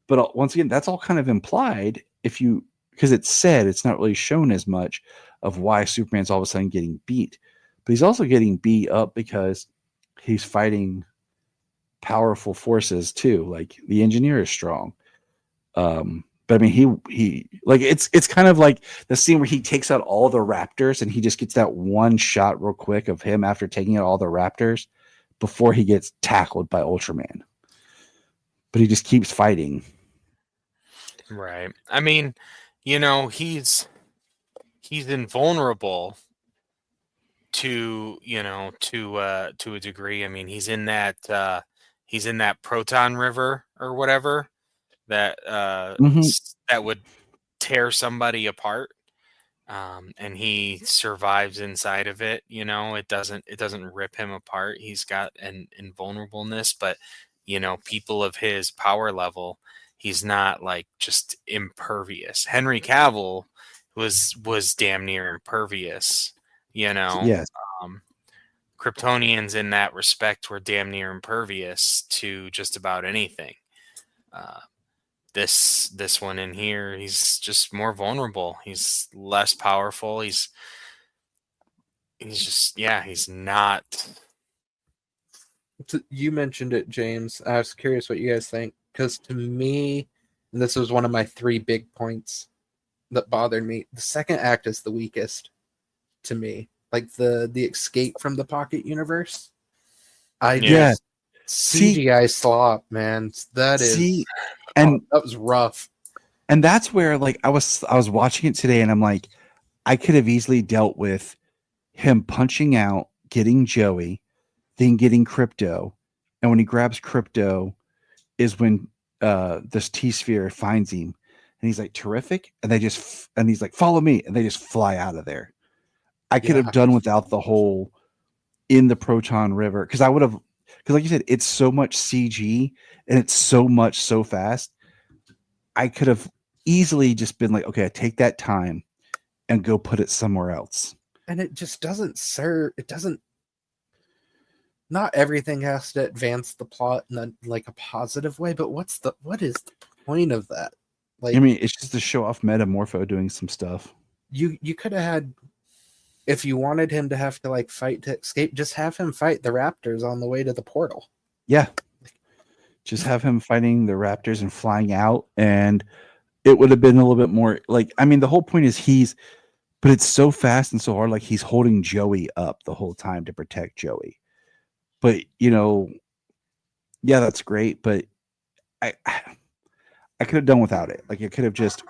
but once again, that's all kind of implied because it's said, it's not really shown as much of why Superman's all of a sudden getting beat, but he's also getting beat up because he's fighting powerful forces too. Like the Engineer is strong. But I mean, he it's kind of like the scene where he takes out all the raptors and he just gets that one shot real quick of him after taking out all the raptors before he gets tackled by Ultraman. But he just keeps fighting. Right. I mean, you know, he's invulnerable to, you know, to a degree. I mean, he's in that proton river or whatever that that would tear somebody apart, and he survives inside of it. It doesn't rip him apart. He's got an invulnerableness, but people of his power level, he's not like just impervious. Henry Cavill was damn near impervious. Yes. Kryptonians in that respect were damn near impervious to just about anything. This one in here, he's just more vulnerable. He's less powerful. He's just, he's not. You mentioned it, James. I was curious what you guys think, because to me, this was one of my 3 big points that bothered me. The second act is the weakest to me. Like the escape from the pocket universe. CGI slop, man. That was rough. And that's where, like, I was watching it today, and I'm like, I could have easily dealt with him punching out, getting Joey, then getting Crypto, and when he grabs Crypto, is when this T-Sphere finds him, and he's like, terrific, and he's like, follow me, and they just fly out of there. I could have done without the whole in the Proton River, because like you said, it's so much CG and it's so much so fast. I could have easily just been like, okay, I take that time and go put it somewhere else. And it just doesn't serve. It doesn't. Not everything has to advance the plot in a positive way, but what is the point of that? Like, I mean, it's just to show off Metamorpho doing some stuff. You could have had, if you wanted him to have to fight to escape, just have him fight the Raptors on the way to the portal. Yeah. Just have him fighting the Raptors and flying out, and it would have been a little bit more the whole point is but it's so fast and so hard, like he's holding Joey up the whole time to protect Joey. But, that's great, but I could have done without it. Like, it could have just,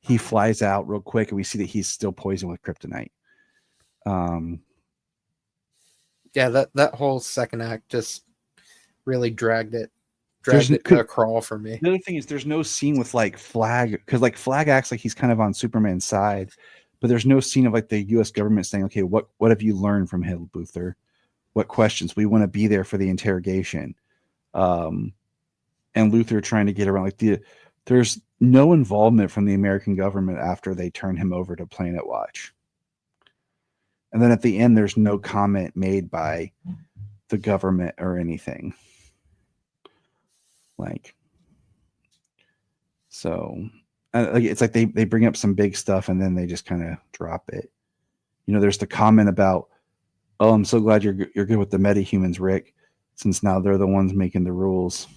he flies out real quick and we see that he's still poisoned with kryptonite. That whole second act just really dragged it to a crawl for me. The other thing is there's no scene with Flag, because Flag acts like he's kind of on Superman's side, but there's no scene of the U.S. government saying, okay, what have you learned from Hale Luthor? What questions? We want to be there for the interrogation. And Luthor trying to get around there's no involvement from the American government after they turn him over to Planet Watch. And then at the end, there's no comment made by the government or anything. It's like they bring up some big stuff and then they just kind of drop it. There's the comment about, oh, I'm so glad you're good with the metahumans, Rick, since now they're the ones making the rules.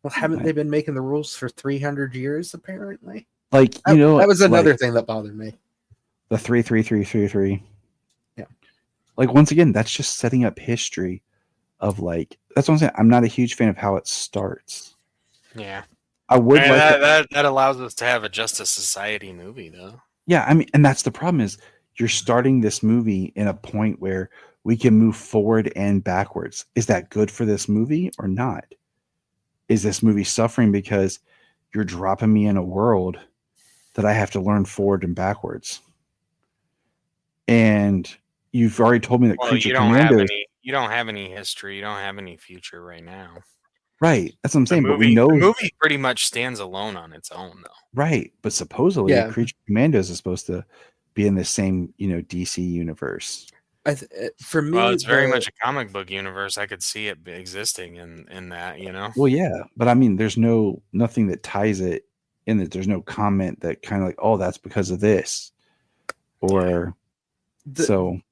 Well, haven't they been making the rules for 300 years, apparently? That was another thing that bothered me. The 33333. Yeah. Once again, that's just setting up history of that's what I'm saying. I'm not a huge fan of how it starts. Yeah. I would that allows us to have a Justice Society movie, though. Yeah, I mean, and that's the problem is you're starting this movie in a point where we can move forward and backwards. Is that good for this movie or not? Is this movie suffering because you're dropping me in a world that I have to learn forward and backwards? And you've already told me that Creature Commandos... You don't have any history. You don't have any future right now. Right. That's what I'm saying. But we know the movie pretty much stands alone on its own, though. Right. But supposedly Creature Commandos is supposed to be in the same, DC universe. For me, it's very much a comic book universe. I could see it existing in that, Well, yeah, but I mean, there's nothing that ties it in that. There's no comment that kind of oh, that's because of this, or the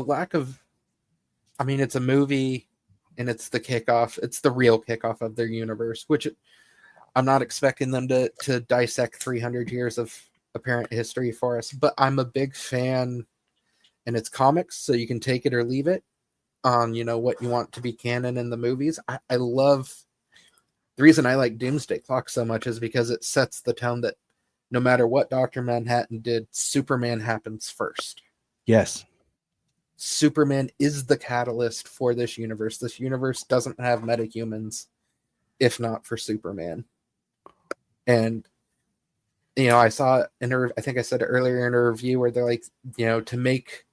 lack of. I mean, it's a movie, and it's the kickoff. It's the real kickoff of their universe, which I'm not expecting them to dissect 300 years of apparent history for us. But I'm a big fan. And it's comics, so you can take it or leave it on, what you want to be canon in the movies. I love the reason I like Doomsday Clock so much is because it sets the tone that no matter what Dr. Manhattan did, Superman happens first. Yes. Superman is the catalyst for this universe. This universe doesn't have metahumans if not for Superman. And I saw I think I said earlier in a review where they're like, to make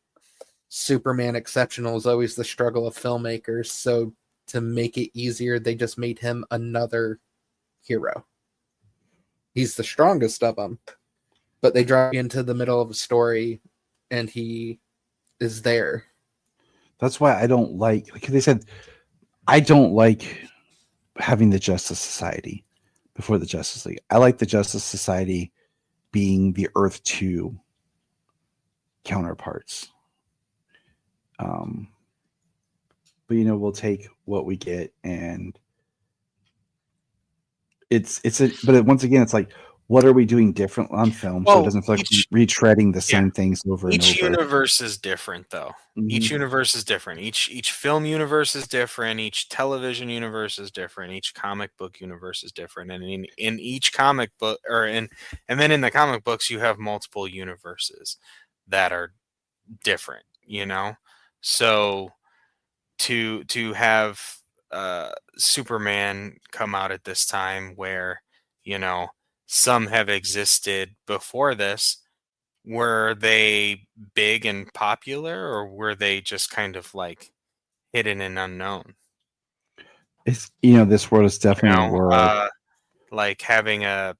Superman exceptional is always the struggle of filmmakers. So to make it easier, they just made him another hero. He's the strongest of them, but they drop you into the middle of a story and he is there. That's why I don't like they said, I don't like having the Justice Society before the Justice League. I like the Justice Society being the Earth 2 counterparts. But we'll take what we get, and but once again, it's like, what are we doing different on film so it doesn't feel like retreading the same things over and over? Each universe is different, though. Mm-hmm. Each universe is different. Each film universe is different. Each television universe is different. Each comic book universe is different. And in each comic book, and then in the comic books, you have multiple universes that are different. So to have Superman come out at this time where some have existed before this. Were they big and popular, or were they just kind of like hidden and unknown? It's this world is definitely a world. Like having a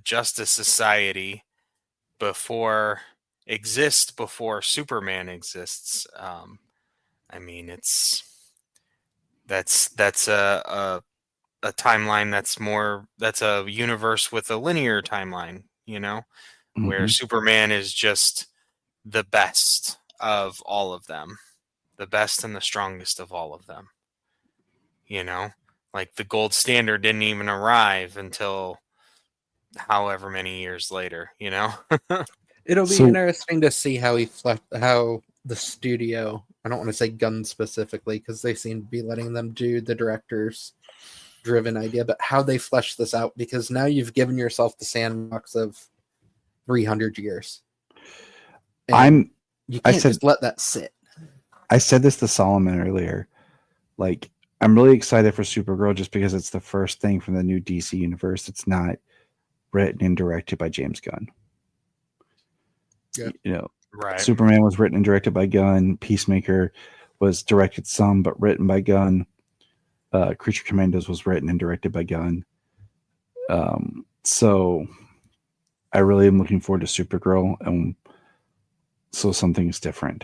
Justice Society before Superman exists. I mean, that's a timeline that's a universe with a linear timeline, where Superman is just the best of all of them, the best and the strongest of all of them. Like the gold standard didn't even arrive until however many years later, It'll be interesting to see how how the studio, I don't want to say Gunn specifically, because they seem to be letting them do the director's driven idea, but how they flesh this out, because now you've given yourself the sandbox of 300 years. And you can't just let that sit. I said this to Solomon earlier. Like, I'm really excited for Supergirl just because it's the first thing from the new DC universe that's not written and directed by James Gunn. Yeah. Right. Superman was written and directed by Gunn. Peacemaker was directed some, but written by Gunn. Creature Commandos was written and directed by Gunn. So I really am looking forward to Supergirl, and so something's different.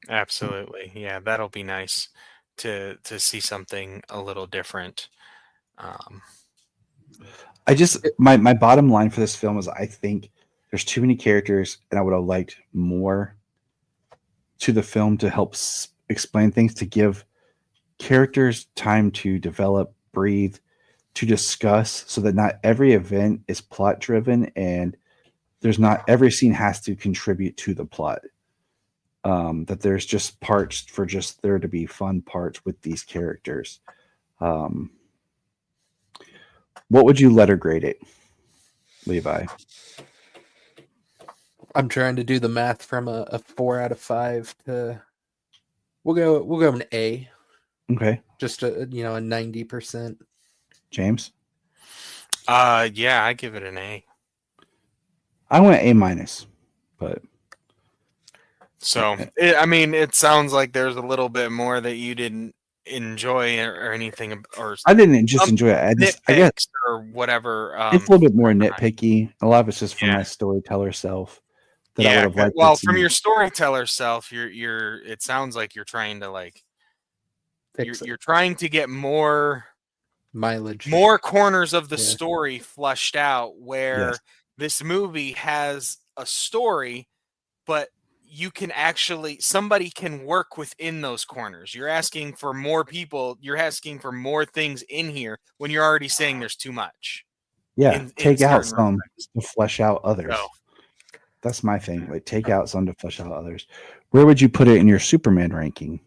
Absolutely. Yeah, that'll be nice to see something a little different. I just my bottom line for this film is I think there's too many characters, and I would have liked more to the film to help explain things, to give characters time to develop, breathe, to discuss, so that not every event is plot driven and there's not every scene has to contribute to the plot. That there's just parts for just there to be fun parts with these characters. What would you letter grade it, Levi? I'm trying to do the math from a 4 out of 5 to we'll go an A. Okay. Just a 90%. James? Yeah, I give it an A. I went A minus, but so it sounds like there's a little bit more that you didn't enjoy or anything, or I didn't just enjoy it. I guess or whatever. It's a little bit more nitpicky. A lot of it's just from my storyteller self. That I would have liked. Well, from your storyteller self, you're. It sounds like you're trying to you're trying to get more mileage, more corners of the story flushed out. Where this movie has a story, but you can somebody can work within those corners. You're asking for more people. You're asking for more things in here when you're already saying there's too much. Yeah, take out some to flesh out others. Oh. That's my thing. Like, take out some to flesh out others. Where would you put it in your Superman ranking?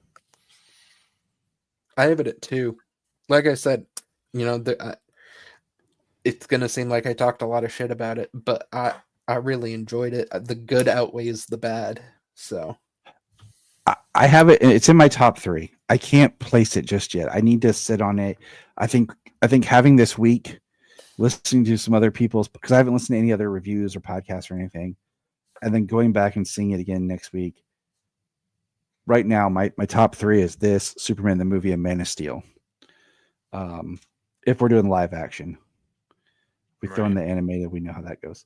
I have it at 2. Like I said, it's going to seem like I talked a lot of shit about it, but I really enjoyed it. The good outweighs the bad. So I have it. It's in my top 3. I can't place it just yet. I need to sit on it. I think having this week listening to some other people's, because I haven't listened to any other reviews or podcasts or anything, and then going back and seeing it again next week. Right now, my top three is this, Superman the movie, and Man of Steel. If we're doing live action, we throw in the animated, we know how that goes.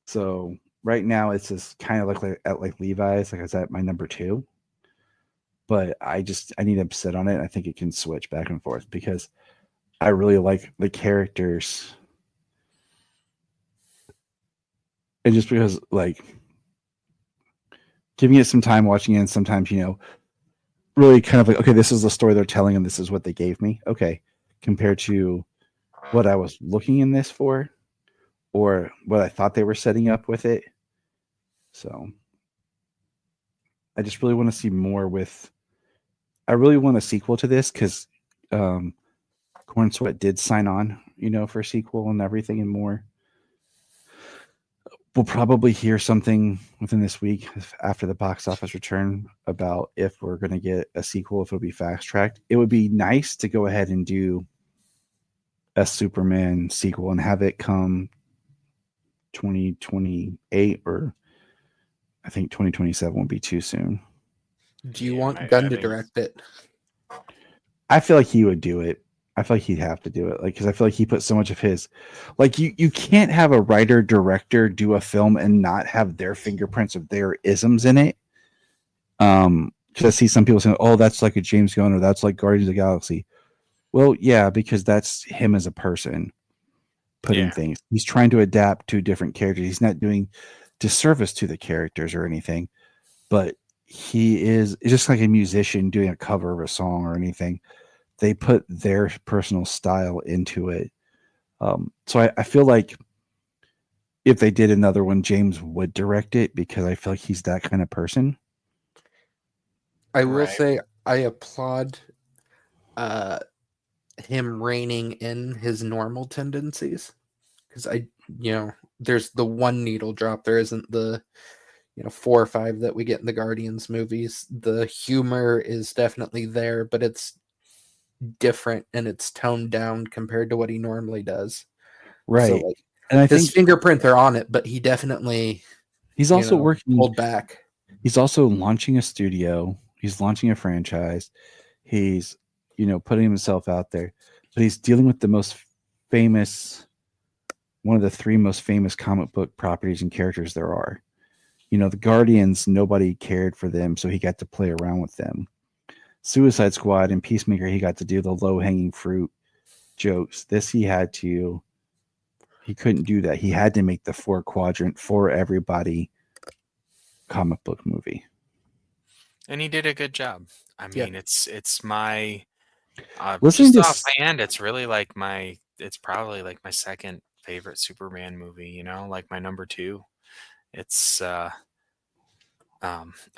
So right now it's just kind of like Levi's, like I said, my number 2. But I need to sit on it. I think it can switch back and forth because I really like the characters. And just because, like, giving it some time watching it, and sometimes, really kind of like, okay, this is the story they're telling and this is what they gave me. Okay. Compared to what I was looking in this for or what I thought they were setting up with it. So I just really want to see more with. I really want a sequel to this because Corn Sweat did sign on, for a sequel and everything and more. We'll probably hear something within this week after the box office return about if we're going to get a sequel, if it'll be fast tracked. It would be nice to go ahead and do a Superman sequel and have it come 2028, or I think 2027 would be too soon. Do you want Gunn to direct it? I feel like he would do it. I feel like he'd have to do it, because I feel like he put so much of his, you can't have a writer director do a film and not have their fingerprints of their isms in it. Because I see some people saying, "Oh, that's like a James Gunn, or that's like Guardians of the Galaxy." Well, yeah, because that's him as a person putting things. He's trying to adapt to different characters. He's not doing disservice to the characters or anything, but he is just like a musician doing a cover of a song or anything. They put their personal style into it. So I feel like if they did another one, James would direct it because I feel like he's that kind of person. I will say I applaud him reining in his normal tendencies, because there's the one needle drop. There isn't the 4 or 5 that we get in the Guardians movies. The humor is definitely there, but it's different and it's toned down compared to what he normally does. Right. So, and I his think fingerprints are on it, but he definitely he's also working pulled back. He's also launching a studio. He's launching a franchise. He's putting himself out there, but he's dealing with the most famous, one of the 3 most famous comic book properties and characters there are. The Guardians, nobody cared for them, so he got to play around with them. Suicide Squad and Peacemaker, he got to do the low-hanging fruit jokes. This he couldn't do that. He had to make the 4-quadrant for everybody comic book movie. And he did a good job. I mean, it's my Listening just to offhand, it's really like it's probably like my second favorite Superman movie, like my number 2. It's I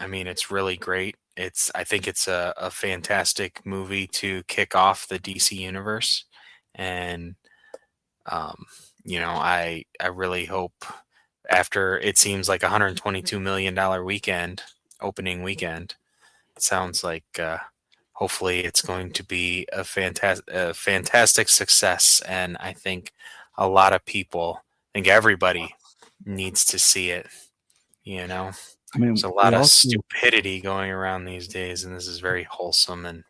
mean, it's really great. I think it's a fantastic movie to kick off the DC universe. And I really hope, after it seems like $122 million opening weekend, it sounds like hopefully it's going to be a fantastic success. And I think a lot of people, I think everybody needs to see it. I mean, there's a lot of stupidity going around these days, and this is very wholesome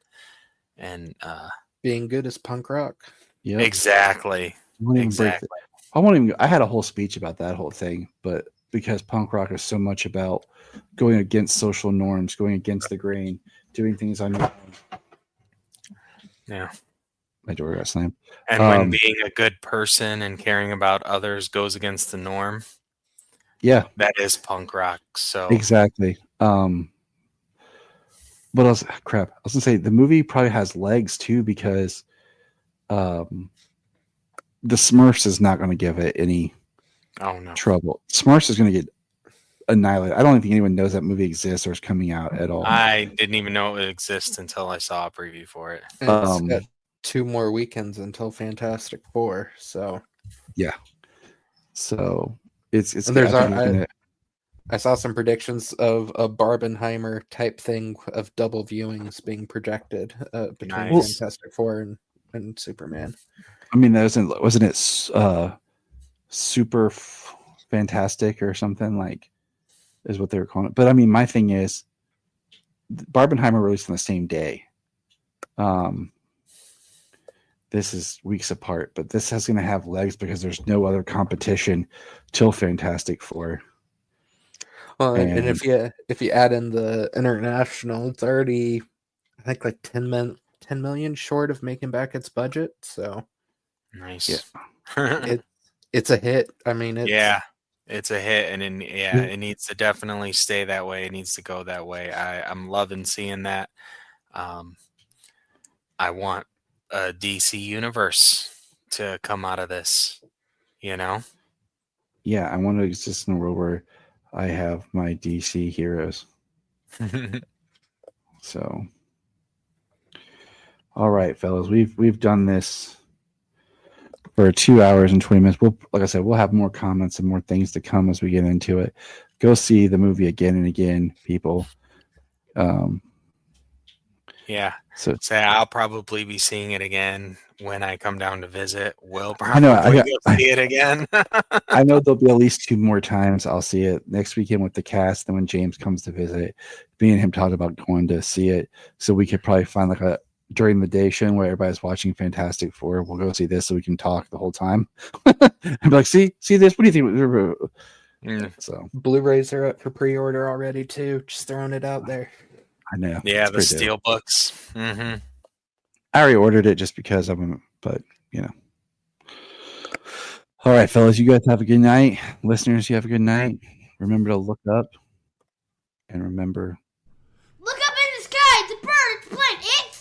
and being good as punk rock. Yeah, exactly. I had a whole speech about that whole thing, but because punk rock is so much about going against social norms, going against the grain, doing things on your own. Yeah. My door got slammed. And when being a good person and caring about others goes against the norm, yeah, that is punk rock. So exactly. What else? Crap. I was gonna say the movie probably has legs too, because the Smurfs is not going to give it any trouble. Smurfs is going to get annihilated. I don't think anyone knows that movie exists or is coming out at all. I didn't even know it exists until I saw a preview for it. It's got 2 more weekends until Fantastic Four, so yeah. So it's I saw some predictions of a Barbenheimer type thing of double viewings being projected between Fantastic Four and in Superman. I mean, that wasn't it super fantastic or something like is what they were calling it. But I mean, my thing is, Barbenheimer released on the same day. This is weeks apart, but this is going to have legs because there's no other competition till Fantastic Four. Well, and if you add in the international, it's already I think like 10 million short of making back its budget. So Nice. it's a hit. I mean, it's a hit, and it needs to definitely stay that way. It needs to go that way. I'm loving seeing that. I want a DC universe to come out of this, you know? Yeah, I want to exist in a world where I have my DC heroes. So, all right, fellas, we've done this for 2 hours and 20 minutes. Like I said, we'll have more comments and more things to come as we get into it. Go see the movie again and again, people. Yeah. So I'll probably be seeing it again when I come down to visit. We'll probably go see it again. I know there'll be at least 2 more times I'll see it next weekend with the cast. Then when James comes to visit, me and him talked about going to see it. So we could probably find like a during the day show where everybody's watching Fantastic Four. We'll go see this so we can talk the whole time. And be like, see this? What do you think? So Blu-rays are up for pre-order already too. Just throwing it out there. I know. Yeah, the steel books. I already ordered it just because but you know. All right, fellas, you guys have a good night. Listeners, you have a good night. Remember to look up and remember. Look up in the sky. It's a bird. It's a plane. It's